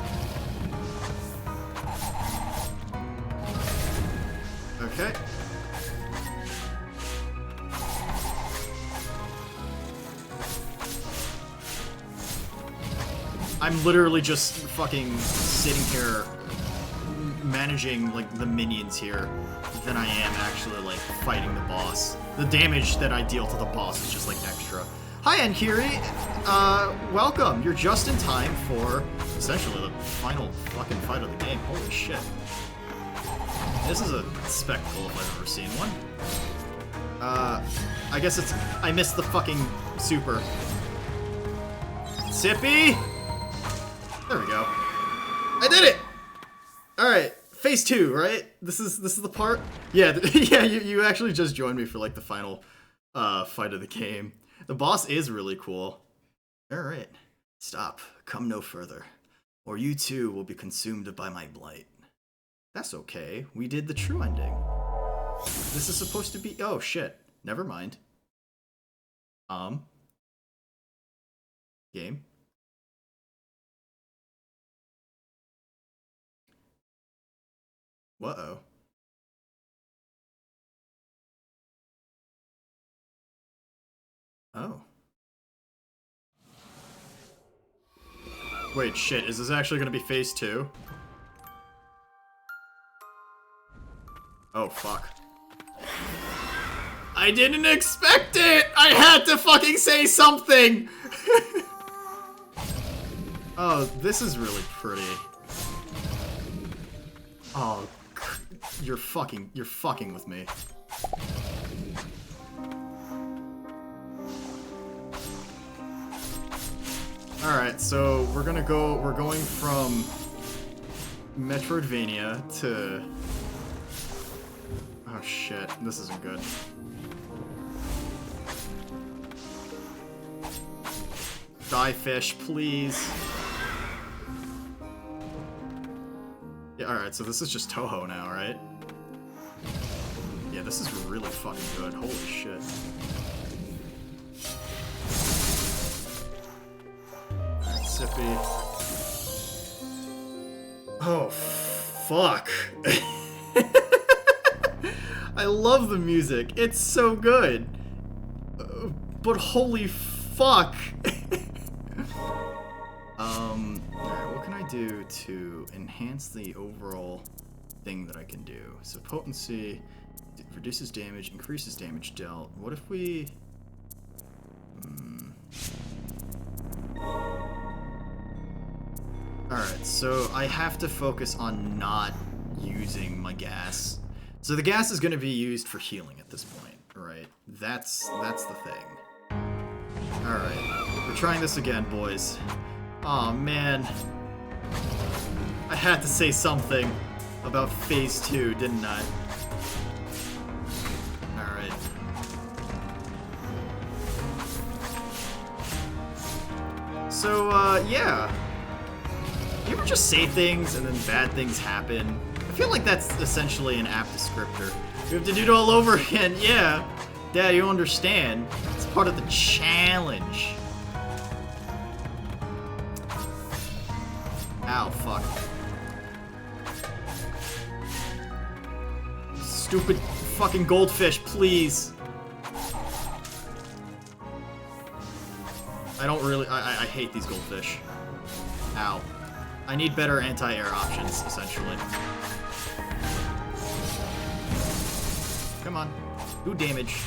Okay. I'm literally just fucking sitting here managing, like, the minions here than I am actually, like, fighting the boss. The damage that I deal to the boss is just, like, extra. Hi, Ankiri! Welcome! You're just in time for, essentially, the final fucking fight of the game. Holy shit. This is a spectacle if I've ever seen one. I guess it's... I missed the fucking super. Sippy! There we go. I did it! Alright, phase 2, right? This is the part? Yeah, yeah, you actually just joined me for, like, the final fight of the game. The boss is really cool. Alright. Stop. Come no further. Or you too will be consumed by my blight. That's okay. We did the true ending. This is supposed to be... Oh, shit. Never mind. Game. Uh-oh. Oh. Wait, shit. Is this actually gonna be phase 2? Oh, fuck. I didn't expect it! I had to fucking say something! Oh, this is really pretty. Oh, you're fucking with me. Alright, so we're going from Metroidvania to... Oh shit, this isn't good. Die, fish, please. Yeah, alright, so this is just Toho now, right? Yeah, this is really fucking good. Holy shit. Alright, Sippy. Oh, fuck. I love the music. It's so good. But holy fuck. Alright, what can I do to enhance the overall thing that I can do? So potency reduces damage, increases damage dealt. What if we... Alright, so I have to focus on not using my gas. So the gas is going to be used for healing at this point, right? That's the thing. Alright, we're trying this again, boys. Aw, man. I had to say something about phase 2, didn't I? Alright. So, yeah. You ever just say things and then bad things happen? I feel like that's essentially an apt descriptor. You have to do it all over again. Yeah. Dad, you understand. It's part of the challenge. Ow, fuck. Stupid fucking goldfish, please. I don't really... I hate these goldfish. Ow. I need better anti-air options, essentially. Come on. Do damage.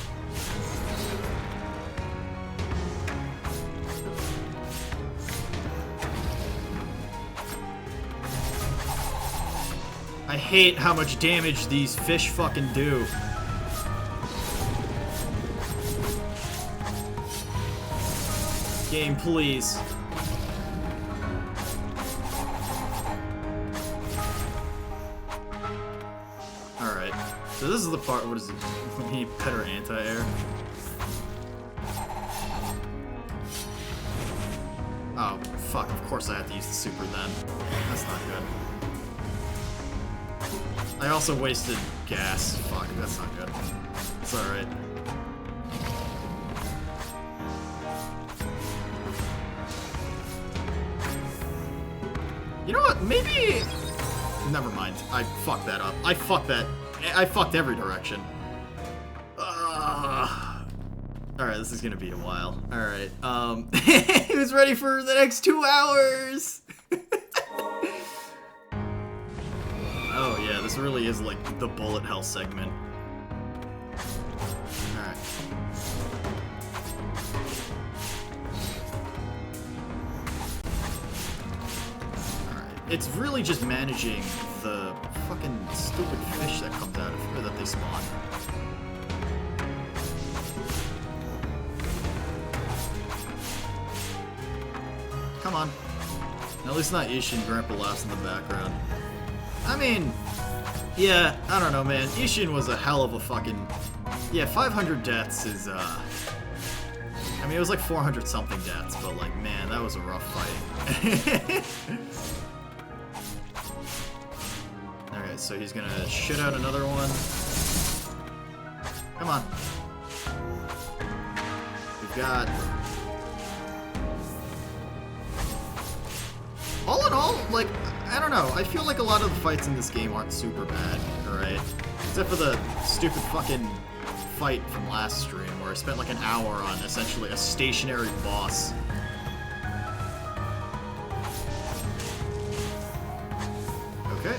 I hate how much damage these fish fucking do. Game, please. Alright. So this is the part, what is it? We need better anti-air. Oh, fuck, of course I have to use the super then. That's not good. I also wasted gas. Fuck, that's not good. It's alright. You know what? Maybe... Never mind. I fucked that up. I fucked that. I fucked every direction. Alright, this is gonna be a while. Alright, who's ready for the next 2 hours? Oh yeah, this really is like the bullet hell segment. Alright. It's really just managing the fucking stupid fish that comes out of here that they spawn. Come on. At least not Ishin Grandpa laughs in the background. I mean, yeah, I don't know, man. Ishin was a hell of a fucking... Yeah, 500 deaths is, I mean, it was like 400 something deaths, but like, man, that was a rough fight. Alright, so he's gonna shit out another one. Come on. We've got... All in all, like, I don't know, I feel like a lot of the fights in this game aren't super bad, alright? Except for the stupid fucking fight from last stream, where I spent like an hour on essentially a stationary boss. Okay.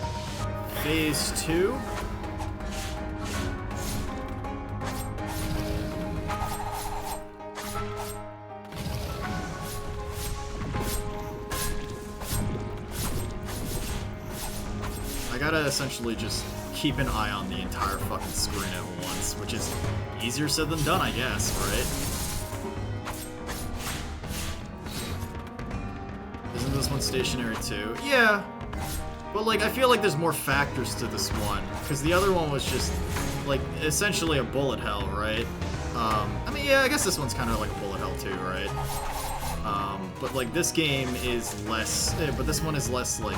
Phase 2. I gotta essentially just keep an eye on the entire fucking screen at once, which is easier said than done, I guess, right? Isn't this one stationary too? Yeah. But, like, I feel like there's more factors to this one, because the other one was just, like, essentially a bullet hell, right? I mean, yeah, I guess this one's kind of like a bullet hell too, right? But, like, this game is less, but this one is less, like,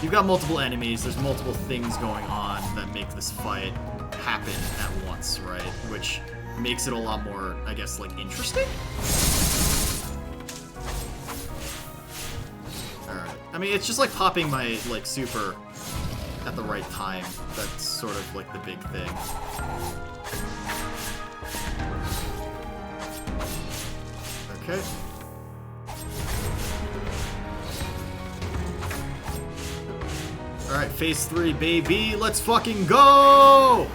you've got multiple enemies, there's multiple things going on that make this fight happen at once, right? Which makes it a lot more, I guess, like, interesting? Alright. I mean, it's just like popping my, like, super at the right time. That's sort of, like, the big thing. Okay. Alright, phase 3, baby. Let's fucking go!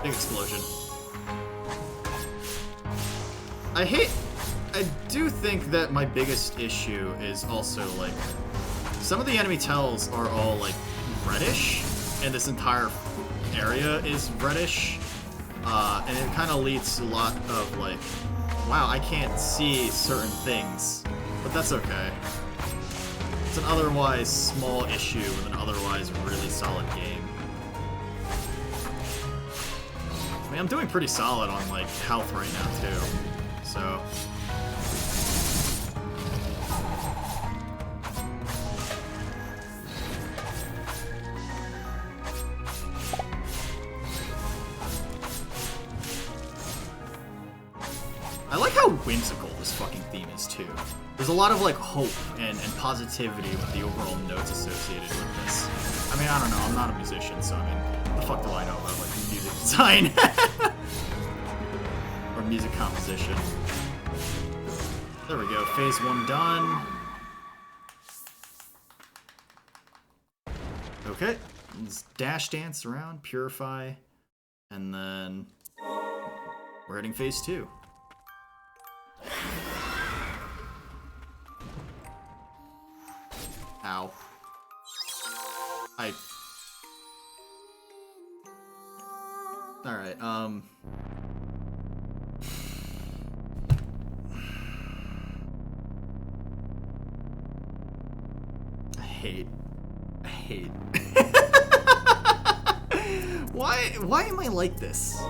Big explosion. I do think that my biggest issue is also, like, some of the enemy tells are all, like, reddish, and this entire area is reddish. And it kind of leads to a lot of like, wow, I can't see certain things, but that's okay. It's an otherwise small issue with an otherwise really solid game. I mean, I'm doing pretty solid on like health right now too, so. I like how whimsical this fucking theme is too. There's a lot of like hope and positivity with the overall notes associated with this. I mean, I don't know, I'm not a musician, so I mean, what the fuck do I know about like music design? Or music composition. There we go, phase 1 done. Okay, let's dash dance around, purify, and then we're hitting phase 2. Ow. Alright, I hate. Why am I like this?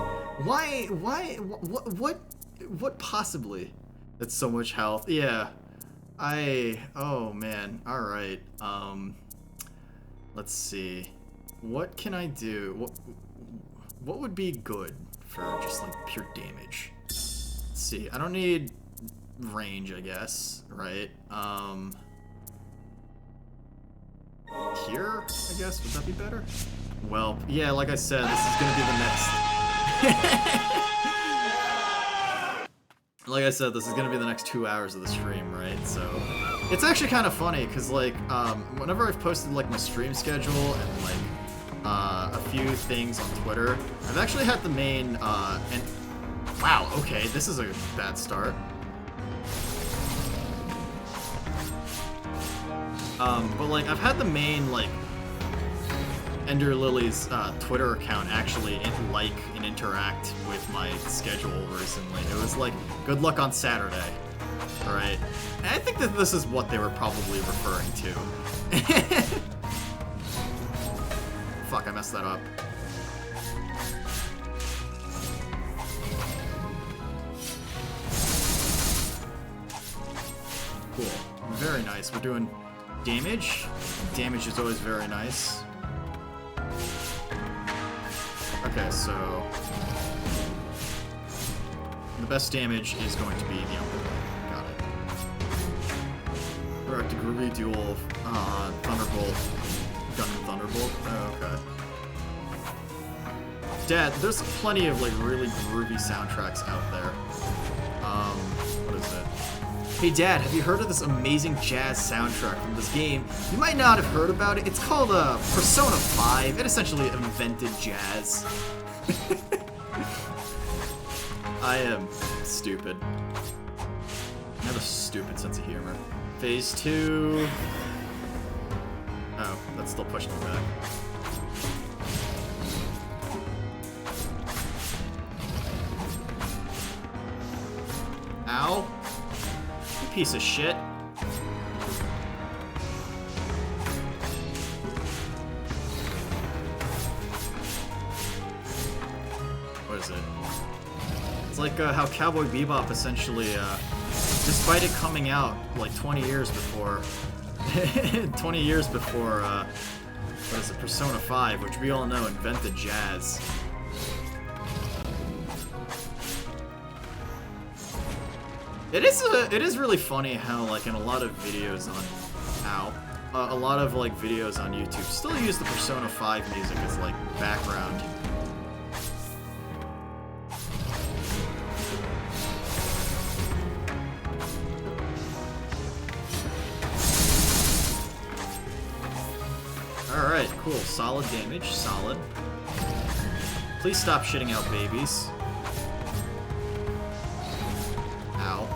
What possibly? That's so much health. Yeah. Oh man. Alright. Let's see. What can I do? What would be good for just like pure damage? Let's see. I don't need range, I guess, right? Here, I guess, would that be better? Well, yeah, like I said, this is gonna be the next like I said, this is gonna be the next 2 hours of the stream, right? So it's actually kind of funny because like whenever I've posted like my stream schedule and like a few things on Twitter, I've actually had the main and wow, okay, this is a bad start. But like I've had the main like Ender Lilies Twitter account actually like and interact with my schedule recently. It was like, good luck on Saturday. Alright. And I think that this is what they were probably referring to. Fuck, I messed that up. Cool. Very nice. We're doing damage. Damage is always very nice. Okay, so the best damage is going to be the Umbrella. Got it. Direct groovy duel, Thunderbolt, Gun and Thunderbolt. Oh, okay. Dad, there's plenty of like really groovy soundtracks out there. What is it? Hey Dad, have you heard of this amazing jazz soundtrack from this game? You might not have heard about it. It's called Persona 5. It essentially invented jazz. I am stupid. I have a stupid sense of humor. Phase 2. Oh, that's still pushing me back. Ow. You piece of shit. What is it? It's like how Cowboy Bebop essentially, despite it coming out like 20 years before, 20 years before, what is it, Persona 5, which we all know invented jazz. It is really funny how like in a lot of videos on a lot of like videos on YouTube still use the Persona 5 music as like background. Alright, cool. Solid damage. Solid. Please stop shitting out babies. Ow.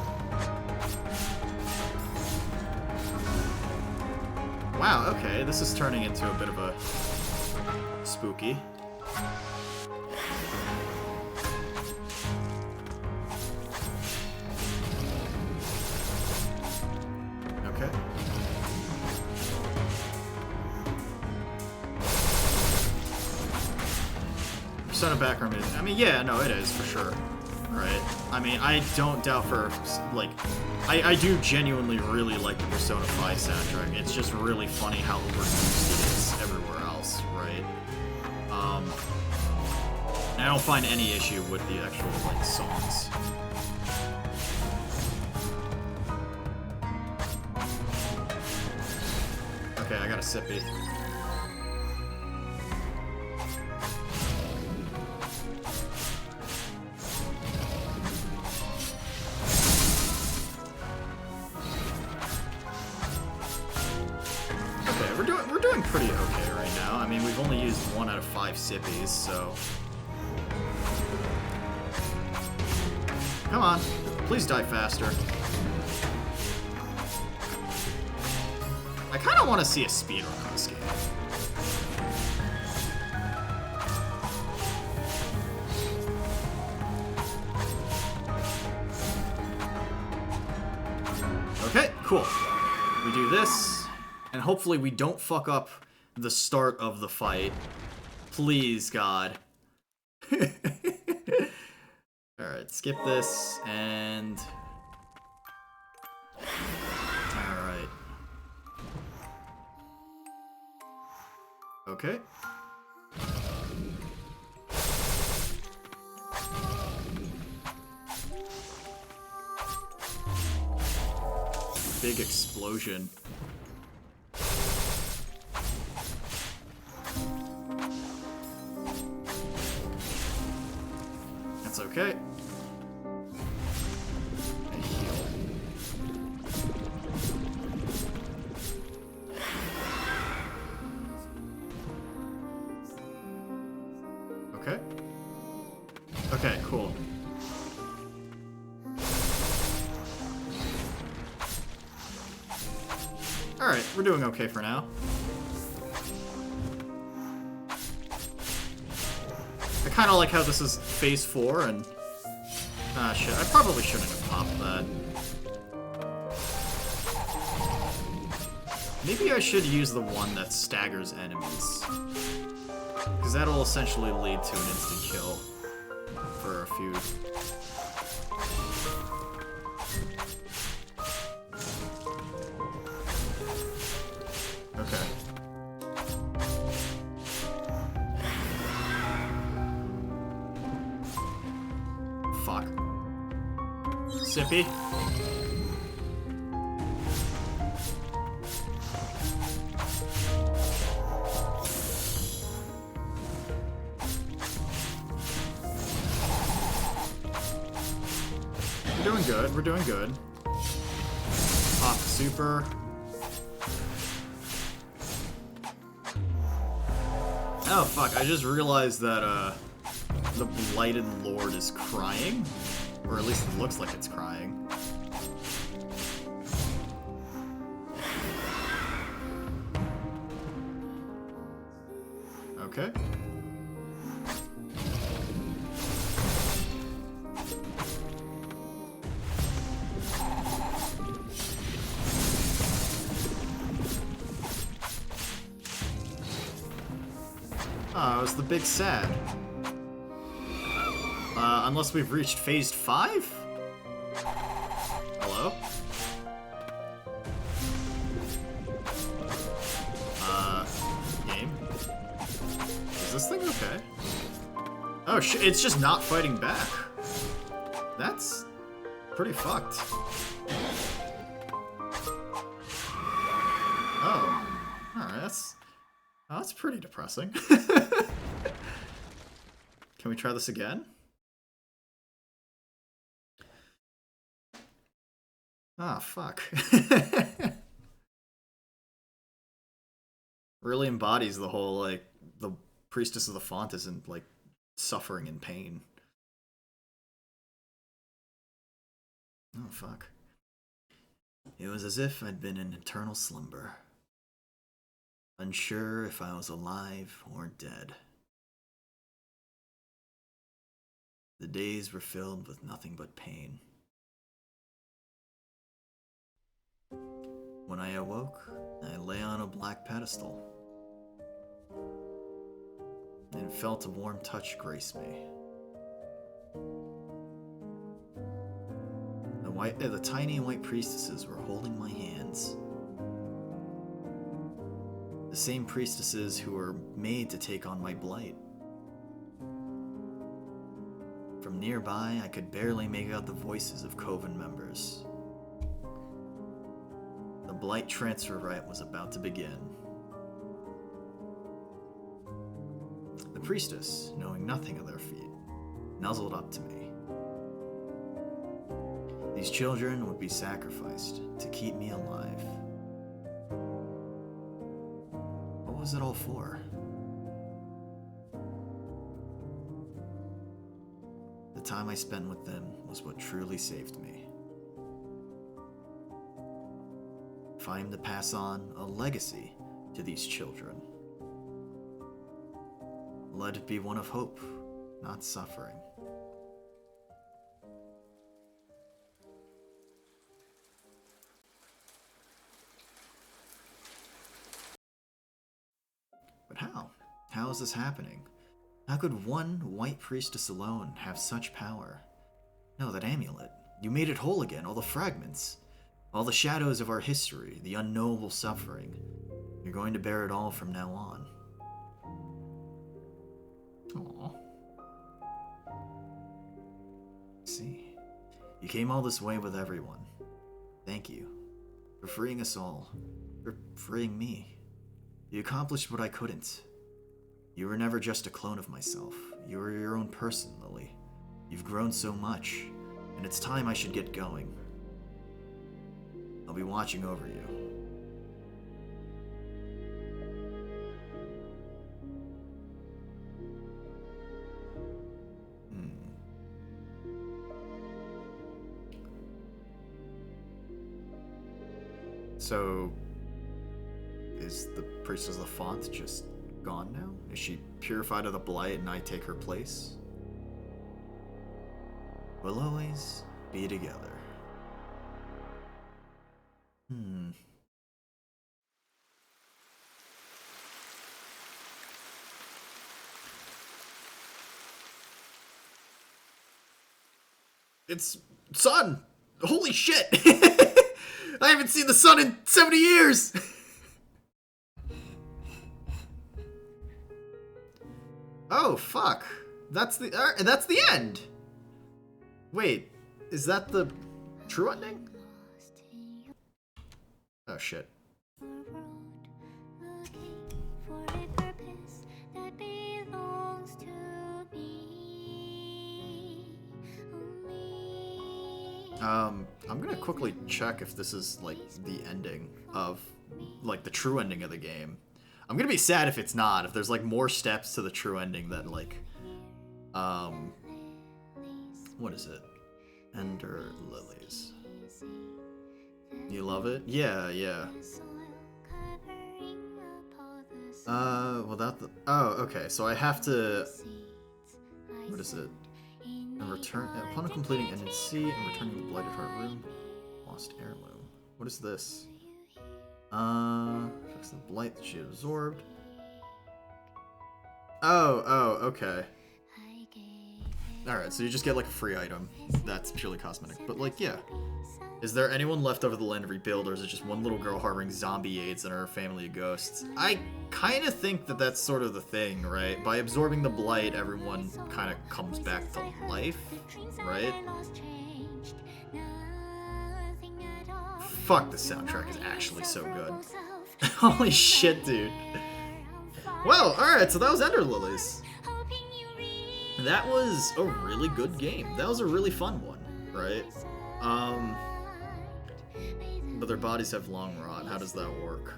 Wow, okay. This is turning into a bit of a spooky. Persona background music. I mean, yeah, no, it is, for sure. Right? I mean, I don't doubt for, like... I do genuinely really like the Persona 5 soundtrack. It's just really funny how overused it is everywhere else, right? And I don't find any issue with the actual, like, songs. Okay, I got a sippy. We're doing pretty okay right now. I mean, we've only used 1 out of 5 sippies, so... Come on. Please die faster. I kind of want to see a speedrun on this game. Okay, cool. We do this, and hopefully we don't fuck up the start of the fight. Please, God. Alright, skip this, and... Alright. Okay. Big explosion. That's okay. And heal. Okay. Okay, cool. Alright, we're doing okay for now. I kind of like how this is phase 4 and... Ah, shit. I probably shouldn't have popped that. Maybe I should use the one that staggers enemies. Because that'll essentially lead to an instant kill for a few. Okay. Fuck. Sippy. We're doing good. We're doing good. Pop super. Oh fuck, I just realized that the Blighted Lord is crying. Or at least it looks like it's crying. Okay. Oh, it was the big sad. Unless we've reached phase 5? Hello? Game? Is this thing okay? Oh shit, it's just not fighting back. That's pretty fucked. Oh. Alright, that's pretty depressing. Can we try this again? Ah, fuck. Really embodies the whole, like, the priestess of the font isn't, like, suffering in pain. Oh, fuck. It was as if I'd been in eternal slumber, unsure if I was alive or dead. The days were filled with nothing but pain. When I awoke, I lay on a black pedestal. and felt a warm touch grace me. The tiny white priestesses were holding my hands. The same priestesses who were made to take on my blight. From nearby, I could barely make out the voices of Coven members. The blight transfer rite was about to begin. The priestess, knowing nothing of their feat, nuzzled up to me. These children would be sacrificed to keep me alive. What was it all for? The time I spent with them was what truly saved me. If I am to pass on a legacy to these children, let it be one of hope, not suffering. But how? How is this happening? How could one white priestess alone have such power? No, that amulet. You made it whole again, all the fragments. All the shadows of our history, the unknowable suffering. You're going to bear it all from now on. Aww. See. You came all this way with everyone. Thank you. For freeing us all. For freeing me. You accomplished what I couldn't. You were never just a clone of myself. You were your own person, Lily. You've grown so much, and it's time I should get going. I'll be watching over you. So, is the Priestess Lafont just gone now? Is she purified of the blight and I take her place? We'll always be together. It's sun! Holy shit! I haven't seen the sun in 70 years! Oh, fuck. That's the end! Wait, is that the true ending? Oh, shit. I'm gonna quickly check if this is, like, the ending of, like, the true ending of the game. I'm gonna be sad if it's not, if there's, like, more steps to the true ending that, like, what is it? Ender Lilies. You love it? Yeah, yeah. Without the... Oh, okay, so I have to... What is it? And return... Upon completing End in Sea and returning the Blighted Heart Room. Lost Heirloom. What is this? Fix the blight that she absorbed. Oh, okay. Alright, so you just get, like, a free item. That's purely cosmetic. But, like, yeah. Is there anyone left over the land to rebuild, or is it just one little girl harboring zombie aids and her family of ghosts? I kind of think that that's sort of the thing, right? By absorbing the blight, everyone kind of comes back to life, right? Fuck, the soundtrack is actually so good. Holy shit, dude. Well, alright, so that was Ender Lilies. That was a really good game. That was a really fun one, right? But their bodies have long rot. How does that work?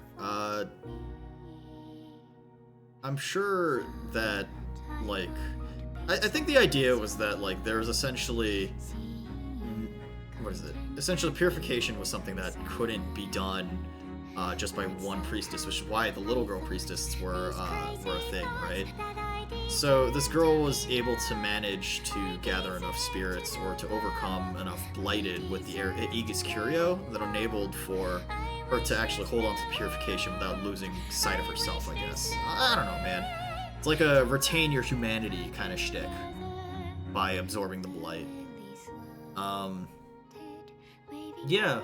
I'm sure that, like... I think the idea was that, like, there's essentially... What is it? Essentially, purification was something that couldn't be done just by one priestess, which is why the little girl priestesses were a thing, right? So this girl was able to manage to gather enough spirits or to overcome enough blighted with the Aegis Curio that enabled for her to actually hold on to purification without losing sight of herself, I guess. I don't know, man. It's like a retain your humanity kind of shtick by absorbing the blight. Yeah.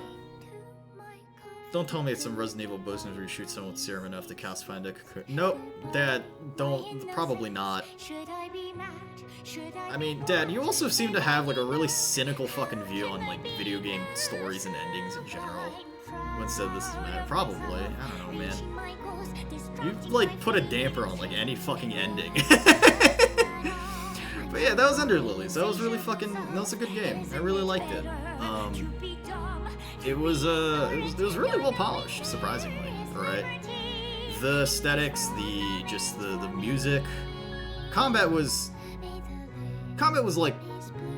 Don't tell me it's some Resident Evil business where you shoot someone with serum enough to cast Find a Cocoon. Nope, Dad, don't. Probably not. I mean, Dad, you also seem to have like a really cynical fucking view on like video game stories and endings in general. When said this is mad, probably. I don't know, man. You've like put a damper on like any fucking ending. But yeah, that was Ender Lilies. That was really fucking. That was a good game. I really liked it. It was really well polished, surprisingly. Right? The aesthetics, the music, combat was like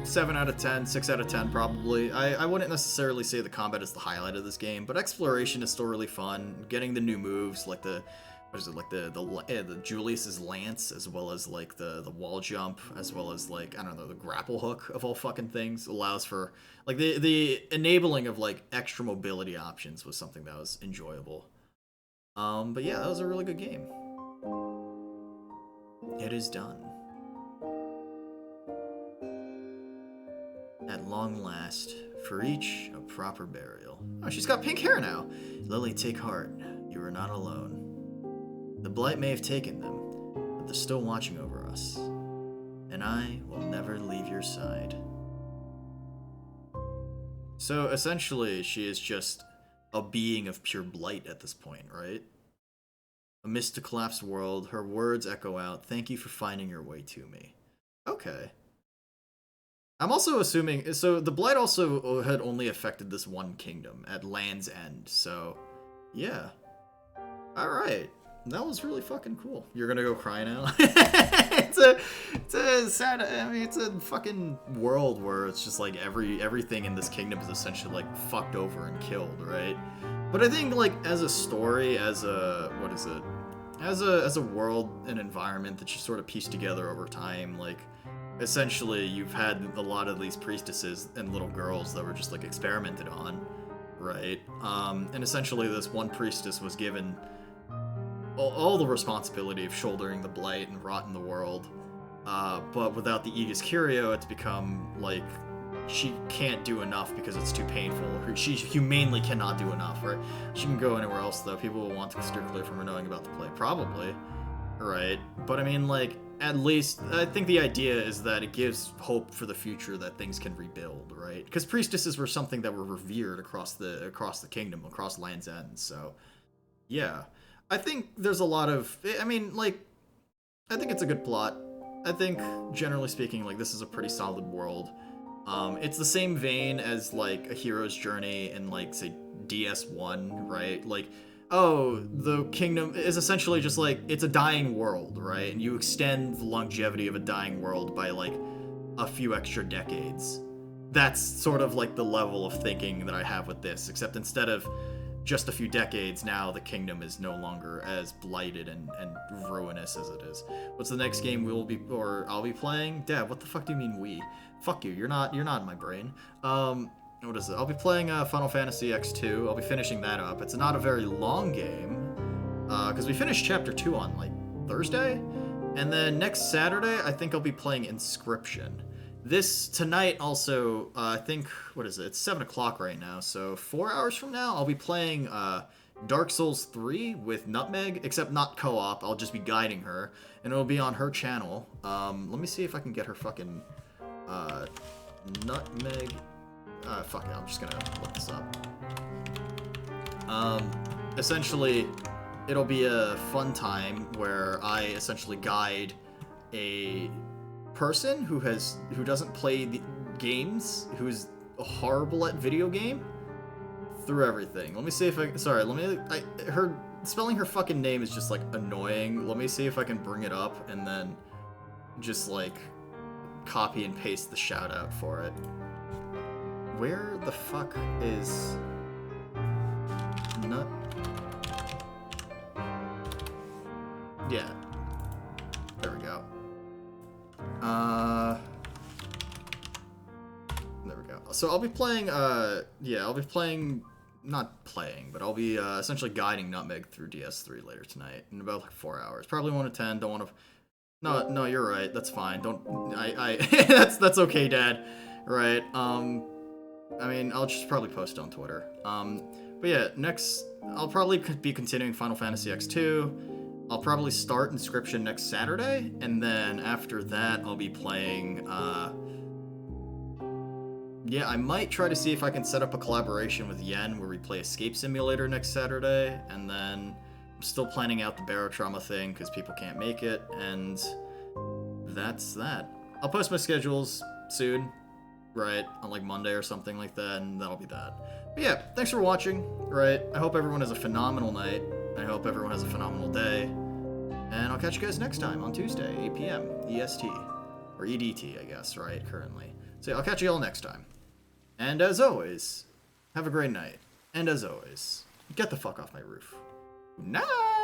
7 out of 10, 6 out of 10 probably. I wouldn't necessarily say the combat is the highlight of this game, but exploration is still really fun. Getting the new moves like the Julius's lance, as well as like the wall jump, as well as like, I don't know, the grapple hook of all fucking things, allows for like the enabling of like extra mobility options was something that was enjoyable. But yeah, that was a really good game. It is done. At long last, for each a proper burial. Oh, she's got pink hair now. Lily, take heart. You are not alone. The Blight may have taken them, but they're still watching over us. And I will never leave your side. So essentially, she is just a being of pure blight at this point, right? Amidst the collapsed world, her words echo out, "Thank you for finding your way to me." Okay. I'm also assuming, so the Blight also had only affected this one kingdom at Land's End, so yeah. Alright. That was really fucking cool. You're gonna go cry now? It's a sad, I mean, it's a fucking world where it's just like everything in this kingdom is essentially like fucked over and killed, right? But I think like as a story, as a, what is it? As a world and environment that you sort of piece together over time, like essentially you've had a lot of these priestesses and little girls that were just like experimented on, right? And essentially this one priestess was given all the responsibility of shouldering the blight and rot in the world, but without the Aegis Curio, it's become like she can't do enough because it's too painful. She humanely cannot do enough, right? She can go anywhere else, though. People will want to steer clear from her knowing about the blight, probably, right? But I mean, like, at least I think the idea is that it gives hope for the future that things can rebuild, right? Because priestesses were something that were revered across the kingdom, across Land's End. So, yeah. I think there's a lot of, I mean, like, I think it's a good plot. I think, generally speaking, like, this is a pretty solid world. It's the same vein as, like, A Hero's Journey in, like, say, DS1, right? Like, oh, the kingdom is essentially just, like, it's a dying world, right? And you extend the longevity of a dying world by, like, a few extra decades. That's sort of, like, the level of thinking that I have with this, except instead of just a few decades now, the kingdom is no longer as blighted and ruinous as it is. What's the next game I'll be playing? Dad, what the fuck do you mean we? Fuck you, you're not in my brain. What is it? I'll be playing Final Fantasy X2. I'll be finishing that up. It's not a very long game, because we finished Chapter 2 on, like, Thursday? And then next Saturday, I think I'll be playing Inscription. Tonight also, I think, what is it? It's 7 o'clock right now, so 4 hours from now, I'll be playing Dark Souls 3 with Nutmeg, except not co-op. I'll just be guiding her, and it'll be on her channel. Let me see if I can get her fucking Nutmeg. Fuck it, I'm just gonna look this up. Essentially, it'll be a fun time where I essentially guide a person who doesn't play the games, who's horrible at video game, through everything. Let me see if spelling her fucking name is just like annoying. Let me see if I can bring it up and then just like copy and paste the shout out for it. Where the fuck is Nut? Yeah. There we go. There we go. So I'll be playing, not playing, but I'll be essentially guiding Nutmeg through DS3 later tonight in about like 4 hours. Probably 1 to 10. Don't want to No, you're right. That's fine. That's okay, Dad. Right. I mean, I'll just probably post it on Twitter. But yeah, next, I'll probably be continuing Final Fantasy X2. I'll probably start Inscription next Saturday, and then after that, I'll be playing, yeah, I might try to see if I can set up a collaboration with Yen where we play Escape Simulator next Saturday, and then I'm still planning out the Barotrauma thing because people can't make it, and that's that. I'll post my schedules soon, right, on like Monday or something like that, and that'll be that. But yeah, thanks for watching, right? I hope everyone has a phenomenal night. I hope everyone has a phenomenal day. And I'll catch you guys next time on Tuesday, 8 p.m. EST. Or EDT, I guess, right, currently. So yeah, I'll catch you all next time. And as always, have a great night. And as always, get the fuck off my roof. Good night!